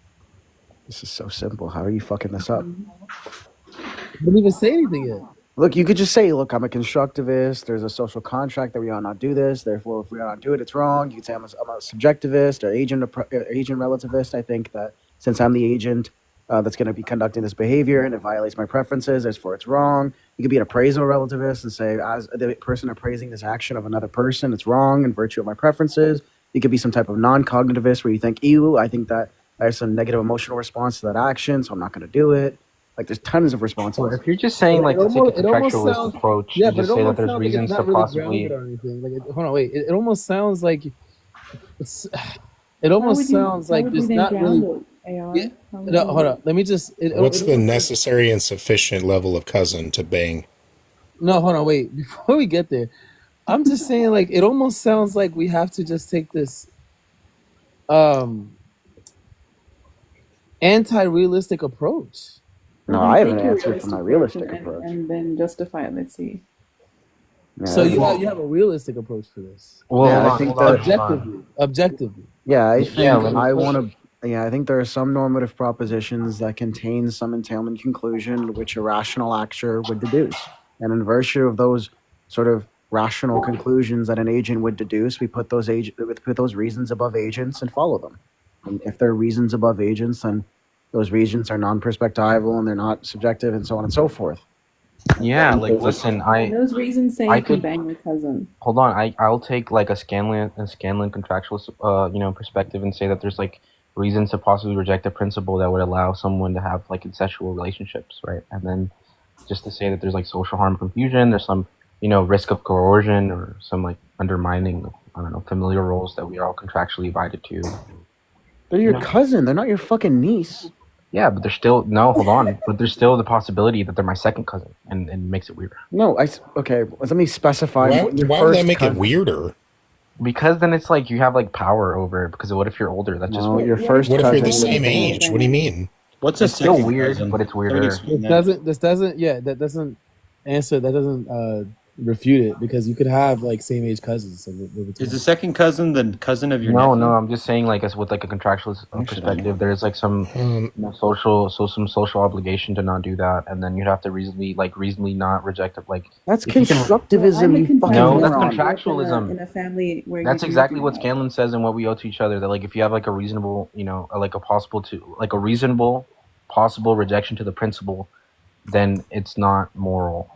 This is so simple. How are you fucking this up? I didn't even say anything yet. Look, you could just say, look, I'm a constructivist. There's a social contract that we ought not do this. Therefore, if we ought not do it, it's wrong. You could say I'm a subjectivist or agent relativist. I think that since I'm the agent that's going to be conducting this behavior and it violates my preferences, therefore it's wrong. You could be an appraisal relativist and say, as the person appraising this action of another person, it's wrong in virtue of my preferences. You could be some type of non-cognitivist where you think, ew, I think that I have some negative emotional response to that action, so I'm not going to do it. Like, there's tons of responses. Well, if you're just saying like to take a contextualist approach, yeah, you but just it say that almost there's sounds like reasons it's to not really possibly. grounded or anything. Like, hold on, wait. It almost sounds like it's. It How almost would you- sounds how like would you it's then not really. ground it, AR? Yeah, How would no, you- hold on. Let me just. What's the necessary and sufficient level of cousin to bang? No, hold on, wait. Before we get there, I'm just saying, like, it almost sounds like we have to just take this anti-realistic approach. No, Well, I then have an take your answer for my realistic and, approach. and then justify it. Let's see. So you have a realistic approach for this. Well, Yeah, hold I on, think hold on, that- hold on. Objectively. Yeah, I think Yeah, let me I push. want to. Yeah, I think there are some normative propositions that contain some entailment conclusion which a rational actor would deduce, and in virtue of those sort of rational conclusions that an agent would deduce, we put those reasons above agents and follow them. And if there are reasons above agents, then those reasons are non-perspectival and they're not subjective, and so on and so forth. Yeah, like listen, And those reasons say I you can could- bang your cousin. hold on. I'll take like a Scanlon contractual perspective and say that there's like reasons to possibly reject a principle that would allow someone to have like incestual relationships, right? And then just to say that there's like social harm, confusion, there's some risk of coercion or some like undermining of, I don't know, familiar roles that we are all contractually invited to. They're your cousin. They're not your fucking niece. Yeah, but they're still hold on. But there's still the possibility that they're my second cousin, and it makes it weirder. No, okay. Let me specify. Why your would that first make it cousin. weirder? Because then it's like you have like power over it. Because what if you're older? That's just No, weird. your first What if you're the cousin. same age? What do you mean? What's a It's still second weird, cousin? but it's Let me weirder. explain that. That doesn't refute it, because you could have like same age cousins. So Is the second cousin the cousin of your No, nephew? no, I'm just saying, like, as with like a contractual perspective, there's like some some social obligation to not do that, and then you'd have to reasonably not reject it. Like That's if you can- constructivism. You fucking No, that's moron. contractualism. In a family where That's you can exactly do what that. Scanlon says and what we owe to each other. That like if you have like a reasonable, like a reasonable possible rejection to the principle, then it's not moral.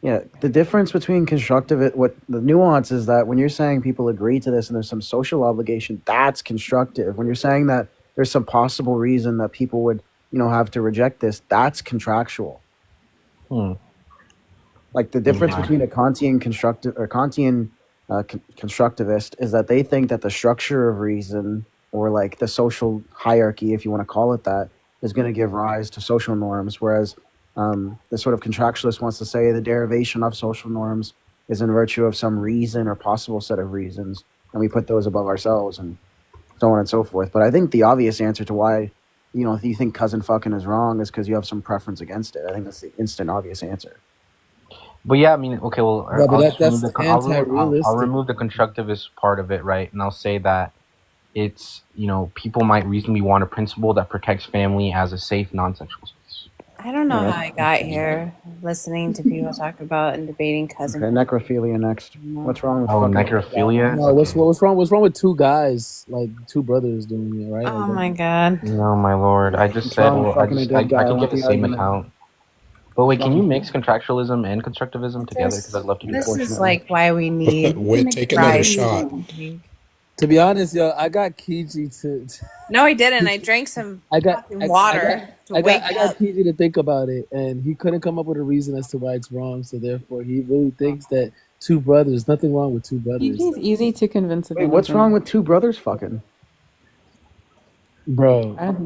Yeah, the difference between what the nuance is that when you're saying people agree to this and there's some social obligation, that's constructive. When you're saying that there's some possible reason that people would, have to reject this, that's contractual. Like the difference between a Kantian constructivist is that they think that the structure of reason, or like the social hierarchy, if you want to call it that, is going to give rise to social norms, whereas the sort of contractualist wants to say the derivation of social norms is in virtue of some reason or possible set of reasons, and we put those above ourselves, and so on and so forth. But I think the obvious answer to why, if you think cousin fucking is wrong is because you have some preference against it. I think that's the instant obvious answer. But yeah, I mean, okay, well, Yeah, but that's I'll anti-realistic. remove the constructivist part of it, right? And I'll say that it's, people might reasonably want a principle that protects family as a safe, non-sexual space. I don't know how I got here, listening to people talk about and debating cousin. Okay, necrophilia next. What's wrong with Oh, fucking necrophilia? No, what's wrong? What's wrong with two guys, like two brothers doing it, right? Oh Like, my god. No, my lord. I just said, wrong with well, fucking a dead guy? I can I get want the the same argument. account. But wait, can you mix contractualism and constructivism together? Because I'd love to do This that. is like why we need Wait, take another Christ. shot. to be honest, yo, I got Kiji to. No, I didn't. I drank some fucking water to I wake got up. Kiji to think about it, and he couldn't come up with a reason as to why it's wrong. So therefore, he really thinks that two brothers. Nothing wrong with two brothers, He's easy to convince of Wait, what's anything. wrong with two brothers fucking? bro.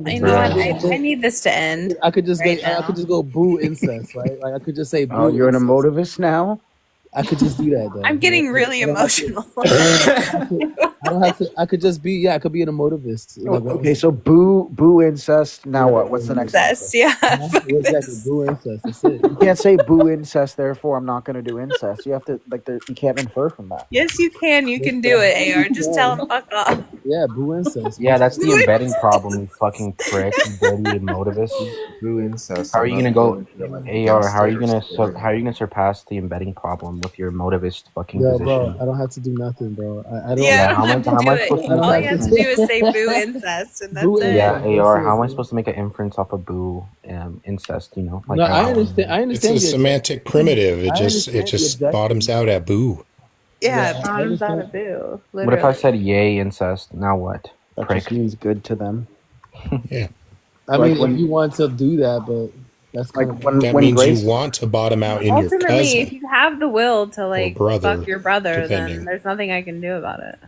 You know what? I need this to end. I could just right I now. could just go boo incest, right? Like I could just say boo. Oh, you're an incest. emotivist now? I could just do that though. I'm getting really emotional. I don't have to. I could just be. Yeah, I could be an emotivist. Like, Okay, so boo incest. Now what? What's the next? Incest, yeah. Fuck exactly. this. Boo incest. That's it. You can't say boo incest. Therefore, I'm not going to do incest. You have to you can't infer from that. Yes, you can. You can do it, AR. Just tell him fuck off. Yeah, boo incest. Yeah, that's the embedding problem, you fucking prick, you dirty emotivist. True incest. How are you gonna go, AR? How are you gonna surpass the embedding problem with your emotivist fucking Yo, position? bro, I don't have to do nothing, bro. I don't. Yeah, how you am don't I have to do supposed it. to All make you have to do is say boo incest, and that's Boo it. Yeah, incest. AR, how am I supposed to make an inference off of boo incest, Like No, how- I understand. I It's understand. a your- semantic primitive. It I just understand the objection. bottoms out at boo. Yeah, Yeah, bottoms I out of boo. What if I Literally. said yay incest? Now what? That Prick. just means good to them. Yeah. I Like mean, when- if you want to do that, but that's kind Like of when That when means Grace you want to bottom out in your Ultimately, if cousin. you have the will to like brother, fuck your brother, depending. then there's nothing I can do about it.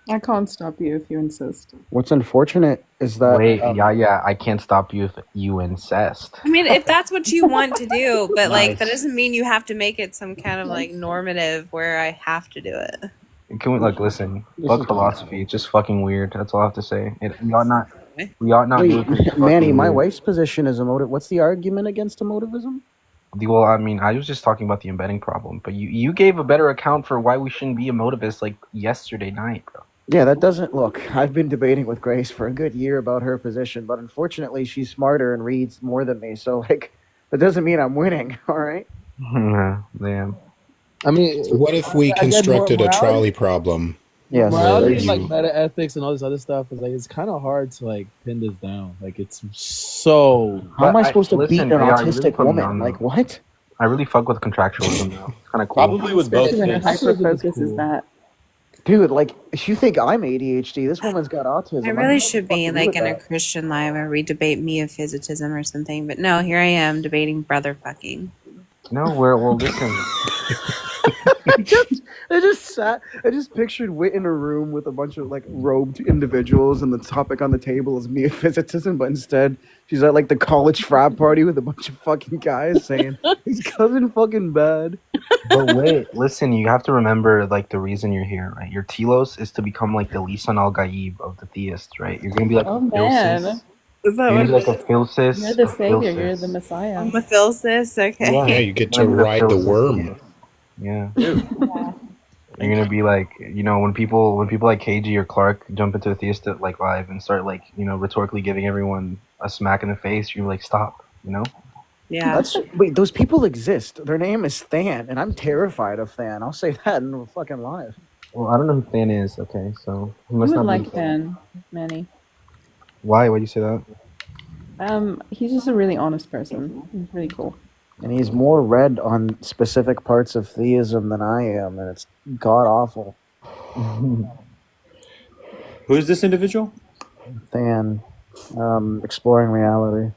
I can't stop you if you insist. What's unfortunate is that Wait, yeah, I can't stop you if you incest. I mean, if that's what you want to do, but like that Nice. doesn't mean you have to make it some kind of like normative where I have to do it. Can we listen? Fuck philosophy. It's just fucking weird. That's all I have to say. We ought not do it. 'cause it's Manny, fucking my weird. wife's position is emotive. What's the argument against emotivism? Well, I mean, I was just talking about the embedding problem, but you gave a better account for why we shouldn't be emotivists like yesterday night, bro. Yeah, that doesn't look. I've been debating with Grace for a good year about her position, but unfortunately, she's smarter and reads more than me. So, like, that doesn't mean I'm winning. All right. Damn. I mean, So what if we I get constructed a morality- trolley problem? Yes. Morality and You- like meta ethics and all this other stuff is like it's kind of hard to like pin this down. Like it's so. How am I But supposed to listen, beat an AR, you really autistic put me woman? on, Like, though. what? I really fuck with contractualism now. It's kind of cool. Probably with both Especially when a things. hyperfocus is that. Dude, like, you think I'm ADHD? This woman's got autism. I I'm really not should fucking be good like at in a that. Christian live where we debate meophysitism or something, but no, here I am debating brother fucking. No, well, listen. I just pictured Wit in a room with a bunch of like robed individuals, and the topic on the table is meophysitism, but instead she's at like the college frat party with a bunch of fucking guys saying his cousin fucking bad. But wait, listen, you have to remember like the reason you're here, right? Your telos is to become like the Lisan al Gaib of the theists, right? You're gonna be like Oh a man, Philsis. is that You're gonna what be like a Philsis. you're the a savior? You're Philsis. the Messiah. I'm a Philsis, okay. Yeah, Yeah, you get to you're gonna be ride the Philsis. worm. Yeah. You're gonna be like, you know, when people like KG or Clark jump into a theistic like live and start like, you know, rhetorically giving everyone a smack in the face, you're like, stop, you know? Yeah. Wait, those people exist. Their name is Than, and I'm terrified of Than. I'll say that in fucking live. Well, I don't know who Than is. Okay, so he You must would not like be. Than, Manny. Why? Why do you say that? He's just a really honest person. He's really cool. And he's more read on specific parts of theism than I am, and it's god awful. Who is this individual? Than, exploring reality.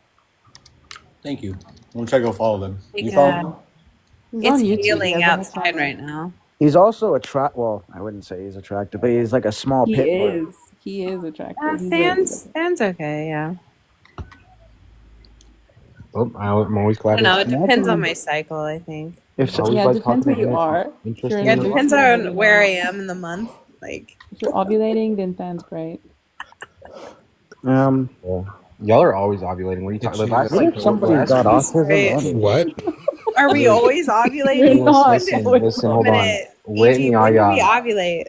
Thank you. I'm gonna try to go follow them. Thank You follow God. them? He's on It's YouTube. He feeling has a whole outside channel. right now. He's also well, I wouldn't say he's attractive, but he's like a small He pit bull. is. He is attractive. He's really Stan's okay, yeah. Oh, I'm always I glad. don't know, it to- depends on my cycle, I think. If Always Yeah, it like depends talking where to you are. Interesting. If you're in Yeah, it the depends ovulating on where I month- am in the month. Like, If you're ovulating, then Than's great. Um, Yeah. Y'all are always ovulating. What are you talking Did about? you- what if somebody's got autism? Right. What? are we always ovulating? You're not. Listen, hold on. Minute. Wit and EG, when do we Yaya, ovulate?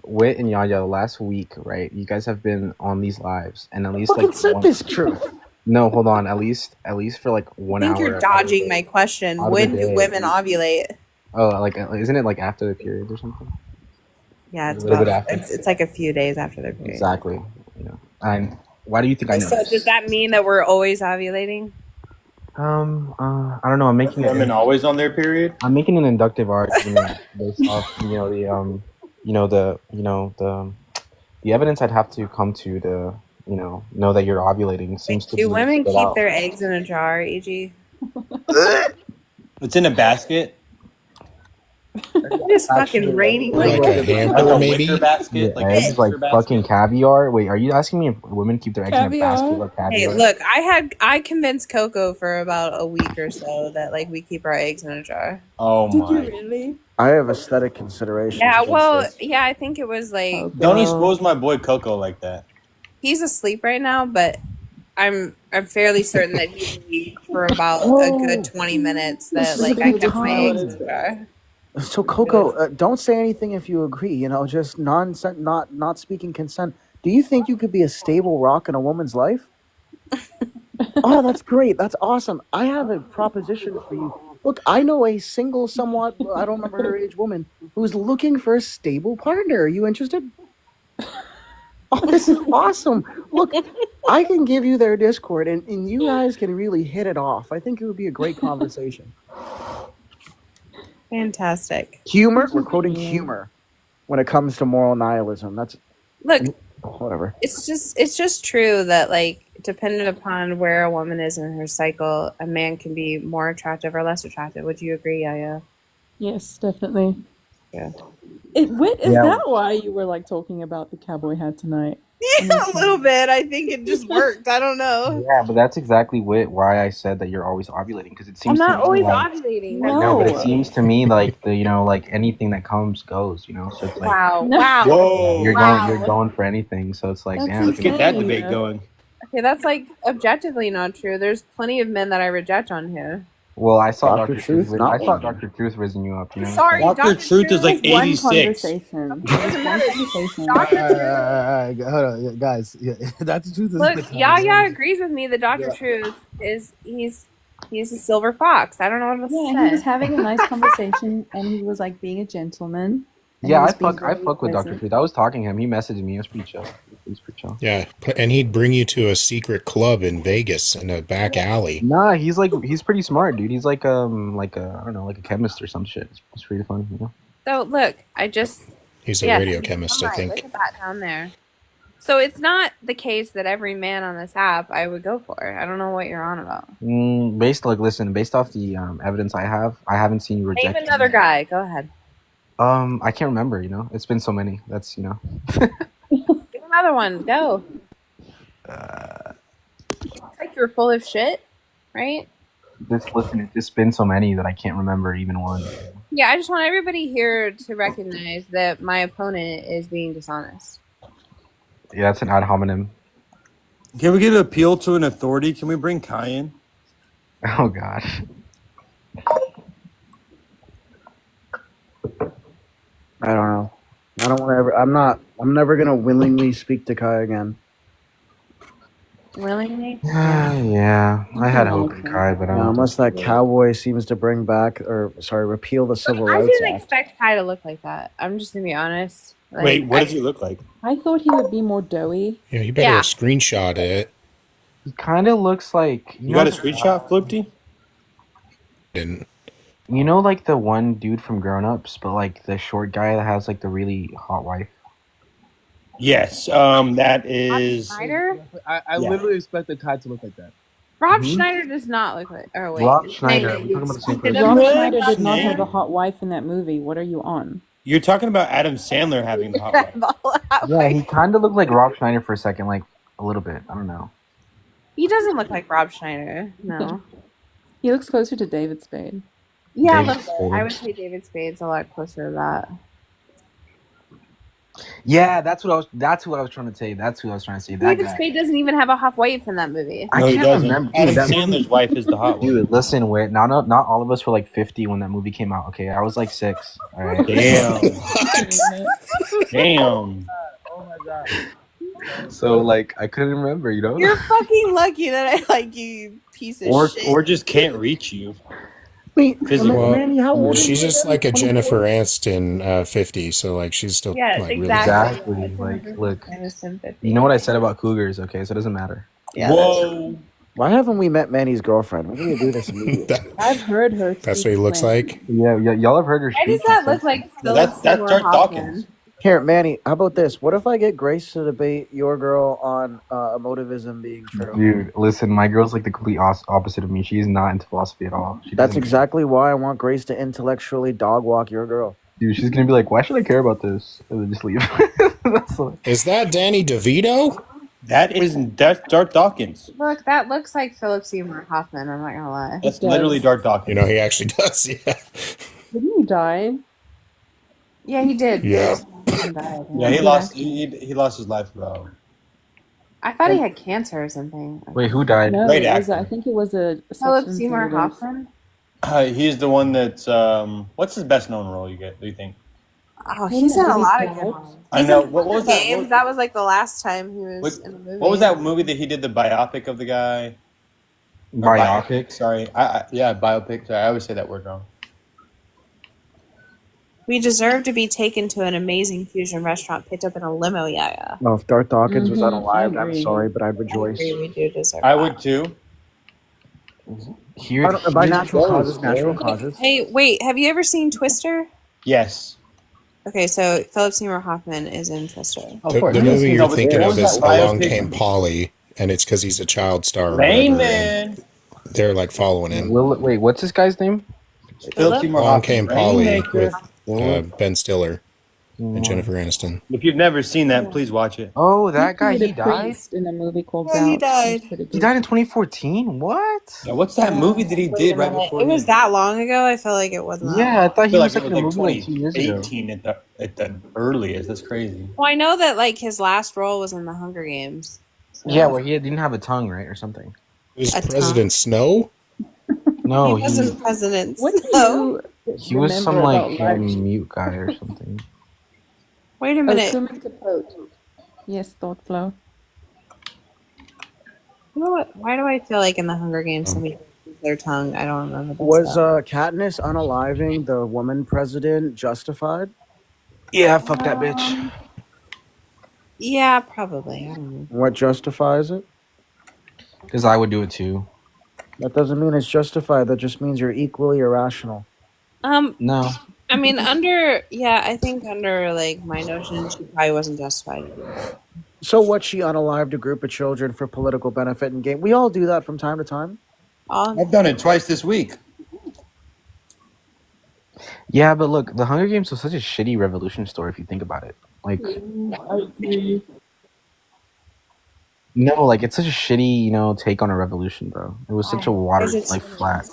Wit and Yaya, last week, right? You guys have been on these lives, and at least Fucking like said this truth. No, hold on. At least for like 1 I hour. think you're dodging my question. out of When the do day. women ovulate? Oh, like isn't it like after the period or something? Yeah, it's A little bit about, after. it's like a few days after their period. Exactly. You know. And why do you think I know? So this? does that mean that we're always ovulating? I don't know. I'm making Women always on their period. I'm making an inductive argument based off, the evidence I'd have to come to know that you're ovulating seems to be Do women spit keep out. their eggs in a jar, E.G.? It's in a basket. It is fucking raining. Like a hamper, Like a maybe? wicker basket. Like Eggs a like wicker basket. fucking caviar. Wait, are you asking me if women keep their eggs in a basket like Hey, caviar? look, I convinced Coco for about a week or so that like we keep our eggs in a jar. Oh Did you my! really? I have aesthetic considerations. Yeah, against well, this. yeah, I think it was like Don't expose my boy Coco like that. he's asleep right now, but I'm fairly certain that he will be for about a Oh. good 20 minutes. This That is like a I good kept my time. eggs in a jar. So Coco, don't say anything if you agree. You know, just not speaking consent. Do you think you could be a stable rock in a woman's life? Oh, that's great. That's awesome. I have a proposition for you. Look, I know a single, somewhat, I don't remember her age woman who's looking for a stable partner. Are you interested? Oh, this is awesome. Look, I can give you their Discord, and you guys can really hit it off. I think it would be a great conversation. Fantastic. Humor? We're quoting humor when it comes to moral nihilism. That's Look, whatever. it's just true that like dependent upon where a woman is in her cycle, a man can be more attractive or less attractive. Would you agree, Yaya? Yes, definitely. Yeah. Is Yeah. that why you were like talking about the cowboy hat tonight? Yeah, a little bit. I think it just worked. I don't know. Yeah, but that's exactly why I said that you're always ovulating, because it I'm seems not to me always like, ovulating. no, but it seems to me like like anything that comes goes, So it's like Wow. Wow. Whoa! you're going for anything, so it's like That's damn. Let's get that debate going. Okay, that's like objectively not true. There's plenty of men that I reject on here. Well, I saw Dr. Dr. Truth, Truth. not I saw one. Dr. Truth raising you up. Sorry, Dr. Truth is like One 86. conversation. One conversation. Hold on, guys. Yeah, that's the truth. Is Look, Yaya agrees with me that Dr. Truth is he's a silver fox. I don't know what else Yeah, to he was say. having a nice conversation, and he was like being a gentleman. and Yeah, he I was being fuck very with Dr. pleasant. Truth. I was talking to him. He messaged me. It was pretty chill. He's pretty chill. Yeah, and he'd bring you to a secret club in Vegas in a back alley. Nah, he's pretty smart, dude. He's like I don't know, like a chemist or some shit. It's pretty fun, So look, He's a yes, radio chemist, I alright, think. Look at that down there. So it's not the case that every man on this app I would go for. I don't know what you're on about. Based off the evidence I haven't seen you Name reject. another guy. Go ahead. I can't remember. You know, it's been so many. That's Pick another one. Go. Like you're full of shit, right? Listen, it's just been so many that I can't remember even one. Yeah, I just want everybody here to recognize that my opponent is being dishonest. Yeah, that's an ad hominem. Can we get an appeal to an authority? Can we bring Kai in? Oh gosh. I don't know. I don't want to ever. I'm never gonna willingly speak to Kai again. Willingly? Yeah, I had hope in Kai, but I don't Unless that cowboy seems to bring back, repeal the Civil I Rights didn't Act. expect Kai to look like that. I'm just gonna be honest. Like, Wait, what does he look like? I thought he would be more doughy. Yeah, you better screenshot it. He kind of looks like You got a screenshot, Floopty? Didn't. You know, like the one dude from Grown Ups, but like the short guy that has like the really hot wife. Yes, that is. Schneider? I literally expected Kai to look like that. Rob Schneider does not look like. Oh wait, Rob Schneider. We're talking about the same person. Rob Schneider did not have a hot wife in that movie. What are you on? You're talking about Adam Sandler having the hot wife. Yeah, he kind of looked like Rob Schneider for a second, like a little bit. I don't know. He doesn't look like Rob Schneider. No. He looks closer to David Spade. Yeah, a David little bit. Spade. I would say David Spade's a lot closer to that. Yeah, that's who I was trying to say. That's who I was trying to say. That David guy. Spade doesn't even have a hot wife in that movie. I can't remember. Adam Dude, Sandler's wife is the hot one. Dude, listen, wait, not all of us were like 50 when that movie came out. Okay, I was like 6. All right. Damn. Damn. Oh my god. So like, I couldn't remember. You know. You're fucking lucky that I like you, you piece of shit. Or just can't reach you. Wait, Well, Manny, how old she's are you just again? like a 24? Jennifer Aniston 50, so like she's still Yeah, like Exactly. Like, look. You know what I said about cougars? Okay, so it doesn't matter. Yeah, Whoa. Why haven't we met Manny's girlfriend? We're gonna do this immediately. I've heard her. That's what he looks like. Yeah, y'all have heard her Why speak. does that look like Philip that's Dark Dawkins. Here, Manny, how about this? What if I get Grace to debate your girl on emotivism being true? Dude, listen, my girl's like the complete opposite of me. She's not into philosophy at all. She That's doesn't- exactly why I want Grace to intellectually dog walk your girl. Dude, she's gonna be like, why should I care about this? And then just leave. That's what... Is that Danny DeVito? That's Dark Dawkins. Look, that looks like Philip Seymour Hoffman. I'm not gonna lie. That's literally Dark Dawkins. You know, he actually does. Yeah. Didn't he die? Yeah, he did. Yeah. Yeah, he lost. He lost his life, bro. I thought he had cancer or something. Wait, who died? No, Great it was, actor. I think it was a Philip substance Seymour overdose. Hoffman. He's the one that's what's his best known role? Do you think? Oh, he's in a lot of good ones. I know. What was that? Games. That was like the last time he was What, in a movie. what was that movie that he did the biopic of the guy? Or Biopic? Sorry, yeah, biopic. Sorry, I always say that word wrong. We deserve to be taken to an amazing fusion restaurant picked up in a limo, yeah. Well, if Darth Dawkins was Mhm, unalive, I I'm agree. sorry, but I'd rejoice. We do deserve I that. would too. Here, By natural causes, natural causes. Hey, wait, have you ever seen Twister? Yes. Okay, so Philip Seymour Hoffman is in Twister. The movie you're thinking What of was is that Along biopic? Came Polly, and it's because he's a child star. or Rain whatever, and Man. They're like following him. wait, what's this guy's name? Philip Seymour Along Hoffman. Came Polly Rainmaker. with Ben Stiller and Jennifer Aniston. If you've never seen that, please watch it. Oh, that guy, played he a died? priest in a movie called Yeah, he Doubt. died. It was pretty He good. died in 2014? What? Yeah, what's that movie that he did right before? It was that long ago. I felt like it wasn't. Yeah, I thought I he feel was like like it in a was movie like like 2 years ago. 2018 at the earliest. That's crazy. Well, I know that like his last role was in the Hunger Games. So. Yeah, well, he didn't have a tongue, right, or something. It was A ton. President Snow? No, he wasn't president. What do so. he was some remember like about life? mute guy or something. Wait a Oh, minute. Truman Capote. Yes, Thought Flow. You know what? Why do I feel like in the Hunger Games somebody used their tongue? I don't remember. This Was stuff. Katniss unaliving the woman president justified? Yeah, fuck that bitch. Yeah, probably. I don't know. What justifies it? Because I would do it too. That doesn't mean it's justified. That just means you're equally irrational. No. I mean, I think under like my notion, she probably wasn't justified. So what? She unalived a group of children for political benefit and gain. We all do that from time to time. I've done it twice this week. Yeah, but look, the Hunger Games was such a shitty revolution story if you think about it. Like, no, like it's such a shitty, take on a revolution, bro. It was such a water flat.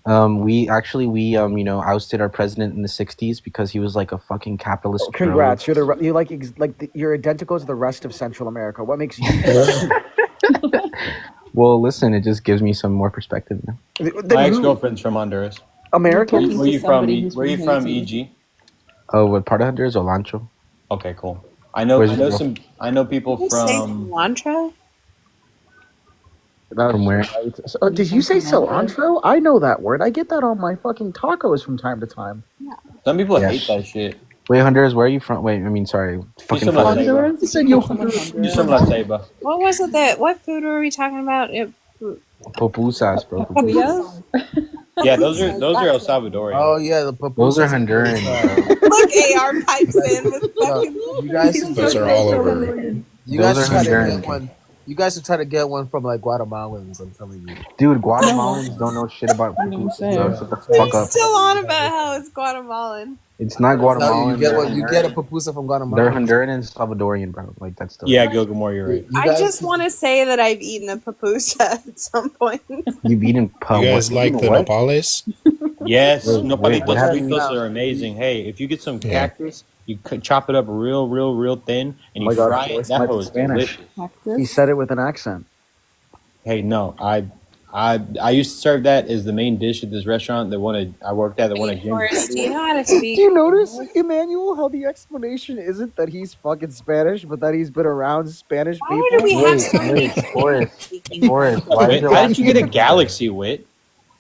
We ousted our president in the '60s because he was like a fucking capitalist. Congrats, you're identical to the rest of Central America. What makes you? Well, listen, it just gives me some more perspective now. My ex-girlfriend's from Honduras. American? Where you from? Where you from, EG? Oh, what part of Honduras? Olancho. Okay, cool. I know people from. Cilantro? From where? Did you say cilantro? I know that word. I get that on my fucking tacos from time to time. Some people hate that shit. Wait, Honduras, where are you from? Wait, I mean, sorry. Fucking Honduras? You said you're from La Ceiba. What was it what food were we talking about? Pupusas, bro. Pupusas? Yeah, those are El Salvadorian. Oh yeah, the pupusas. Those are Honduran. Look, AR pipes in with fucking. You guys, Those are all over. You guys Those should are try to Honduran. get one. You guys should try to get one from like Guatemalans. I'm telling you. Dude, Guatemalans don't know shit about pupusas, bro. Shut the fuck up. Still on about how it's Guatemalan. It's not Guatemalan. You get a pupusa from Guatemala. They're Honduran and Salvadorian, bro. Like that's the. Yeah, Gilgamore, you're right. I just want to say that I've eaten a pupusa at some point. You've eaten You guys like the nopales? Yes, Wait, nopalitos what happened? fritos are amazing. Hey, if you get some cactus, you chop it up real thin, and you fry it. That hoe is delicious. He said it with an accent. Hey, no, I used to serve that as the main dish at this restaurant that I worked at that wanted ginger. Forrest, do you know how to speak? Do you notice, Emmanuel, how the explanation isn't that he's fucking Spanish, but that he's been around Spanish people? Why do we have so many Forrest, Wait, how did you get a galaxy, Wit?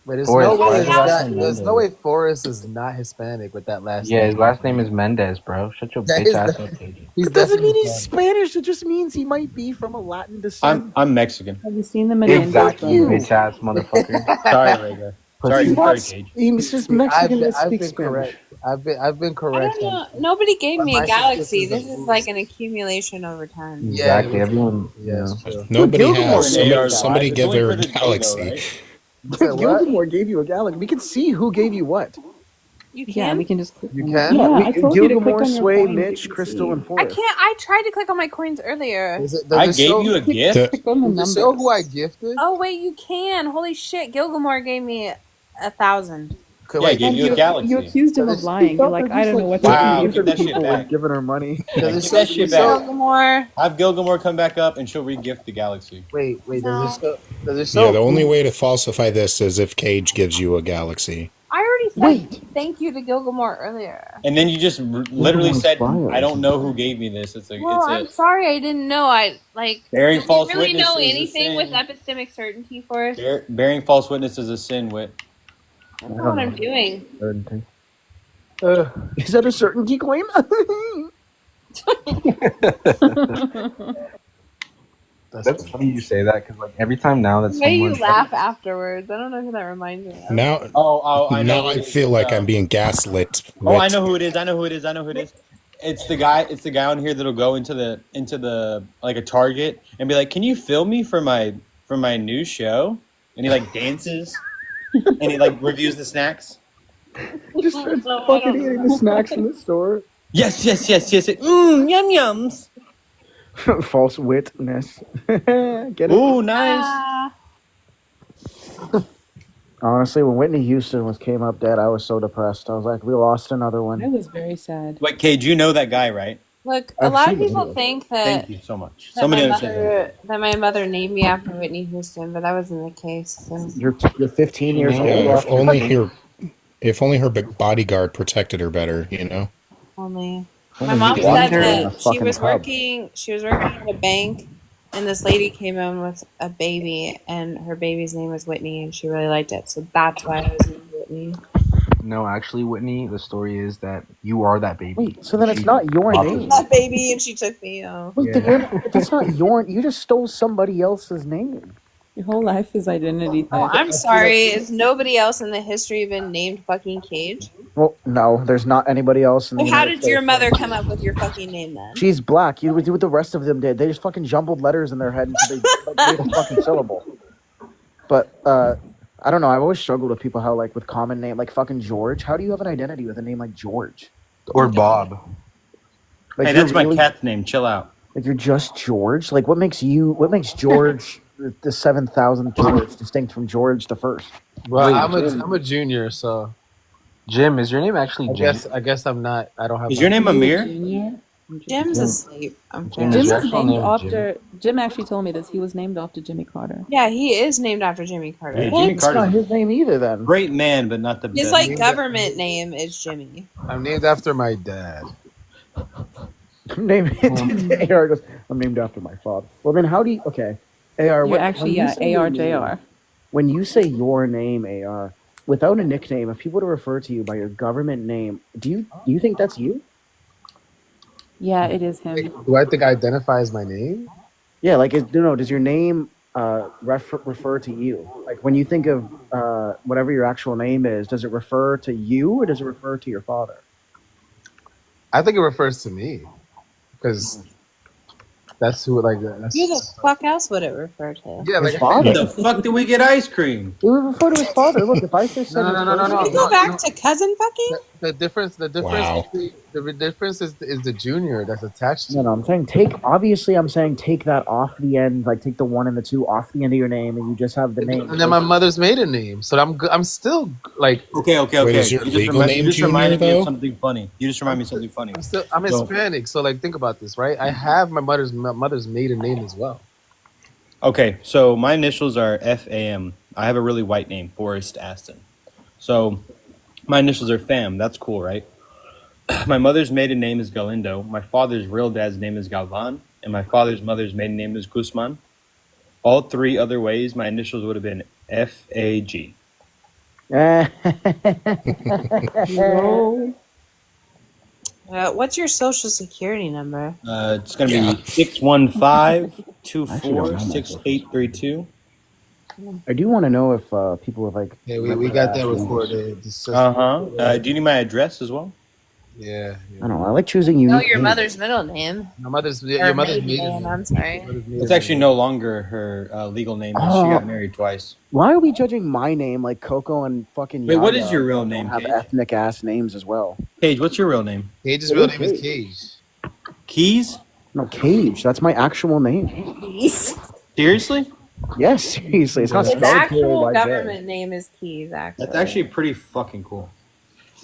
But there's Forrest, no way. his last name There's no way Forrest is not Hispanic with that last Yeah, name. his last name is Mendez, bro. Shut your That bitch is ass the- up, KJ. It doesn't mean he's Spanish. It just means he might be from a Latin descent. I'm Mexican. Have you seen the Menendez Exactly, brothers? bitch ass motherfucker. Sorry, Rhaegar. Sorry, Cage. He's just Mexican that I've speaks been correct. Spanish. I've been I correct. don't know. Nobody gave me My a galaxy. sister This is like an accumulation over time. Exactly. Yeah, Everyone. Yes. Nobody Gilgamore has. gave Somebody, us somebody It's give only her for a the dildo, galaxy. right? Gilgamore gave you a galaxy. We can see who gave you what. You Yeah, can? we can just click. You on it. can? Yeah, We- I told you to click Gilgamore, on your Sway, coins, you Mitch, can Crystal, see. and I Forrest. can't. I tried to click on my coins earlier. Does it I show, gave you a gift. Click on the does it show numbers. who I gifted? Oh wait, you can. Holy shit! Gilgamore gave me 1,000. Yeah, I gave you a You galaxy. accused him of lying. You're like, I don't know what to Wow, do. give that shit People back. giving her money. Yeah, Does give it that show? shit back. Gilgamore. Have Gilgamore come back up and she'll re-gift the galaxy. Wait. Does it show? Does it Yeah, show? the only way to falsify this is if Cage gives you a galaxy. I already said Wait. thank you to Gilgamore earlier. And then you just literally said, "I don't know who gave me this." It's Well, I'm sorry, I didn't know. I like. Bearing do false we really witness know is a anything with sin. epistemic certainty for us? bearing false witness is a sin. Wit. That's not what I'm doing. Is that a certainty claim? That's funny you say that because like every time now that The way someone you laugh afterwards, I don't know who that reminds me of. Now, I know. now I feel like I'm being gaslit. Oh, I with- know who it is. I know who it is. I know who it is. It's the guy. It's the guy on here that'll go into the like a Target and be like, "Can you film me for my new show?" And he like dances and he like reviews the snacks. Just starts fucking eating the snacks in the store. Yes. Yum yums. False witness. Get it? Ooh, nice. Honestly, when Whitney Houston came up dead, I was so depressed. I was like, we lost another one. That was very sad. Wait, Cage, you know that guy, right? Look, a I've lot of seen it, people yeah. think that Thank you so much. that Somebody my understands. mother that my mother named me after Whitney Houston, but that wasn't the case. So. You're 15 years old. Yeah, if only her bodyguard protected her better, you know. Only Only my mom you said get one. A that she fucking was hub. working. She was working at a bank, and this lady came in with a baby, and her baby's name was Whitney, and she really liked it. So that's why I was named Whitney. No, actually, Whitney, the story is that you are that baby. Wait, so then it's not your name. That baby, and she took me. Oh. Wait, that's not your. You just stole somebody else's name. Your whole life is identity Oh, theft. I'm sorry. Is nobody else in the history been named fucking Cage? Well, no, there's not anybody else in the Well, how United did your States. mother come up with your fucking name then? She's black. You would do what the rest of them did. They just fucking jumbled letters in their head until they like, made a fucking syllable. But I don't know. I've always struggled with people how like with common name like fucking George. How do you have an identity with a name like George? Or Bob. Like Hey, you're that's my really- cat's name. Chill out. Like you're just George. Like what makes George the 7,000th George distinct from George the First? Well, Wait, I'm a junior, so Jim, is your name actually Jim? I guess I'm not. I don't have. Is your name Amir? Jim's asleep. I'm Jim kidding. is Jim actual was named name after. Jim actually told me this. He was named after Jimmy Carter. Yeah, he is named after Jimmy Carter. Hey, Jimmy That's not Carter's his name either. Then great man, but not the His best. like government name is Jimmy. I'm named after my dad. I'm named AR goes. I'm named after my father. Well, then how do you? Okay, AR. You're actually when you say your ARJR. name- When you say your name, AR, without a nickname, if people were to refer to you by your government name, do you think that's you? Yeah, it is him. Do I think I identify as my name? Yeah, like does your name refer to you? Like when you think of whatever your actual name is, does it refer to you or does it refer to your father? I think it refers to me, because that's who that's. Who the fuck else would it refer to? Yeah, His like father. The fuck did we get ice cream? It would refer to his father. Look, if I just said No. Can we go back to cousin fucking? The difference. Wow. The difference is the junior that's attached to. No, I'm saying I'm saying take that off the end, like take the 1 and the 2 off the end of your name, and you just have the name. And then my mother's maiden name, so I'm still like. Okay. Wait, is your legal name you just Junior, reminded me though? of something funny. You just reminded me of something funny. I'm So- Hispanic, so like think about this, right? I have my mother's maiden name as well. Okay, so my initials are FAM. I have a really white name, Forrest Aston. So my initials are FAM. That's cool, right? My mother's maiden name is Galindo. My father's real dad's name is Galvan. And my father's mother's maiden name is Guzman. All 3 other ways, my initials would have been FAG. What's your social security number? It's going to be 615-246832. I do want to know if people have like. Yeah, we got that recorded. Do you need my address as well? Yeah. I don't know. I like choosing No, unique. your names. mother's middle name. Your mother's Or maiden name. I'm sorry. It's actually no longer her legal name. She got married twice. Why are we judging my name like Coco and fucking? Wait, what Yaya is your real don't name, Have Cage? ethnic ass names as well. Cage, what's your real name? Cage's real name is Cage. Keys? No, Cage. That's my actual name. Seriously? Yes, seriously. It's not His spelled actual K-A-Y-J. government name is Keys, actually. That's actually pretty fucking cool.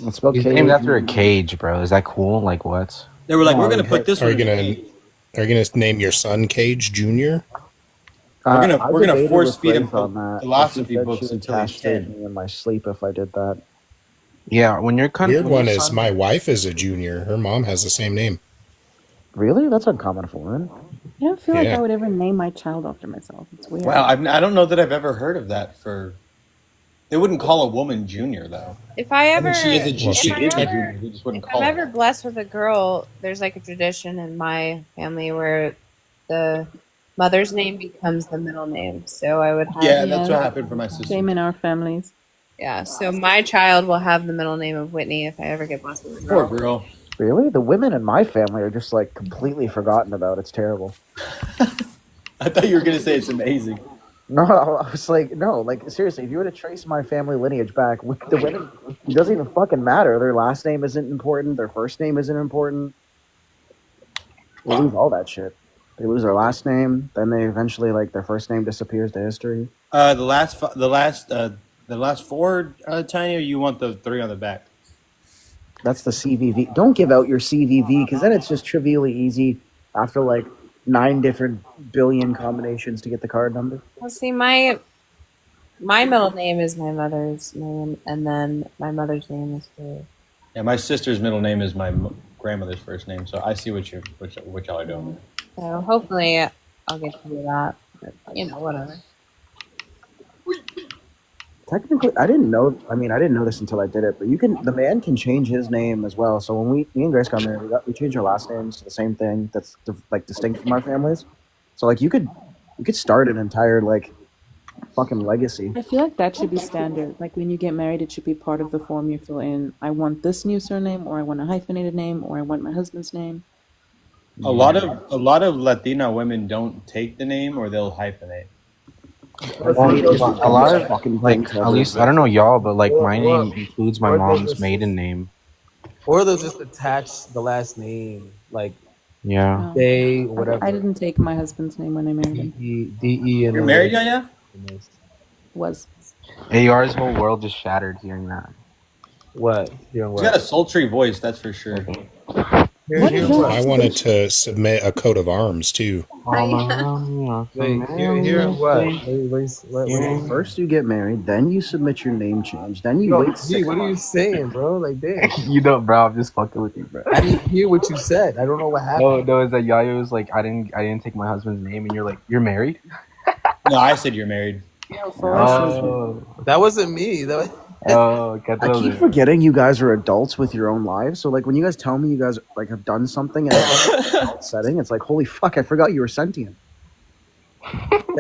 It's spelled He's K-A-Y-J. named after a cage, bro. Is that cool? Like what? They were like, No, we're gonna put this Are one. you in gonna name your son Cage Junior? We're gonna I we're gonna debated force with feed him Grace on that. philosophy She said books she would until he's castrate 10. me in my sleep if I did that. Yeah, when you're Weird one is my wife is a junior. Her mom has the same name. Really? That's uncommon for women. I don't feel like Yeah. I would ever name my child after myself. It's weird. Wow, I don't know that I've ever heard of that for. They wouldn't call a woman junior though. If I ever, she is a if junior. She I'm is a ever- junior. They just wouldn't if call I'm her. ever blessed with a girl, there's like a tradition in my family where the mother's name becomes the middle name. So I would have. Yeah, that's what happened for my sister. Same in our families. Yeah, so my child will have the middle name of Whitney if I ever get blessed with a Poor girl. girl. Really? The women in my family are just like completely forgotten about. It's terrible. I thought you were gonna say it's amazing. No, I was like, no, like seriously, if you were to trace my family lineage back, with the women, it doesn't even fucking matter. Their last name isn't important. Their first name isn't important. They lose all that shit. They lose their last name, then they eventually like their first name disappears to history. The last 4, Tiny, or you want the 3 on the back? That's the CVV. Don't give out your CVV because then it's just trivially easy after like 9 different billion combinations to get the card number. Well, see, my middle name is my mother's name, and then my mother's name is her. Yeah, my sister's middle name is my grandmother's first name, so I see what y'all are doing. So hopefully I'll get to do that. But, whatever. Technically, I didn't know. I mean, I didn't know this until I did it. But the man can change his name as well. So when me and Grace got married, we changed our last names to the same thing. That's like distinct from our families. So like you could start an entire like fucking legacy. I feel like that should be standard. Like when you get married, it should be part of the form you fill in. I want this new surname, or I want a hyphenated name, or I want my husband's name. A lot of Latina women don't take the name, or they'll hyphenate. A lot of fucking like, things at ever. least I don't know y'all, but like my Or- name includes my or they'll mom's just- maiden name. Or they'll just attach the last name, like Yeah. No. they, I whatever. didn't take my husband's name when I married him. DE, and You're then married, Yaya? Was. AR's whole world just shattered hearing that. What? Hearing He's got a sultry voice, that's for sure. I wanted to submit a coat of arms too. Wait, hearing what? First you get married, then you submit your name change, then you No, wait gee, what are you saying, bro? Like, damn. You know, bro, I'm just fucking with you, bro. I didn't hear what you said. I don't know what happened. No, it's that Yaya was like, I didn't take my husband's name, and you're like, you're married? No, I said you're married. That wasn't me. I keep forgetting you guys are adults with your own lives. So like when you guys tell me you guys like have done something in an adult setting, it's like holy fuck, I forgot you were sentient.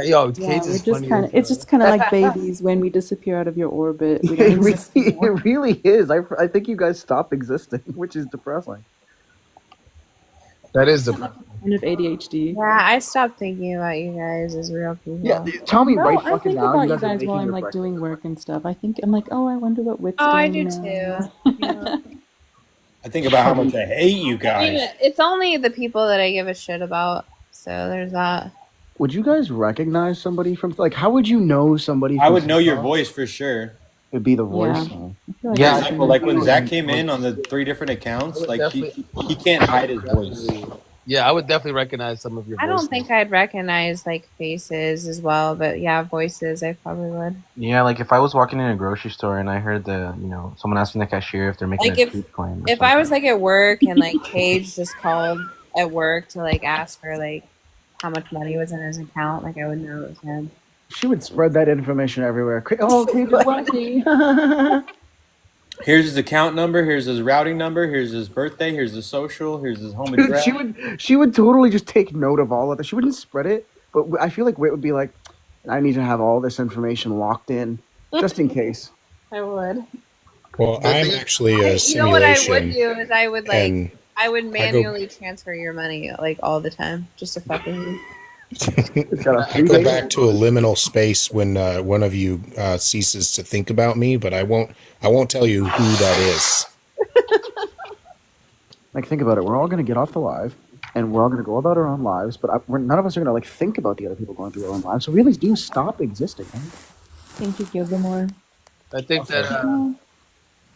Yo, Yeah, we're just kind of. It's just kind of like babies when we disappear out of your orbit. We don't exist anymore. It really is. I think you guys stop existing, which is depressing. That is the kind of ADHD. Yeah, I stopped thinking about you guys as real people. Yeah, tell me No, right I fucking think now. about You you guys are guys making while I'm your like breakfast. doing work and stuff. I'm like, oh, I wonder what Wit's Oh, I doing do now. too. I think about how much I hate you I mean, guys. it's only the people that I give a shit about. So there's that. Would you guys recognize somebody from like? How would you know somebody? I from would know your TikTok? voice for sure. It'd be the voice. Yeah. For example, like when Zach came in on the 3 different accounts, like he can't hide his voice. Yeah, I would definitely recognize some of your I voices. don't think I'd recognize like faces as well, but yeah, voices I probably would. Yeah, like if I was walking in a grocery store and I heard someone asking the cashier if they're making Like a if truth claim. if I was like at work and like Cage just called at work to like ask for like how much money was in his account, like I would know it was him. She would spread that information everywhere. Oh, Cage is lucky. Here's his account number. Here's his routing number. Here's his birthday. Here's his social. Here's his home address. she would totally just take note of all of this. She wouldn't spread it, but I feel like Wit would be like, I need to have all this information locked in, just in case. I would. Well, I'm actually a You know what I would simulation. do is I would and I would I go- manually transfer your money like all the time just to fuck with you. I go back to a liminal space when one of you ceases to think about me, but I won't tell you who that is. Like, think about it. We're all going to get off the live, and we're all going to go about our own lives, but none of us are going to, like, think about the other people going through their own lives. So we really do stop existing. Right? Thank you, Gilmore. I think that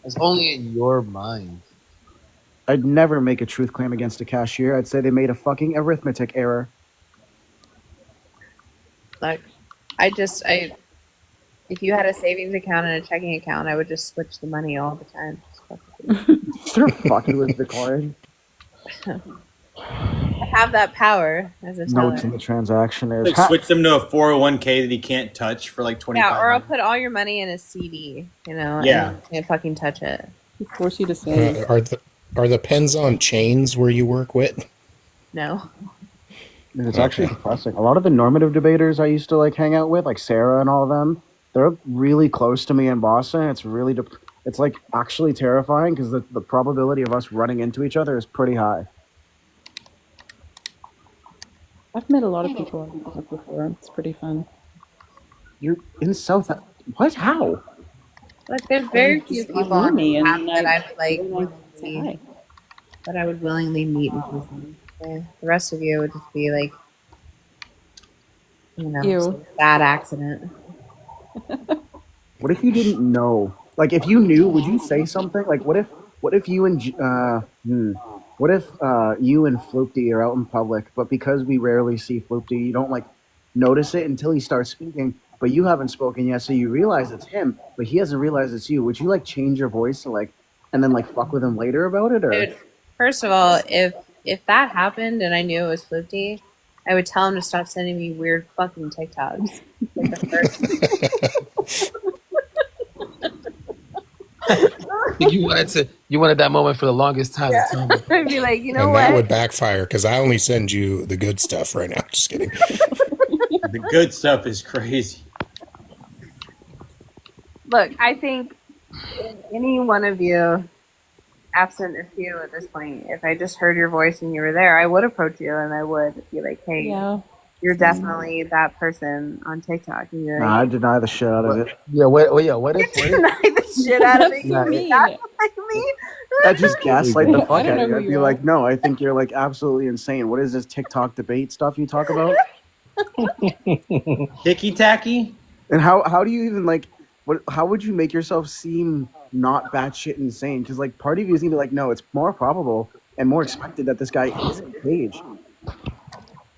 it's only in your mind. I'd never make a truth claim against a cashier. I'd say they made a fucking arithmetic error. Like if you had a savings account and a checking account, I would just switch the money all the time. Just fuck with you. They're fucking with the coin. I have that power as a teller. Notes in the transaction is Like switch them to a 401k that he can't touch for like 25. Yeah, or I'll put all your money in a CD, and Yeah. you can't fucking touch it. He force you to save. Are the pens on chains where you work with? No. It's actually depressing. A lot of the normative debaters I used to like hang out with, like Sarah and all of them, they're really close to me in Boston. It's really, it's like actually terrifying because the probability of us running into each other is pretty high. I've met a lot of people on Facebook before. It's pretty fun. You're in South. What? How? Like there's very few Just people on on me the and app that I like, would like say hi. that I would willingly meet in person. The rest of you would just be like, Ew. some bad accident. What if you didn't know? Like, if you knew, would you say something? Like, what if you and what if you and Floopty are out in public, but because we rarely see Floopty, you don't like notice it until he starts speaking, but you haven't spoken yet, so you realize it's him, but he hasn't realized it's you. Would you like change your voice to like, and then like fuck with him later about it, or? Dude, first of all, if that happened and I knew it was Floopty, I would tell him to stop sending me weird fucking TikToks. Like the first. You wanted that moment for the longest time. Yeah. To tell me. I'd be like, you know And what? that would backfire because I only send you the good stuff right now. Just kidding. The good stuff is crazy. Look, I think any one of you, absent a few at this point, if I just heard your voice and you were there, I would approach you and I would be like, hey, Yeah. you're definitely that person on TikTok. You're Nah, I deny the shit out of it. Yeah, what if deny the shit out of it. Nah, You act like me. I just gaslight the I fuck don't out know of you. who I'd you be are. like, no, I think you're like absolutely insane. What is this TikTok debate stuff you talk about? Ticky tacky. And how do you even like how would you make yourself seem not batshit insane? Because like part of you is gonna be like, no, it's more probable and more expected that this guy is in a cage.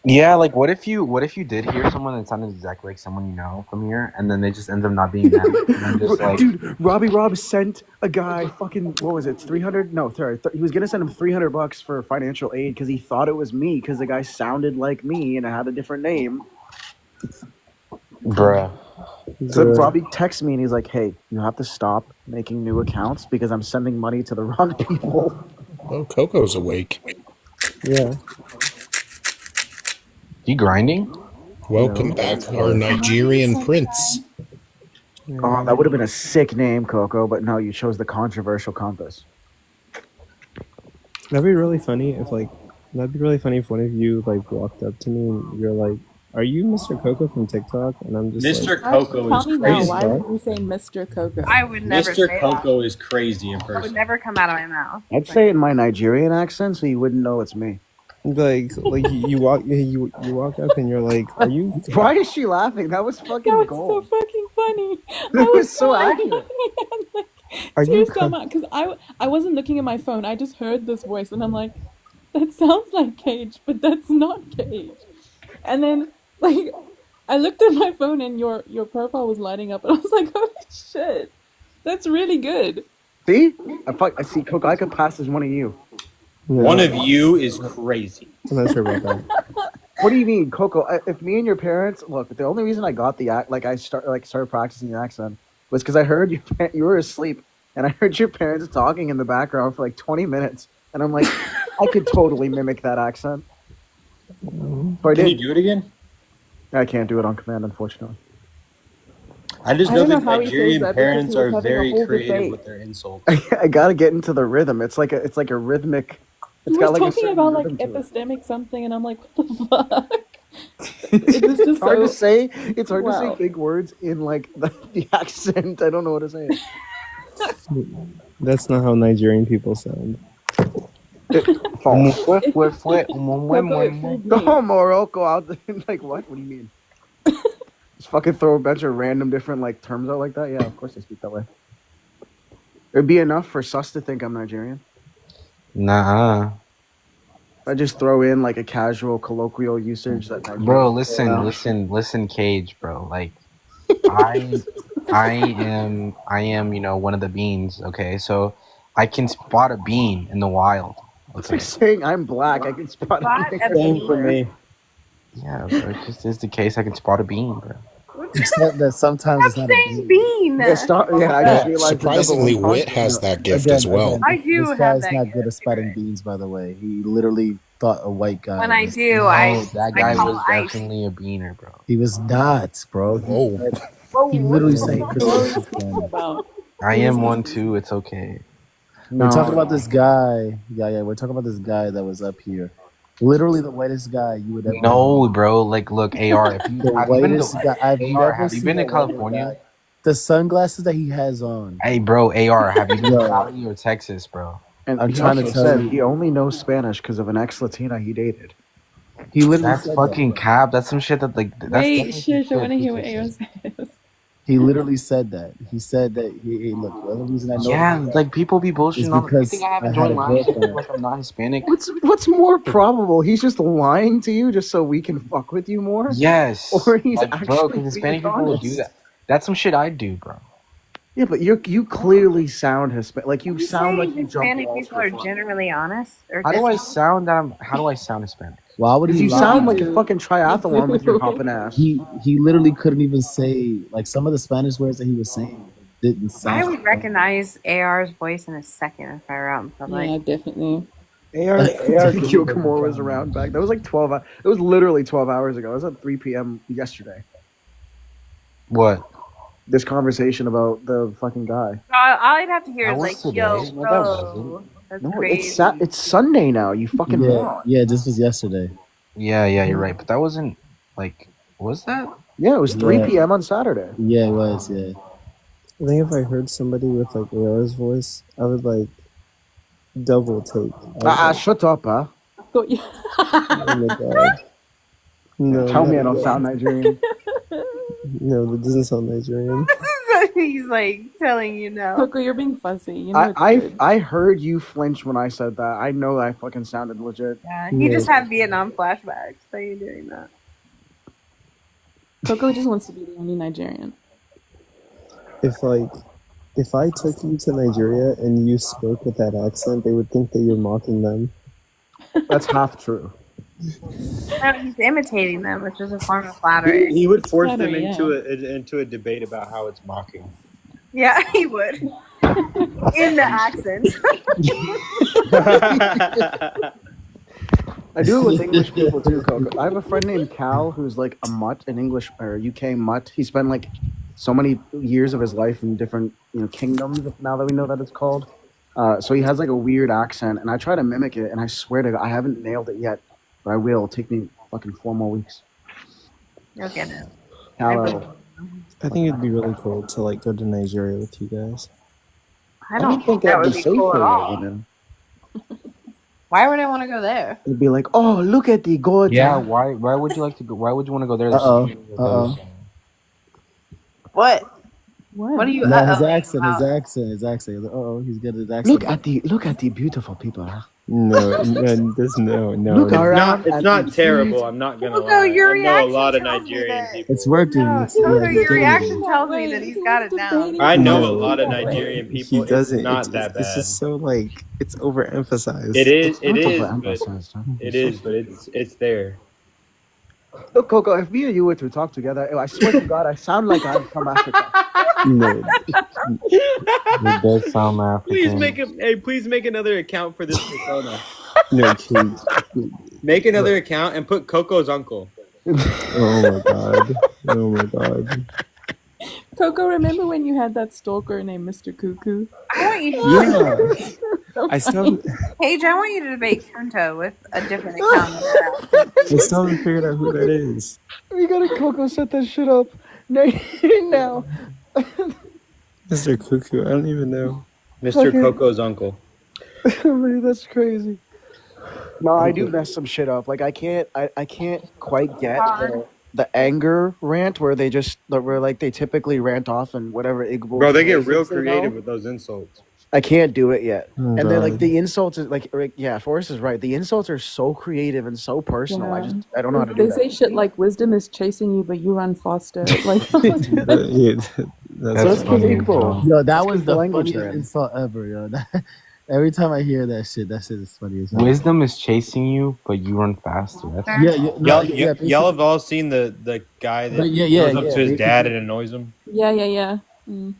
Yeah, like what if you did hear someone that sounded exactly like someone you know from here, and then they just end up not being them, and then just like Dude, Robbie Rob sent a guy fucking what was it, 300? No, sorry, he was gonna send him $300 for financial aid because he thought it was me because the guy sounded like me and I had a different name. bruh. So Robbie texts me and he's like, "Hey, you have to stop making new accounts because I'm sending money to the wrong people." Oh, Coco's awake. Yeah. You grinding? Welcome back, our Nigerian prince. Oh, that would have been a sick name, Coco, but no, you chose the controversial compass. That'd be really funny if one of you like walked up to me and you're like, "Are you Mr. Coco from TikTok?" And I'm just Mr. like, Coco Tell is me now, crazy. why would you say Mr. Coco? I would never Mr. say Coco is crazy in that. It would person. never come out of my mouth. I'd say it in my Nigerian accent so you wouldn't know it's me. like you walk up and you're like, "Are you?" Why is she laughing? That was fucking That was gold. so fucking funny. That was so accurate. Are you? Tears come out because I wasn't looking at my phone. I just heard this voice and I'm like, that sounds like Cage, but that's not Cage. And then like I looked at my phone and your profile was lighting up and I was like, holy shit, that's really good. See? I see, Coco, I could pass as one of you. One of you is crazy. I'm not sure about that. What do you mean, Coco? If me and your parents look, the only reason I got the started practicing the accent was because I heard you were asleep and I heard your parents talking in the background for like 20 minutes, and I'm like, I could totally mimic that accent. So I Can did. you do it again? I can't do it on command, unfortunately. I just I know don't know that how he says Nigerian that because parents he was are having a very whole creative debate. with their insults. I gotta get into the rhythm. It's like a rhythmic. He It's was got like a talking certain about like rhythm to it. epistemic something and I'm like, what the fuck? It was just It's hard to so say. It's hard to wow. say big words in like the accent. I don't know what to say. That's not how Nigerian people sound. False. Coco, it fooled me. Oh, Morocco out there. Like what? What do you mean? Just fucking throw a bunch of random different like terms out like that? Yeah, of course they speak that way. It'd be enough for sus to think I'm Nigerian. Nah, I just throw in like a casual colloquial usage that bro. Nigerians Listen, Cage, bro. Like, I am, one of the beans. Okay, so I can spot a bean in the wild. It's Okay. like saying I'm black. I can spot Spot it. a Same for me. Yeah, bro. It just is the case. I can spot a bean, bro. Except that sometimes it's Stop not a saying bean. bean. Yeah, I just realized Surprisingly, Wit has that gift as well. I do This have guy's that not gift. good at spotting beans, by the way. He literally thought a white guy. When I was- do, No, I that guy call was ice. definitely a beaner, bro. He was not, bro. Whoa. Whoa, He what literally are said you Christmas talking again. About. I am one too. It's okay. We're talking about this guy. Yeah. We're talking about this guy that was up here. Literally the whitest guy you would ever. No, bro. Like, look, AR. If you The have you been whitest to, guy. I've AR, never have you seen been to a whiter California? guy. The sunglasses that he has on. Hey, bro, AR. Have you been to Yo. Cali or Texas, bro? And I'm he trying to also tell said you. he only knows Spanish because of an ex-Latina he dated. He literally That's said fucking cap. That's some shit that like. That's Wait, definitely some shush, I want to shit hear what people Aaron say. says. He literally said that. He said that. Hey, look, the only reason I know Yeah, this like people be is bullshitting on. You because think I I haven't had a joined live girlfriend. like I'm not Hispanic? What's more probable? He's just lying to you just so we can fuck with you more? Yes, Or he's like, actually bro, because being Hispanic people will do honest? that. That's some shit I do, bro. Yeah, but you clearly sound Hispanic. Like you You sound saying like you jump Hispanic walls people for are fun. generally honest? Or How do I dishonest? sound that How do I sound Hispanic? Why would Because he you lie? sound like a do. fucking triathlon with your hopping ass. He literally couldn't even say like some of the Spanish words that he was saying didn't sound. I would recognize AR's voice in a second if I were out in public. Yeah, definitely. AR Gilmore was around back. That was like 12 hours. It was literally 12 hours ago. It was at 3 p.m. yesterday. What? This conversation about the fucking guy. All I'd have to hear That is was like, today. "Yo, No, that bro, wasn't. that's No, crazy." it's Sunday now. You fucking Yeah, moron. yeah. This was yesterday. Yeah, you're right. But that wasn't. Like, was that? Yeah, it was 3 Yeah. p.m. on Saturday. Yeah, it was. Yeah. I think if I heard somebody with like Laura's voice, I would like double take. Shut up, huh? Oh my god. No, Tell me I not don't yet. sound Nigerian. No, that doesn't sound Nigerian. He's like telling you no. Coco, you're being fussy. You know it's good. I heard you flinch when I said that. I know that I fucking sounded legit. Yeah, he just had Vietnam flashbacks. So you're doing that. Coco just wants to be the only Nigerian. If I took you to Nigeria and you spoke with that accent, they would think that you're mocking them. That's half true. No, he's imitating them, which is a form of flattery. He would force them Flattery, into a debate about how it's mocking. Yeah, he would. In the accent. I do it with English people too, Coco. I have a friend named Cal who's like a mutt, an English or UK mutt. He spent like so many years of his life in different kingdoms. Now that we know that it's called, so he has like a weird accent, and I try to mimic it, and I swear to God, I haven't nailed it yet, but I will. It'll take me fucking 4 more weeks. You'll get it. Cal, I think it'd be really cool to like go to Nigeria with you guys. I don't think that would be cool at all. Why would I want to go there? It'd be like, oh, look at the gorge. Yeah, why would you like to go? Why would you want to go there? What? What are you? No, his accent. He's got his accent. Look at the beautiful people. Huh? No, there's no. Look around. It's not terrible. I'm not gonna lie. your I know a reaction lot of tells me Nigerian that- people. It's working. Your reaction tells me that he's got it down. I know a lot of Nigerian people. He doesn't. It's not it's, that bad. It's just so like it's overemphasized. It is. Not It is. But overemphasized, huh? it is. But it's there. Look, Coco, if me and you were to talk together, I swear to God, I sound like I'm from Africa. No. It does sound African. Please make another account for this persona. No, please. Make another account and put Coco's uncle. Oh my god. Oh my god. Coco, remember when you had that stalker named Mr. Cuckoo? I want you to. Yeah. I still Paige, I want you to debate Kunto with a different account. I still haven't figured out who that is. We gotta Coco set that shit up now. Mr. Cuckoo, I don't even know. Mr. Okay. Coco's uncle. Man, that's crazy. No, I do mess some shit up. Like I can't quite get the anger rant where they typically rant off and whatever Igbo. Bro, they get real phrases they creative know. with those insults. I can't do it yet. Oh, And then like God. the insults is like Forrest is right. The insults are so creative and so personal. Yeah. I don't know how to They do say shit like wisdom is chasing you, but you run faster. Like, But, yeah, that's funny. Yo, that was the language funniest they're in. insult ever, yo. Every time I hear that shit is funny as hell. Wisdom is chasing you, but you run faster. That's Y'all have all seen the guy that But yeah, goes up to his dad and annoys him. yeah. Mm.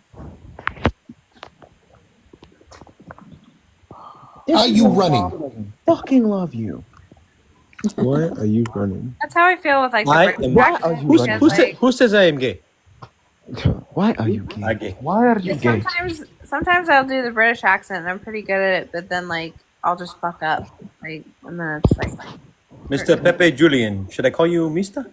Are you running? Fucking love you. Why are you running? That's how I feel with like I the am- British Why are accent, you because, Who says I am gay? Why are you gay? I'm gay. Why are you gay? sometimes I'll do the British accent and I'm pretty good at it, but then like I'll just fuck up. Like and then it's like Mr. Pepe Julian. Should I call you Mister?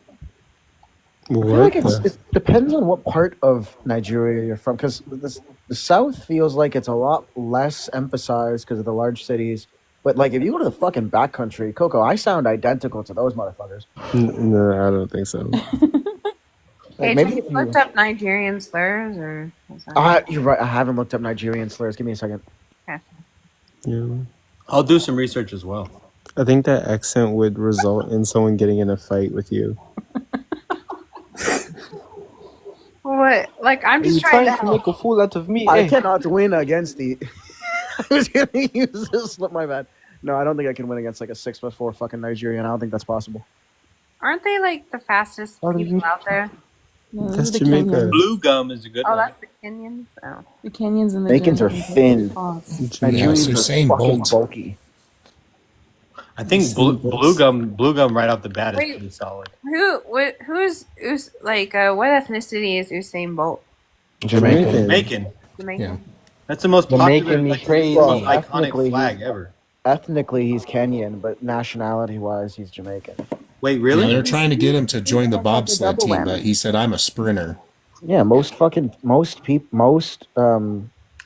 I feel like it depends on what part of Nigeria you're from, because the South feels like it's a lot less emphasized because of the large cities. But like, if you go to the fucking backcountry, Coco, I sound identical to those motherfuckers. No, I don't think so. hey, maybe have if you you- looked up Nigerian slurs or You're right. I haven't looked up Nigerian slurs. Give me a second. Yeah. I'll do some research as well. I think that accent would result in someone getting in a fight with you. what? Like I'm just trying to help. make a fool out of me. I eh? cannot win against the. I was gonna use this. Slip my bad. No, I don't think I can win against like a 6'4" fucking Nigerian. I don't think that's possible. Aren't they like the fastest people out there? No, those That's are the Jamaica. Kenyans. Blue gum is a good Oh, one. that's the Kenyans. Oh. The Kenyans and the Jamaicans are Jamaicans. thin. Oh. Nigerians are Usain fucking Bolt. bulky. I think blue gum right off the bat is Wait. pretty solid. Who's like what ethnicity is Usain Bolt? Jamaican. Jamaican. Jamaican. Yeah. That's the most You're popular, making me like, crazy. the most Well, iconic ethnically, flag ever. Ethnically, he's Kenyan, but nationality-wise, he's Jamaican. Wait, Yeah, really? they're trying to get him to join the That's like a bobsled double team, but whammy. he said, "I'm a sprinter." Yeah, most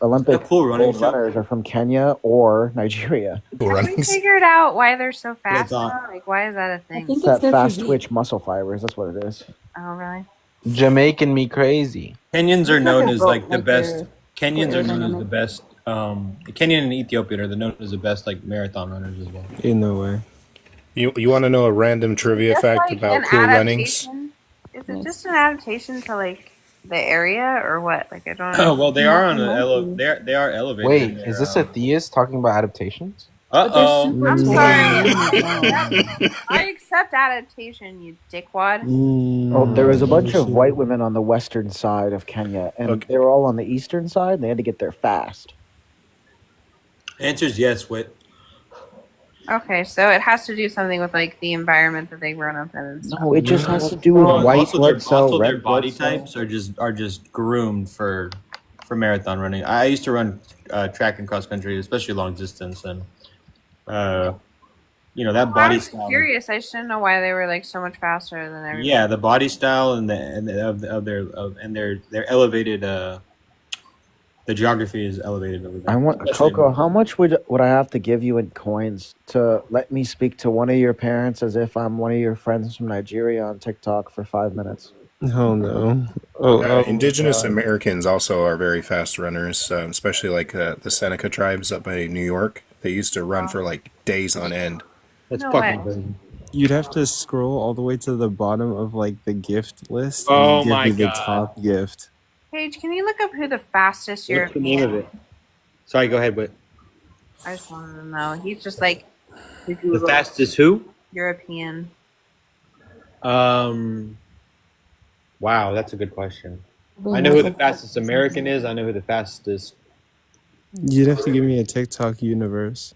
Olympic cool running gold show. runners are from Kenya or Nigeria. Have we figured out why they're so fast? on. Now? Like, why is that a thing? It's that fast twitch muscle fibers. That's what it is. Oh, really? Jamaican me crazy. Kenyans are known as like the like best. their- Kenyans their are known as the aerodynamic. best. Kenyan and Ethiopian are known as the best like marathon runners as well. In no way. You want to know a random trivia Just fact like about an cool runnings? adaptation. Is it just an adaptation to like the area or what? Like I don't. Oh well, they are on an they are elevated. Wait, in their, is this a theist talking about adaptations? Uh-oh. I'm sorry. I accept adaptation, you dickwad. Oh, there was a bunch of white women on the western side of Kenya, and they were all on the eastern side. And they had to get there fast. Answer's yes, Wit. Okay, so it has to do something with like the environment that they grown up in and stuff. No, it just has to do with Well, white also blood cell, their red body blood cell. types are just groomed for marathon running. I used to run track and cross country, especially long distance, and that I body was style. curious. I just didn't know why they were like so much faster than everybody. Yeah, the body style and their elevated the geography is elevated over there. I want Especially- Coco. How much would I have to give you in coins to let me speak to one of your parents as if I'm one of your friends from Nigeria on TikTok for 5 minutes? Oh no. Oh, Indigenous God. Americans also are very fast runners, especially like the Seneca tribes up by New York. They used to run for like days on end. That's No fucking way. crazy. You'd have to scroll all the way to the bottom of like the gift list. Oh, and my give you God. the top gift. Paige, can you look up who the fastest What's the name of European? it? Sorry, go ahead, Wit. I just wanted to know. He's just like The fastest who? European. Wow, that's a good question. I know who the fastest American is. I know who the fastest. You'd have to give me a TikTok universe.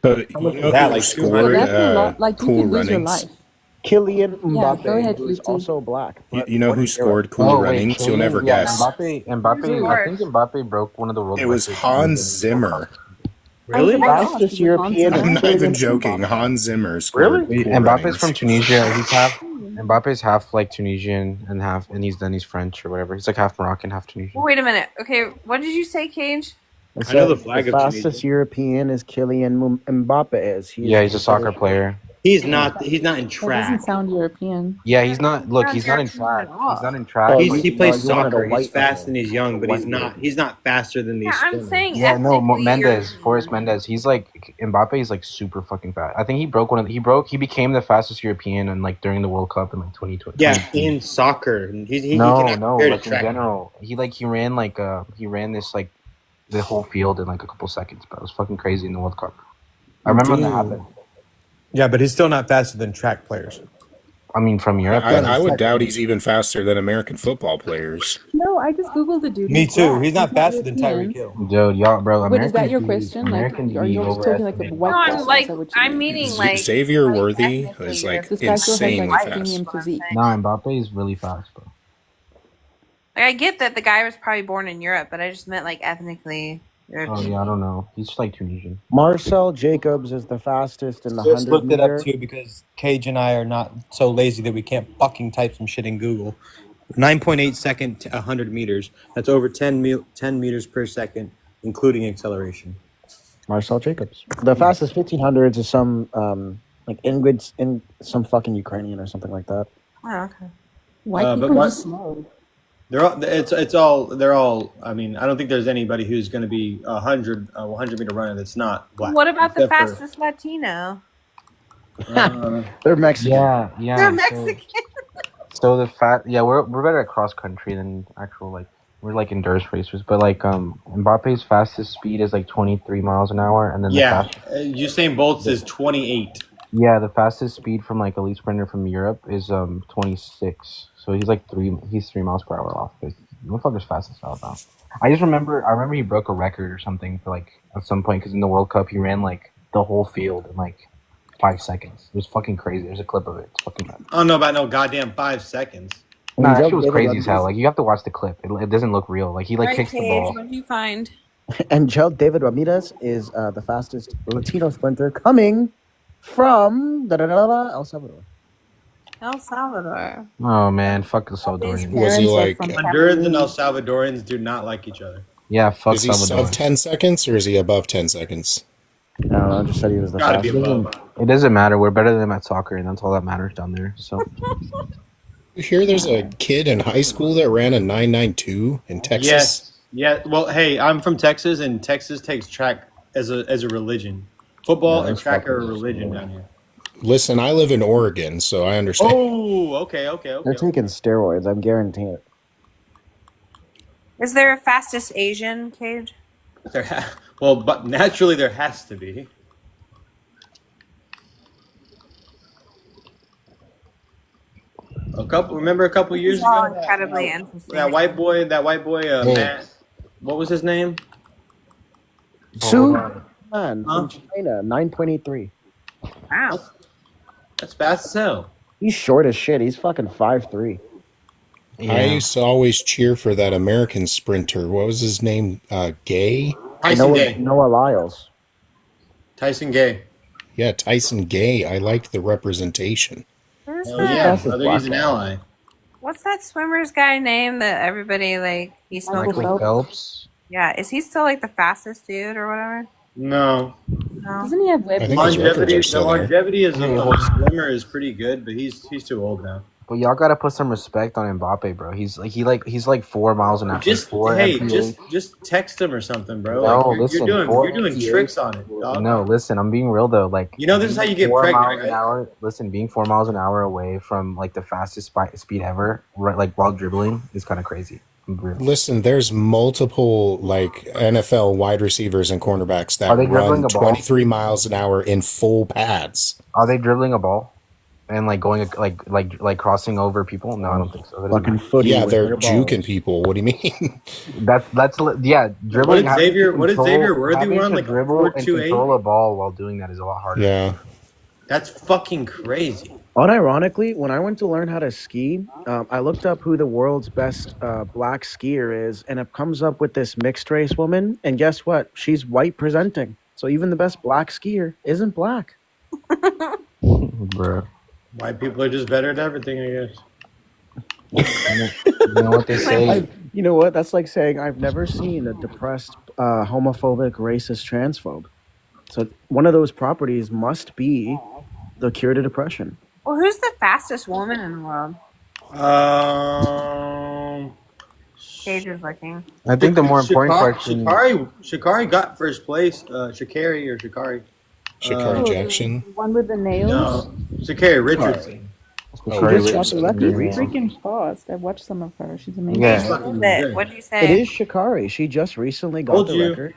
So you know who scored That's a lot. Like you cool could lose your runnings? life. Kylian Yeah, Mbappe, go ahead, who's Flutie. also black. You know who scored cool runnings? You'll never guess. Mbappe. I think Mbappe broke one of the world It was records. Hans Zimmer. Really? Fastest European. I'm not even joking. Hans Zimmer scored Really? cool Mbappe's runnings. from Tunisia. He's half. Mbappe's half like Tunisian and he's French or whatever. He's like half Moroccan, half Tunisian. Wait a minute. Okay, what did you say, Cage? I know said the flag of fastest Tunisia. European is Kylian Mbappe. Yeah, he's a soccer player. He's not in That doesn't sound European. Yeah, he's not. Look, he's not in track. He's not in track. He plays you wanted a soccer. He's white fast and he's young, but he's not faster than these. Yeah, I'm swimmers. saying Yeah, no, ethnically Mendes, Forrest Mendes. He's like Mbappe is like super fucking fast. I think he broke one of. He became the fastest European and like during the World Cup in like 2020. Yeah, in soccer. He No, cannot no, compare to like in track. general. He ran this like the whole field in like a couple seconds, but it was fucking crazy in the World Cup. I remember when that happened. Yeah, but he's still not faster than track players. I mean, from Europe. I would doubt he's even faster than American football players. No, I just googled the dude. Me He's too. black. He's not faster than European. Tyreek Hill. Dude, y'all, bro. Wait, is that your Americans question? Like, Americans are you be just talking like a overestimated. white No, I'm person? like Is that what you I'm mean? meaning like Xavier Worthy ethnically is like This guy still has insanely like fast. premium physique. Nah, Mbappe is really fast, bro. Like, I get that the guy was probably born in Europe, but I just meant like ethnically. Oh European. yeah, I don't know. He's like Tunisian. Marcel Jacobs is the fastest in the Just 100 looked it meter. up too because Cage and I are not so lazy that we can't fucking type some shit in Google. 9.8 second to 100 meters. That's over 10 meters per second, including acceleration. Marcel Jacobs. The fastest 1500s is some like Ingrid in some fucking Ukrainian or something like that. Oh, okay. White But people what- just slow. They're all. I mean, I don't think there's anybody who's going to be a 100 meter runner that's not black. What about the Except for- fastest Latino? They're Mexican. Yeah, yeah. They're so- Mexican. So we're better at cross country than actual like we're like endurance racers. But like Mbappe's fastest speed is like 23 miles an hour, and then Yeah, Usain Bolt's is 28. the fastest speed from like elite sprinter from Europe is 26. So he's like 3 miles per hour off. But motherfucker's fast as hell now. I remember he broke a record or something for like at some point because in the World Cup he ran like the whole field in like 5 seconds. It was fucking crazy. There's a clip of it. It's fucking mad. I don't know about no goddamn 5 seconds. Nah, that shit was crazy as hell. Like you have to watch the clip. It doesn't look real. Like he like kicks the ball. What did you find? And David Ramirez is the fastest Latino sprinter coming from El Salvador. El Salvador. Oh man, fuck the Salvadorians. Was he like? Hondurans and El Salvadorians do not like each other. Yeah, fuck Is he Salvador. sub 10 seconds or is he above 10 seconds? I don't know. I just said he was the Gotta be fastest. above. It doesn't matter. We're better than them at soccer, and that's all that matters down there. So You hear there's a kid in high school that ran a 992 in Texas? Yes. Yeah. Well, hey, I'm from Texas, and Texas takes track as a religion. Football Yeah, and that's track are a fucking religion stupid. down here. Listen, I live in Oregon, so I understand. Oh, okay. They're taking steroids. I'm guaranteeing it. Is there a fastest Asian, Cage? Well, but naturally there has to be. Remember a couple years It's all ago? incredibly interesting. That white boy, Hey. Matt. What was his name? Su Man from China, 9.83. Wow. That's fast as hell. He's short as shit. He's fucking 5'3". I used to always cheer for that American sprinter. What was his name? Gay? Tyson Gay. Noah Lyles. Tyson Gay. Yeah, Tyson Gay. I like the representation. Who's Hell that? yeah, brother, he's an ally. What's that swimmer's guy name that everybody like? He smokes. Michael Phelps. Yeah, is he still like the fastest dude or whatever? No. No. Doesn't he have web? I think his records Longevity, are the still there. longevity as a swimmer is pretty good, but he's too old now. But y'all gotta put some respect on Mbappe, bro. He's like 4 miles an hour. Just four hey, MPH. just text him or something, bro. No, Like, listen, you're four doing MPH. tricks on it, dog. No, listen, I'm being real though. Like, You know this is how you get 4 pregnant, miles right? an hour. Listen, being 4 miles an hour away from like the fastest speed ever, right? Like while dribbling, is kind of crazy. I'm real. Listen, there's multiple like NFL wide receivers and cornerbacks that Are they dribbling run a ball? 23 miles an hour in full pads. Are they dribbling a ball and like going like crossing over people? No, I don't think so. That doesn't Fucking matter. footy. Yeah, with they're their juking balls. people. What do you mean? That's yeah. Dribbling. What did Xavier Worthy having run, to like a dribble and 4.28? control a ball while doing that is a lot harder. Yeah. That's fucking crazy. Unironically, when I went to learn how to ski, I looked up who the world's best black skier is, and it comes up with this mixed race woman. And guess what? She's white presenting. So even the best black skier isn't black. Bro. White people are just better at everything, I guess. You know what they say? You know what? That's like saying I've never seen a depressed, homophobic, racist, transphobe. So one of those properties must be the cure to depression. Well, who's the fastest woman in the world? Cage is looking. I think the more important question. Shikari got first place. Shikari. Shikari Jackson. One with the nails. No, Shikari Richardson. Shikari She just shot the She's record. freaking fast. I've watched some of her. She's amazing. Yeah. What is it? What did you say? It is Shikari. She just recently got Told the you. record.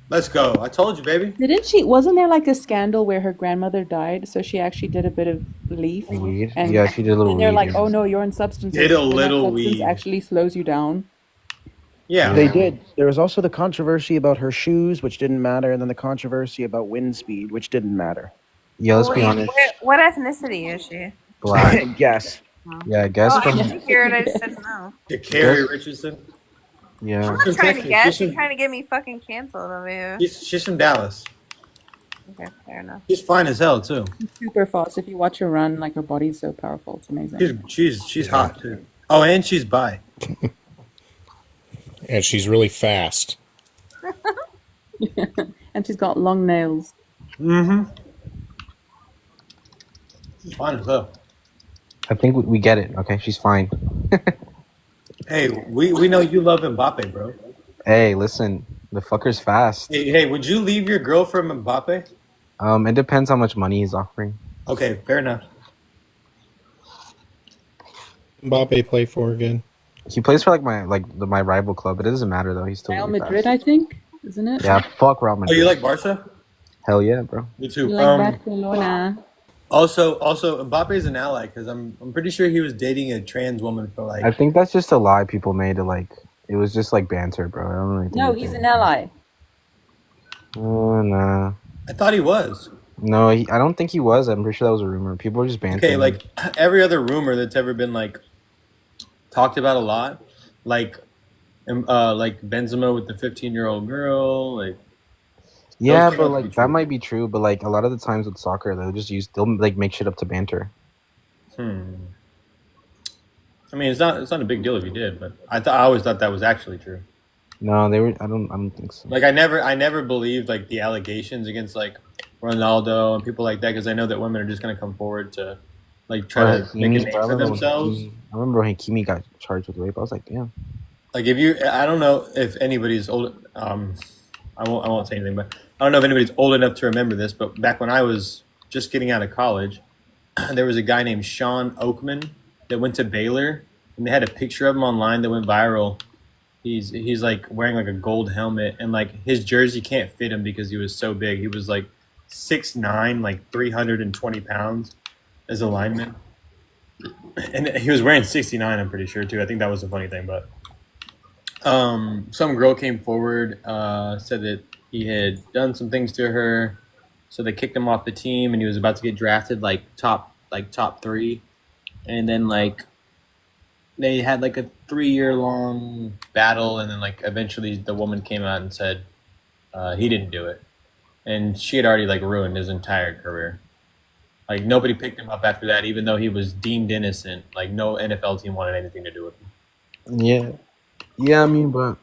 Let's go. I told you, baby. Didn't she? Wasn't there like a scandal where her grandmother died? So she actually did a bit of leaf. Weed? And, Yeah, she did a little and they're weed, like, yeah. "Oh no, you're on substances." Did a and that little substance weed. actually slows you down. Yeah. They did. There was also the controversy about her shoes, which didn't matter, and then the controversy about wind speed, which didn't matter. Yeah, let's be Wait, honest. what ethnicity is she? Black. Guess. Yeah, I guess Oh, I from. didn't hear it. I just said no. Shikari Richardson. Yeah. I'm not trying to Texas. guess. She's You're from- trying to get me fucking canceled over here. She's from Dallas. Okay, fair enough. She's fine as hell too. She's super fast. If you watch her run, like her body's so powerful. It's amazing. She's hot too. Oh, and she's bi. And she's really fast. And she's got long nails. Mm-hmm. She's fine as hell. I think we get it. Okay, she's fine. Hey, we know you love Mbappe, bro. Hey, listen, the fucker's fast. Hey, would you leave your girl for Mbappe? It depends how much money he's offering. Okay, fair enough. Mbappe play for again? He plays for my rival club. It doesn't matter though. He's still Real really Madrid, fast. I think, isn't it? Yeah, fuck Real Oh, Madrid. you like Barca? Hell yeah, bro. Me too. You like Barcelona? Also, Mbappe's an ally because I'm pretty sure he was dating a trans woman for like. I think that's just a lie people made to like. It was just like banter, bro. I don't really think. No, he's an ally. Oh no. I thought he was. No, I don't think he was. I'm pretty sure that was a rumor. People were just bantering. Okay, like every other rumor that's ever been like talked about a lot, like Benzema with the 15-year-old girl, like Yeah, Those but cannot like be that true. might be true, but like a lot of the times with soccer, they'll like make shit up to banter. I mean, it's not a big deal if you did, but I always thought that was actually true. No, they were. I don't think so. Like I never believed like the allegations against like Ronaldo and people like that because I know that women are just gonna come forward to like try to make a name for themselves. I remember when Hakimi got charged with rape. I was like, damn. Like I don't know if anybody's old. I won't say anything, but I don't know if anybody's old enough to remember this. But back when I was just getting out of college, there was a guy named Sean Oakman that went to Baylor, and they had a picture of him online that went viral. He's like wearing like a gold helmet, and like his jersey can't fit him because he was so big. He was like 6'9", like 320 pounds as a lineman, and he was wearing 69. I'm pretty sure too. I think that was the funny thing, but. Some girl came forward, said that he had done some things to her, so they kicked him off the team, and he was about to get drafted like top 3, and then like they had like a 3-year long battle, and then like eventually the woman came out and said he didn't do it, and she had already like ruined his entire career. Like nobody picked him up after that, even though he was deemed innocent. Like no NFL team wanted anything to do with him. Yeah. Yeah, I mean, but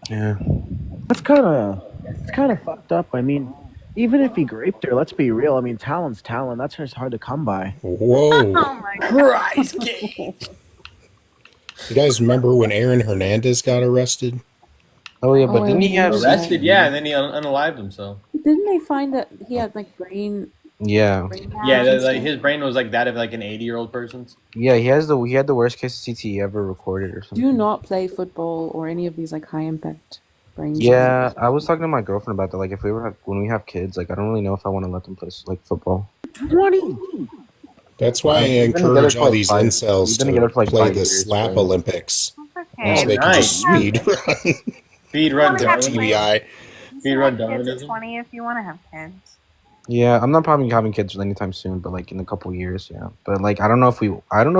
yeah, That's kind of fucked up. I mean, even if he raped her, let's be real. I mean, talent's talent. That's just hard to come by. Whoa. Oh my Christ, Gage. You guys remember when Aaron Hernandez got arrested? Oh yeah, but didn't he have Arrested? Yeah, and then he unalived himself. Didn't they find that he had like brain? Yeah. Yeah, like his brain was like that of like an 80-year-old person's. Yeah, he had the worst case of CTE ever recorded or something. Do not play football or any of these like high impact brain. Yeah, I was talking to my girlfriend about that. Like, when we have kids, like, I don't really know if I want to let them play like football. 20. That's why I We've been encourage together all for, like, these five- incels we've been to together for, like, play 5 the years, Slap right? Olympics. Okay. So they can just speed run. Speed run TBI. Speed run Kids at Darwinism. 20 if you want to have kids. Yeah, I'm not probably having kids anytime soon, but like in a couple years, yeah. But like, I don't know if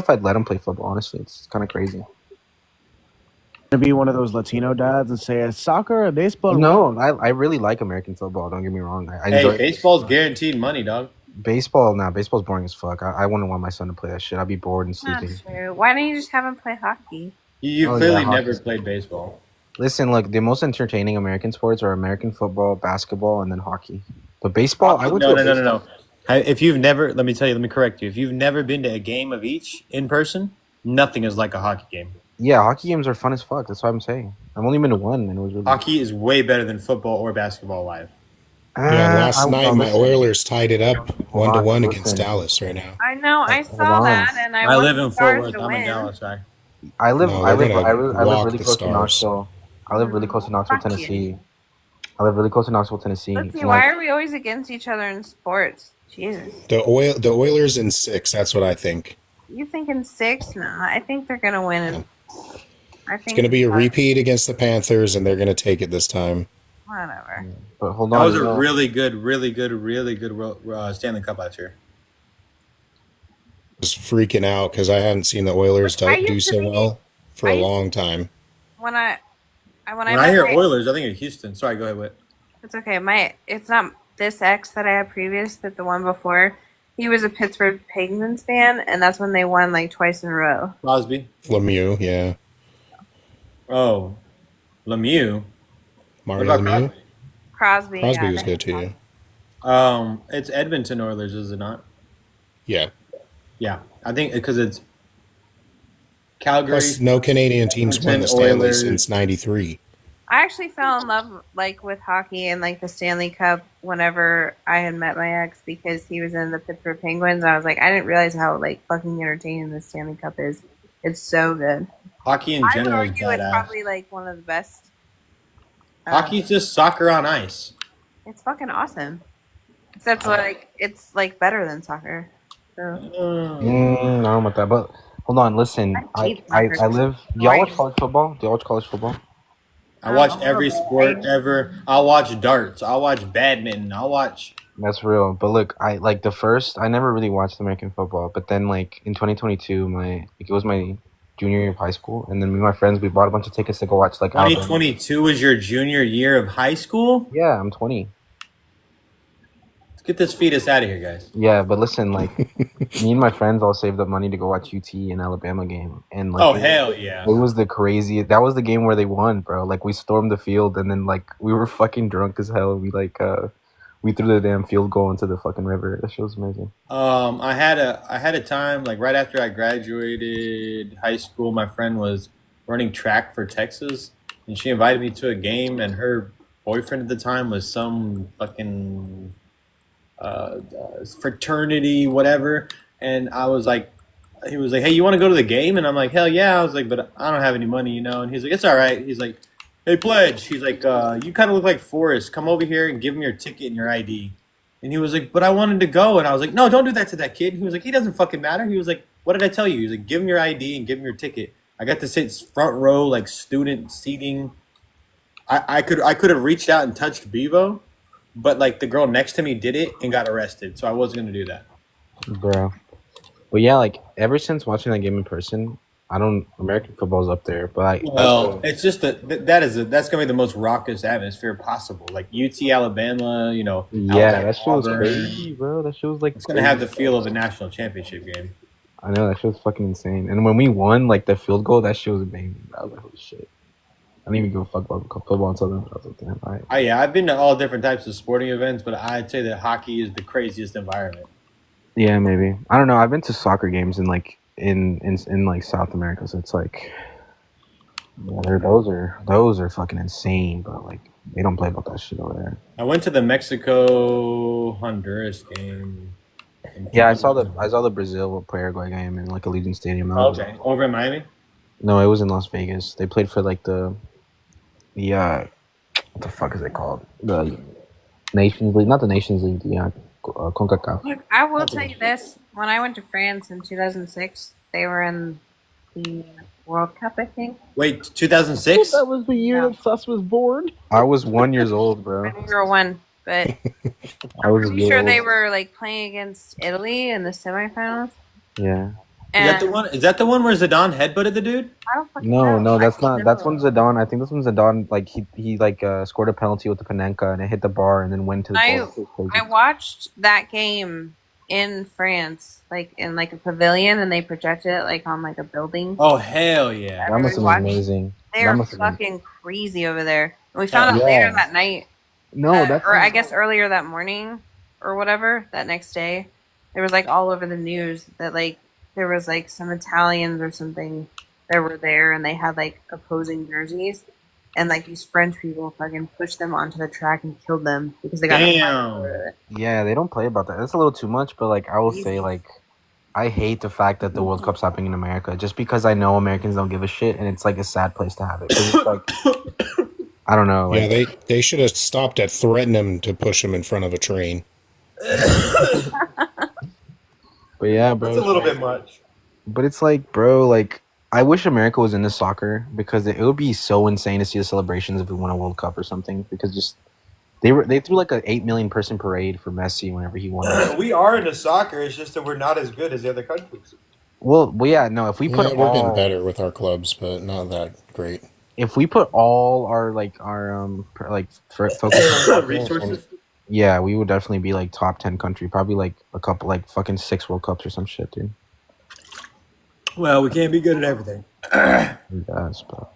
I'd let them play football. Honestly, it's kind of crazy. To be one of those Latino dads and say soccer or baseball. No, I really like American football. Don't get me wrong. I Hey, enjoy baseball's guaranteed money, dog. baseball. Nah, baseball's boring as fuck. I wouldn't want my son to play that shit. I'd be bored and Not sleeping. true. Why don't you just have him play hockey? You Oh, clearly yeah, never hockey. played baseball. Listen, look, the most entertaining American sports are American football, basketball, and then hockey. But baseball, I would No. If you've never, let me correct you. If you've never been to a game of each in person, nothing is like a hockey game. Yeah, hockey games are fun as fuck. That's what I'm saying. I've only been to one, and it was really. Hockey is way better than football or basketball live. Yeah, last night my listen. Oilers tied it up 1-1 against listen. Dallas right now. I know. I Hold saw on. that, and I I want live the in Fort Stars Worth. to I'm a win. Dallas guy. I live No, really they're gonna walk close the to Stars. Knoxville. I live really close to Knoxville, Fuck you. Tennessee. I live really close to Knoxville, Tennessee. Let's see. And, Why like, are we always against each other in sports? Jesus. The Oilers in 6. That's what I think. You thinking 6? No, I think they're gonna win. I think It's going to be a repeat against the Panthers, and they're going to take it this time. Whatever. But hold That on. was a no. really good Stanley Cup last year. Just freaking out because I haven't seen the Oilers I do used to so be- well for I a used- long time. When I When I hear Oilers, I think of Houston. Sorry, go ahead, Whit. It's okay. It's not this ex that I had previous, but the one before. He was a Pittsburgh Penguins fan, and that's when they won like twice in a row. Crosby. Lemieux, yeah. Oh, Lemieux. Mario What about Lemieux. Crosby. Crosby yeah, was they- good too, yeah. It's Edmonton Oilers, is it not? Yeah. Yeah, I think because it's Calgary. Plus, no Canadian teams won the Edmonton Stanley Oilers. since '93. I actually fell in love like with hockey and like the Stanley Cup whenever I had met my ex because he was in the Pittsburgh Penguins. I was like, I didn't realize how like fucking entertaining the Stanley Cup is. It's so good. Hockey in I would general is argue it's badass. probably like one of the best. Hockey's just soccer on ice. It's fucking awesome. Except like it's like better than soccer. So. I don't know about that, but hold on. Listen, I hate soccer. live. Y'all watch college football? Do y'all watch college football? I watch every sport ever. I'll watch darts. I'll watch badminton. I'll watch. That's real. But look, I never really watched American football. But then like in 2022, it was my junior year of high school, and then me and my friends we bought a bunch of tickets to go watch like Alabama. 2022 was your junior year of high school? Yeah, I'm 20. Let's get this fetus out of here, guys. Yeah, but listen, like me and my friends all saved up money to go watch UT and Alabama game, and like Oh, hell yeah. it was the crazy. That was the game where they won, bro. Like we stormed the field, and then like we were fucking drunk as hell. We threw the damn field goal into the fucking river. That shit was amazing. I had a time like right after I graduated high school. My friend was running track for Texas, and she invited me to a game. And her boyfriend at the time was some fucking fraternity, whatever. And I was like, he was like, "Hey, you want to go to the game?" And I'm like, "Hell yeah!" I was like, "But I don't have any money, you know." And he's like, "It's all right." He's like, "Hey, Pledge." He's like, "You kind of look like Forrest. Come over here and give him your ticket and your ID." And he was like, "But I wanted to go." And I was like, "No, don't do that to that kid." He was like, "He doesn't fucking matter." He was like, "What did I tell you?" He was like, "Give him your ID and give him your ticket." I got to sit front row, like student seating. I could have reached out and touched Bevo, but like the girl next to me did it and got arrested, so I wasn't gonna do that. Bro. But yeah, like ever since watching that game in person, American football's up there. But Well, it's just that's gonna be the most raucous atmosphere possible. Like UT Alabama, you know. yeah, that shit was Auburn. crazy, bro. That shit was like It's gonna have the feel of a national championship game. I know, that shit was fucking insane. And when we won, like the field goal, that shit was amazing. I was like, holy shit. I didn't even give a fuck about football until then. I was like, damn, all right. Oh yeah, I've been to all different types of sporting events, but I'd say that hockey is the craziest environment. Yeah, maybe. I don't know. I've been to soccer games in like in like South America, so it's like yeah, those are fucking insane, but like they don't play about that shit over there. I went to the Mexico Honduras game. Yeah, I saw the Brazil Paraguay game in like Allegiant Stadium. That was- Okay, over in Miami. No, it was in Las Vegas. They played for like the what the fuck is it called? The Nations League, not the Nations League. The CONCACAF. Look, I will tell you this. When I went to France in 2006, they were in the World Cup, I think. Wait, 2006? That was the year that Sus was born. I was 1 year old, bro. We were one, but I was a I'm year sure old. they were like playing against Italy in the semifinals. Yeah. Is that the one where Zidane headbutted the dude? I don't fucking No, know. that's not. That's when Zidane. I think this one Zidane. Like he like scored a penalty with the Panenka and it hit the bar and then went to the. I watched that game in France, like in like a pavilion, and they projected it like on like a building. Oh hell yeah! That must have Everybody been amazing. They That are must have been- fucking crazy over there. And we found out Yeah. later that night. No, that's or I guess earlier that morning or whatever, that next day. There was like all over the news that like there was like some Italians or something that were there and they had like opposing jerseys and like these French people fucking pushed them onto the track and killed them because they got Yeah, they don't play about that. That's a little too much, but like I will say, like I hate the fact that the World Cup's happening in America, just because I know Americans don't give a shit, and it's like a sad place to have it. 'Cause it's like I don't know. Like, Yeah, they should have stopped at threatening him to push him in front of a train. But yeah, bro, That's a little bit much. But it's like, bro, like I wish America was into soccer because it would be so insane to see the celebrations if we won a World Cup or something. Because just they threw like a 8 million person parade for Messi whenever he won. We are into soccer. It's just that we're not as good as the other countries. Well, yeah, no. If we put we're getting all, better with our clubs, but not that great. if we put all our focus on soccer, Resources? yeah, we would definitely be like top 10 country. Probably like a couple, like fucking 6 World Cups or some shit, dude. Well, we can't be good at everything. Yes, but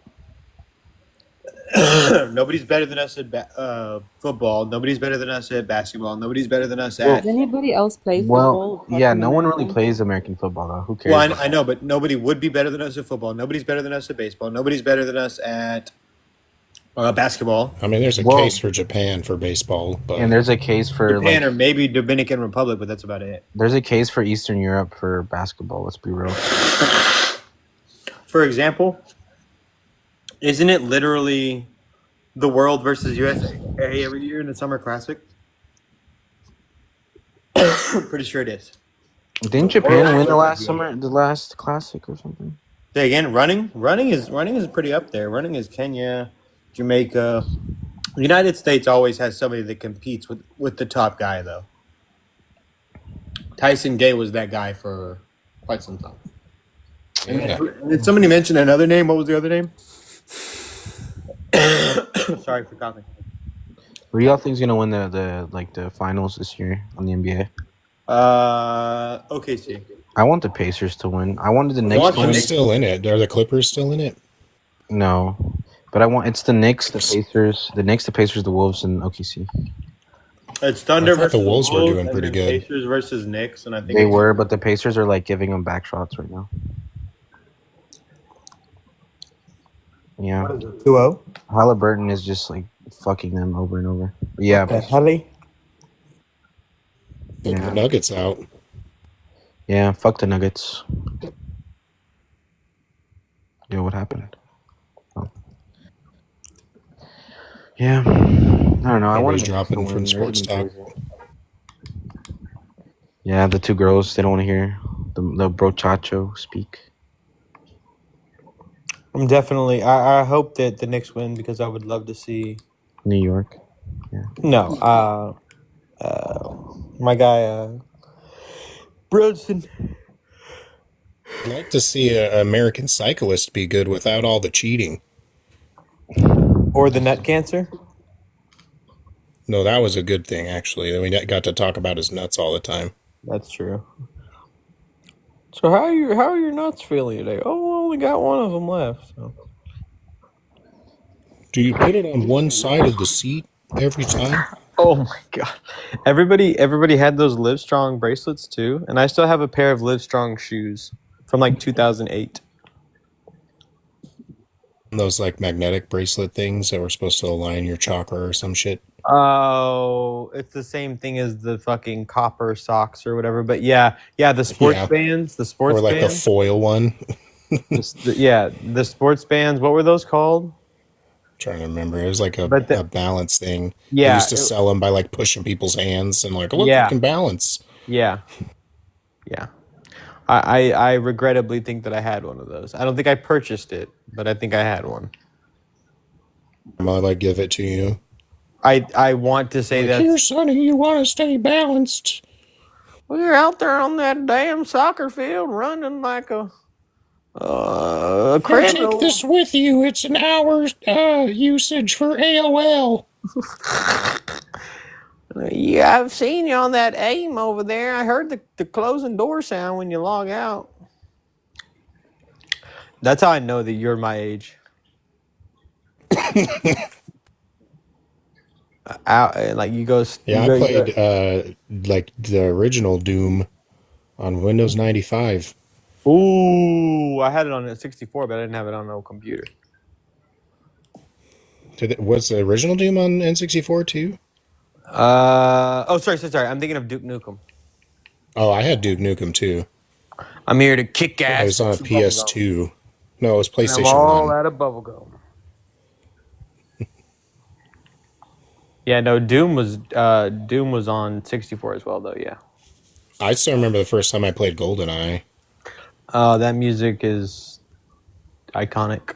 Nobody's better than us at football. Nobody's better than us at basketball. Nobody's better than us Does at. anybody else play football? well, yeah, apart from no one really America? plays American football though. Who cares? Well, I know, but nobody would be better than us at football. Nobody's better than us at baseball. Nobody's better than us at basketball. I mean, there's a Well- case for Japan for baseball, but And there's a case for Japan like, or maybe Dominican Republic, but that's about it. there's a case for Eastern Europe for basketball. Let's be real. For example, isn't it literally the world versus USA every year in the Summer Classic? Pretty sure it is. Didn't Japan win the last classic or something? Say again, running is pretty up there. Running is Kenya, Jamaica. The United States always has somebody that competes with the top guy though. Tyson Gay was that guy for quite some time. Yeah. Did somebody mention another name? What was the other name? Sorry for coughing. Who do y'all think's gonna win the finals this year on the NBA? OKC. I want the Pacers to win. I wanted the Knicks to win. Who's still in it? Are the Clippers still in it? No, but it's the Knicks, the Pacers, the Wolves, and OKC. It's Thunder I thought versus the Wolves were doing and pretty then good. Pacers versus Knicks, and I think They it's- were, but the Pacers are like giving them back shots right now. Yeah. 2-0? Halliburton is just like fucking them over and over. Yeah. Hallie? The Nuggets out. Yeah, fuck the Nuggets. Yo, what happened? Oh. Yeah. I don't know. I want Everybody's dropping from sports talk. Yeah, the two girls, they don't want to hear the brochacho speak. I'm definitely. I hope that the Knicks win because I would love to see. New York. Yeah. No, my guy, Brunson. I'd like to see an American cyclist be good without all the cheating. Or the nut cancer. No, that was a good thing, actually. We got to talk about his nuts all the time. That's true. So how are your nuts feeling today? Oh, I only got one of them left. So. Do you put it on one side of the seat every time? Oh my god! Everybody had those Livestrong bracelets too, and I still have a pair of Livestrong shoes from like 2008. Those like magnetic bracelet things that were supposed to align your chakra or some shit. Oh, it's the same thing as the fucking copper socks or whatever. But yeah, the sports bands, or like the foil one. the sports bands. What were those called? Trying to remember. It was like a balance thing. Yeah, they used to sell them by like pushing people's hands and like, look, you can balance. Yeah. I regrettably think that I had one of those. I don't think I purchased it, but I think I had one. Might I give it to you? I want to say that. Here, Sonny, you want to stay balanced. Well, you're out there on that damn soccer field running like a Here, criminal. take this with you. It's an hour's usage for AOL. Yeah, I've seen you on that AIM over there. I heard the closing door sound when you log out. That's how I know that you're my age. Like you go. Yeah, I played like the original Doom on Windows 95. Ooh, I had it on a 64, but I didn't have it on no computer. Was the original Doom on N64 too? Sorry. I'm thinking of Duke Nukem. Oh, I had Duke Nukem too. I'm here to kick ass. It was on a PS2. No, it was PlayStation 1. All out of bubblegum. Yeah, no, Doom was on 64 as well, though. Yeah. I still remember the first time I played GoldenEye. That music is iconic.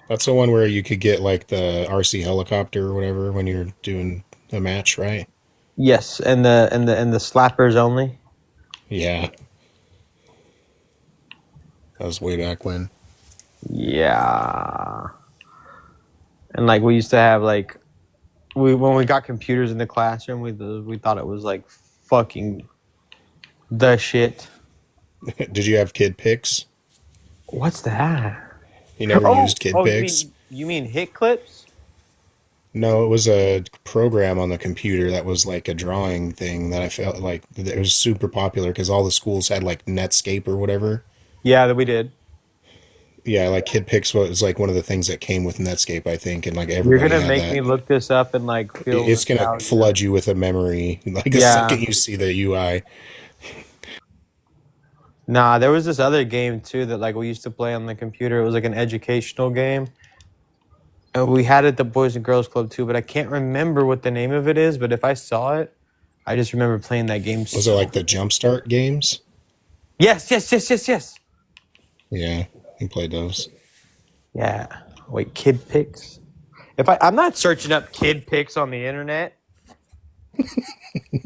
That's the one where you could get like the RC helicopter or whatever when you're doing a match, right? Yes, and the slappers only. Yeah. That was way back when. Yeah. And like we used to have like when we got computers in the classroom, we thought it was like fucking the shit. Did you have Kid Pix? What's that? You never used Kid Pix? You mean Hit Clips? No, it was a program on the computer that was like a drawing thing that I felt like it was super popular because all the schools had like Netscape or whatever. Yeah, that we did. Yeah, like Kid Pix was like one of the things that came with Netscape, I think, and like everybody. You're gonna had make that. me look this up and like feel. It's gonna flood you with a memory like the second you see the UI. Nah, there was this other game too that like we used to play on the computer. It was like an educational game. And we had it at the Boys and Girls Club too, but I can't remember what the name of it is. But if I saw it, I just remember playing that game. Was it like the Jumpstart games? Yes. Yeah, we played those. Yeah. Wait, Kid Pix? I'm not searching up Kid Pix on the internet.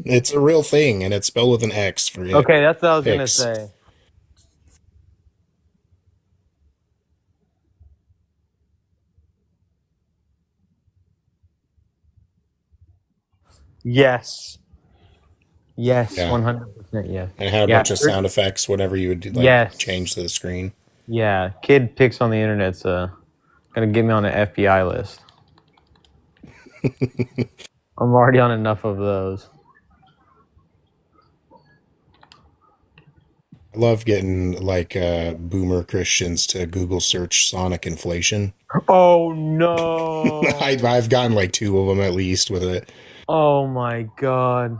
It's a real thing, and it's spelled with an X for you. Okay, that's what I was gonna say. Yes. Yes, Yeah. 100% yes. And it had a Yeah, bunch of sound effects whenever you would like Yes. change to the screen. Yeah, kid pics on the internet's gonna get me on the FBI list. I'm already on enough of those. I love getting like boomer Christians to Google search Sonic inflation. Oh no! I've gotten like 2 of them at least with it. Oh my god!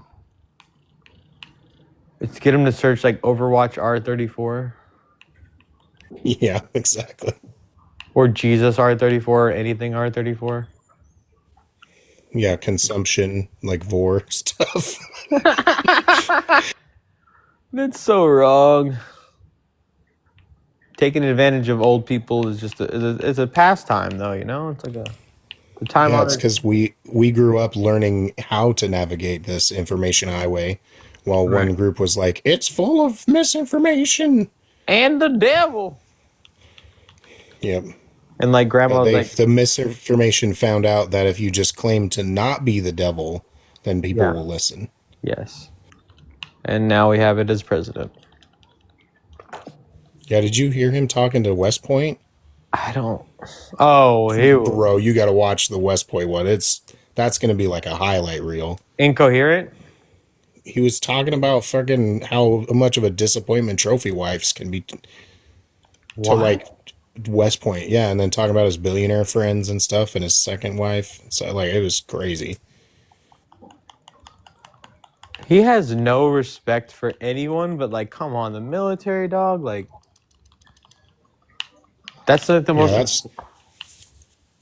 Let's get them to search like Overwatch R34. Yeah, exactly. Or Jesus R34 or anything R34. Yeah, consumption like vor stuff. That's so wrong. Taking advantage of old people is just it's a pastime, though. You know, it's like a time. Yeah, it's because we grew up learning how to navigate this information highway, while one group was like, "It's full of misinformation." And the devil. Yep. And like grandma was like, the misinformation found out that if you just claim to not be the devil, then people will listen. Yes. And now we have it as president. Yeah, did you hear him talking to West Point? I don't. Oh, bro, you got to watch the West Point one. That's going to be like a highlight reel. Incoherent? He was talking about fucking how much of a disappointment trophy wives can be to like West Point. Yeah, and then talking about his billionaire friends and stuff and his second wife. So like it was crazy. He has no respect for anyone, but like, come on, the military, dog. Like, that's like the most.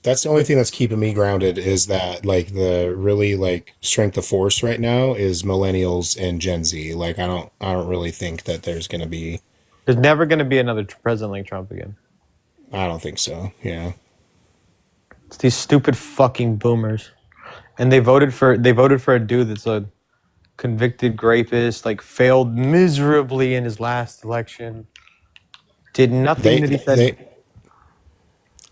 That's the only thing that's keeping me grounded is that like the really like strength of force right now is millennials and Gen Z. Like I don't really think that there's gonna be. There's never gonna be another president like Trump again. I don't think so. Yeah. It's these stupid fucking boomers, and they voted for a dude that's a convicted rapist, like failed miserably in his last election. Did nothing that he said.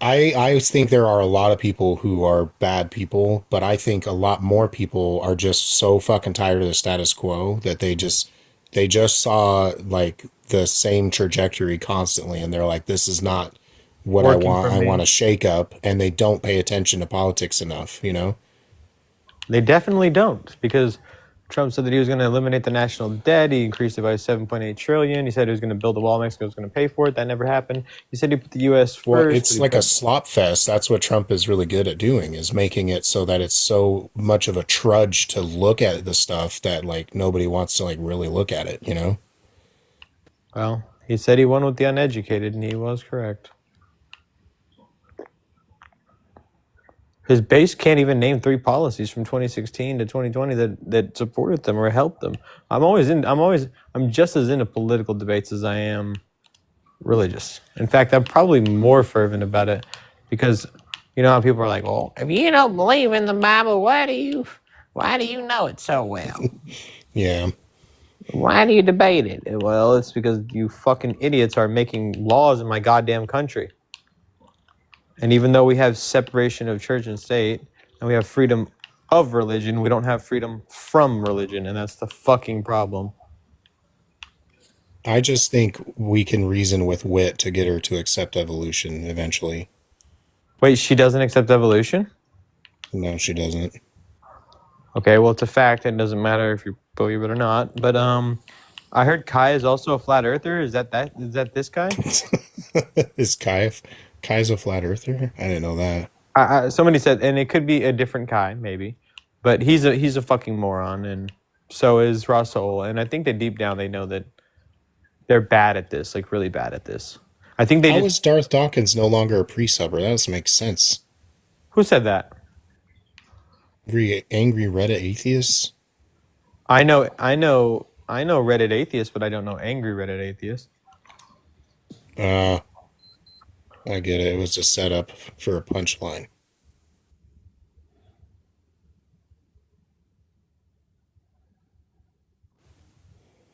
I think there are a lot of people who are bad people, but I think a lot more people are just so fucking tired of the status quo that they just saw like the same trajectory constantly and they're like, this is not what I want. I want to shake up, and they don't pay attention to politics enough, you know? They definitely don't, because Trump said that he was going to eliminate the national debt. He increased it by 7.8 trillion. He said he was going to build a wall. Mexico was going to pay for it. That never happened. He said he put the U.S. first. Well, it's like a slop fest. That's what Trump is really good at doing, is making it so that it's so much of a trudge to look at the stuff that like nobody wants to like really look at it, you know? Well, he said he won with the uneducated, and he was correct. His base can't even name 3 policies from 2016 to 2020 that supported them or helped them. I'm just as into political debates as I am religious. In fact, I'm probably more fervent about it because you know how people are like, well, if you don't believe in the Bible, why do you know it so well? Yeah. Why do you debate it? Well, it's because you fucking idiots are making laws in my goddamn country. And even though we have separation of church and state, and we have freedom of religion, we don't have freedom from religion, and that's the fucking problem. I just think we can reason with wit to get her to accept evolution eventually. Wait, she doesn't accept evolution? No, she doesn't. Okay, well, it's a fact. It doesn't matter if you believe it or not. But I heard Kai is also a flat earther. Is that this guy? Is Kai's a flat earther? I didn't know that. Somebody said, and it could be a different Kai, maybe. But he's a fucking moron, and so is Rasul. And I think that deep down they know that they're bad at this, like really bad at this. I think they. How is Darth Dawkins no longer a pre-subber? That doesn't make sense. Who said that? Angry Reddit atheists? I know Reddit atheists, but I don't know angry Reddit atheists. I get it. It was a setup for a punchline.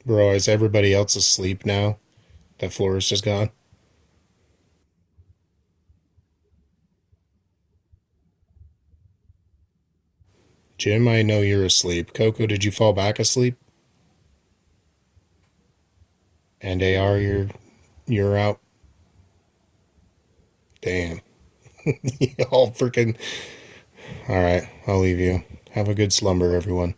Bro, is everybody else asleep now that Flores is gone? Jim, I know you're asleep. Coco, did you fall back asleep? And AR, you're out. Damn. All freaking. All right, I'll leave you. Have a good slumber, everyone.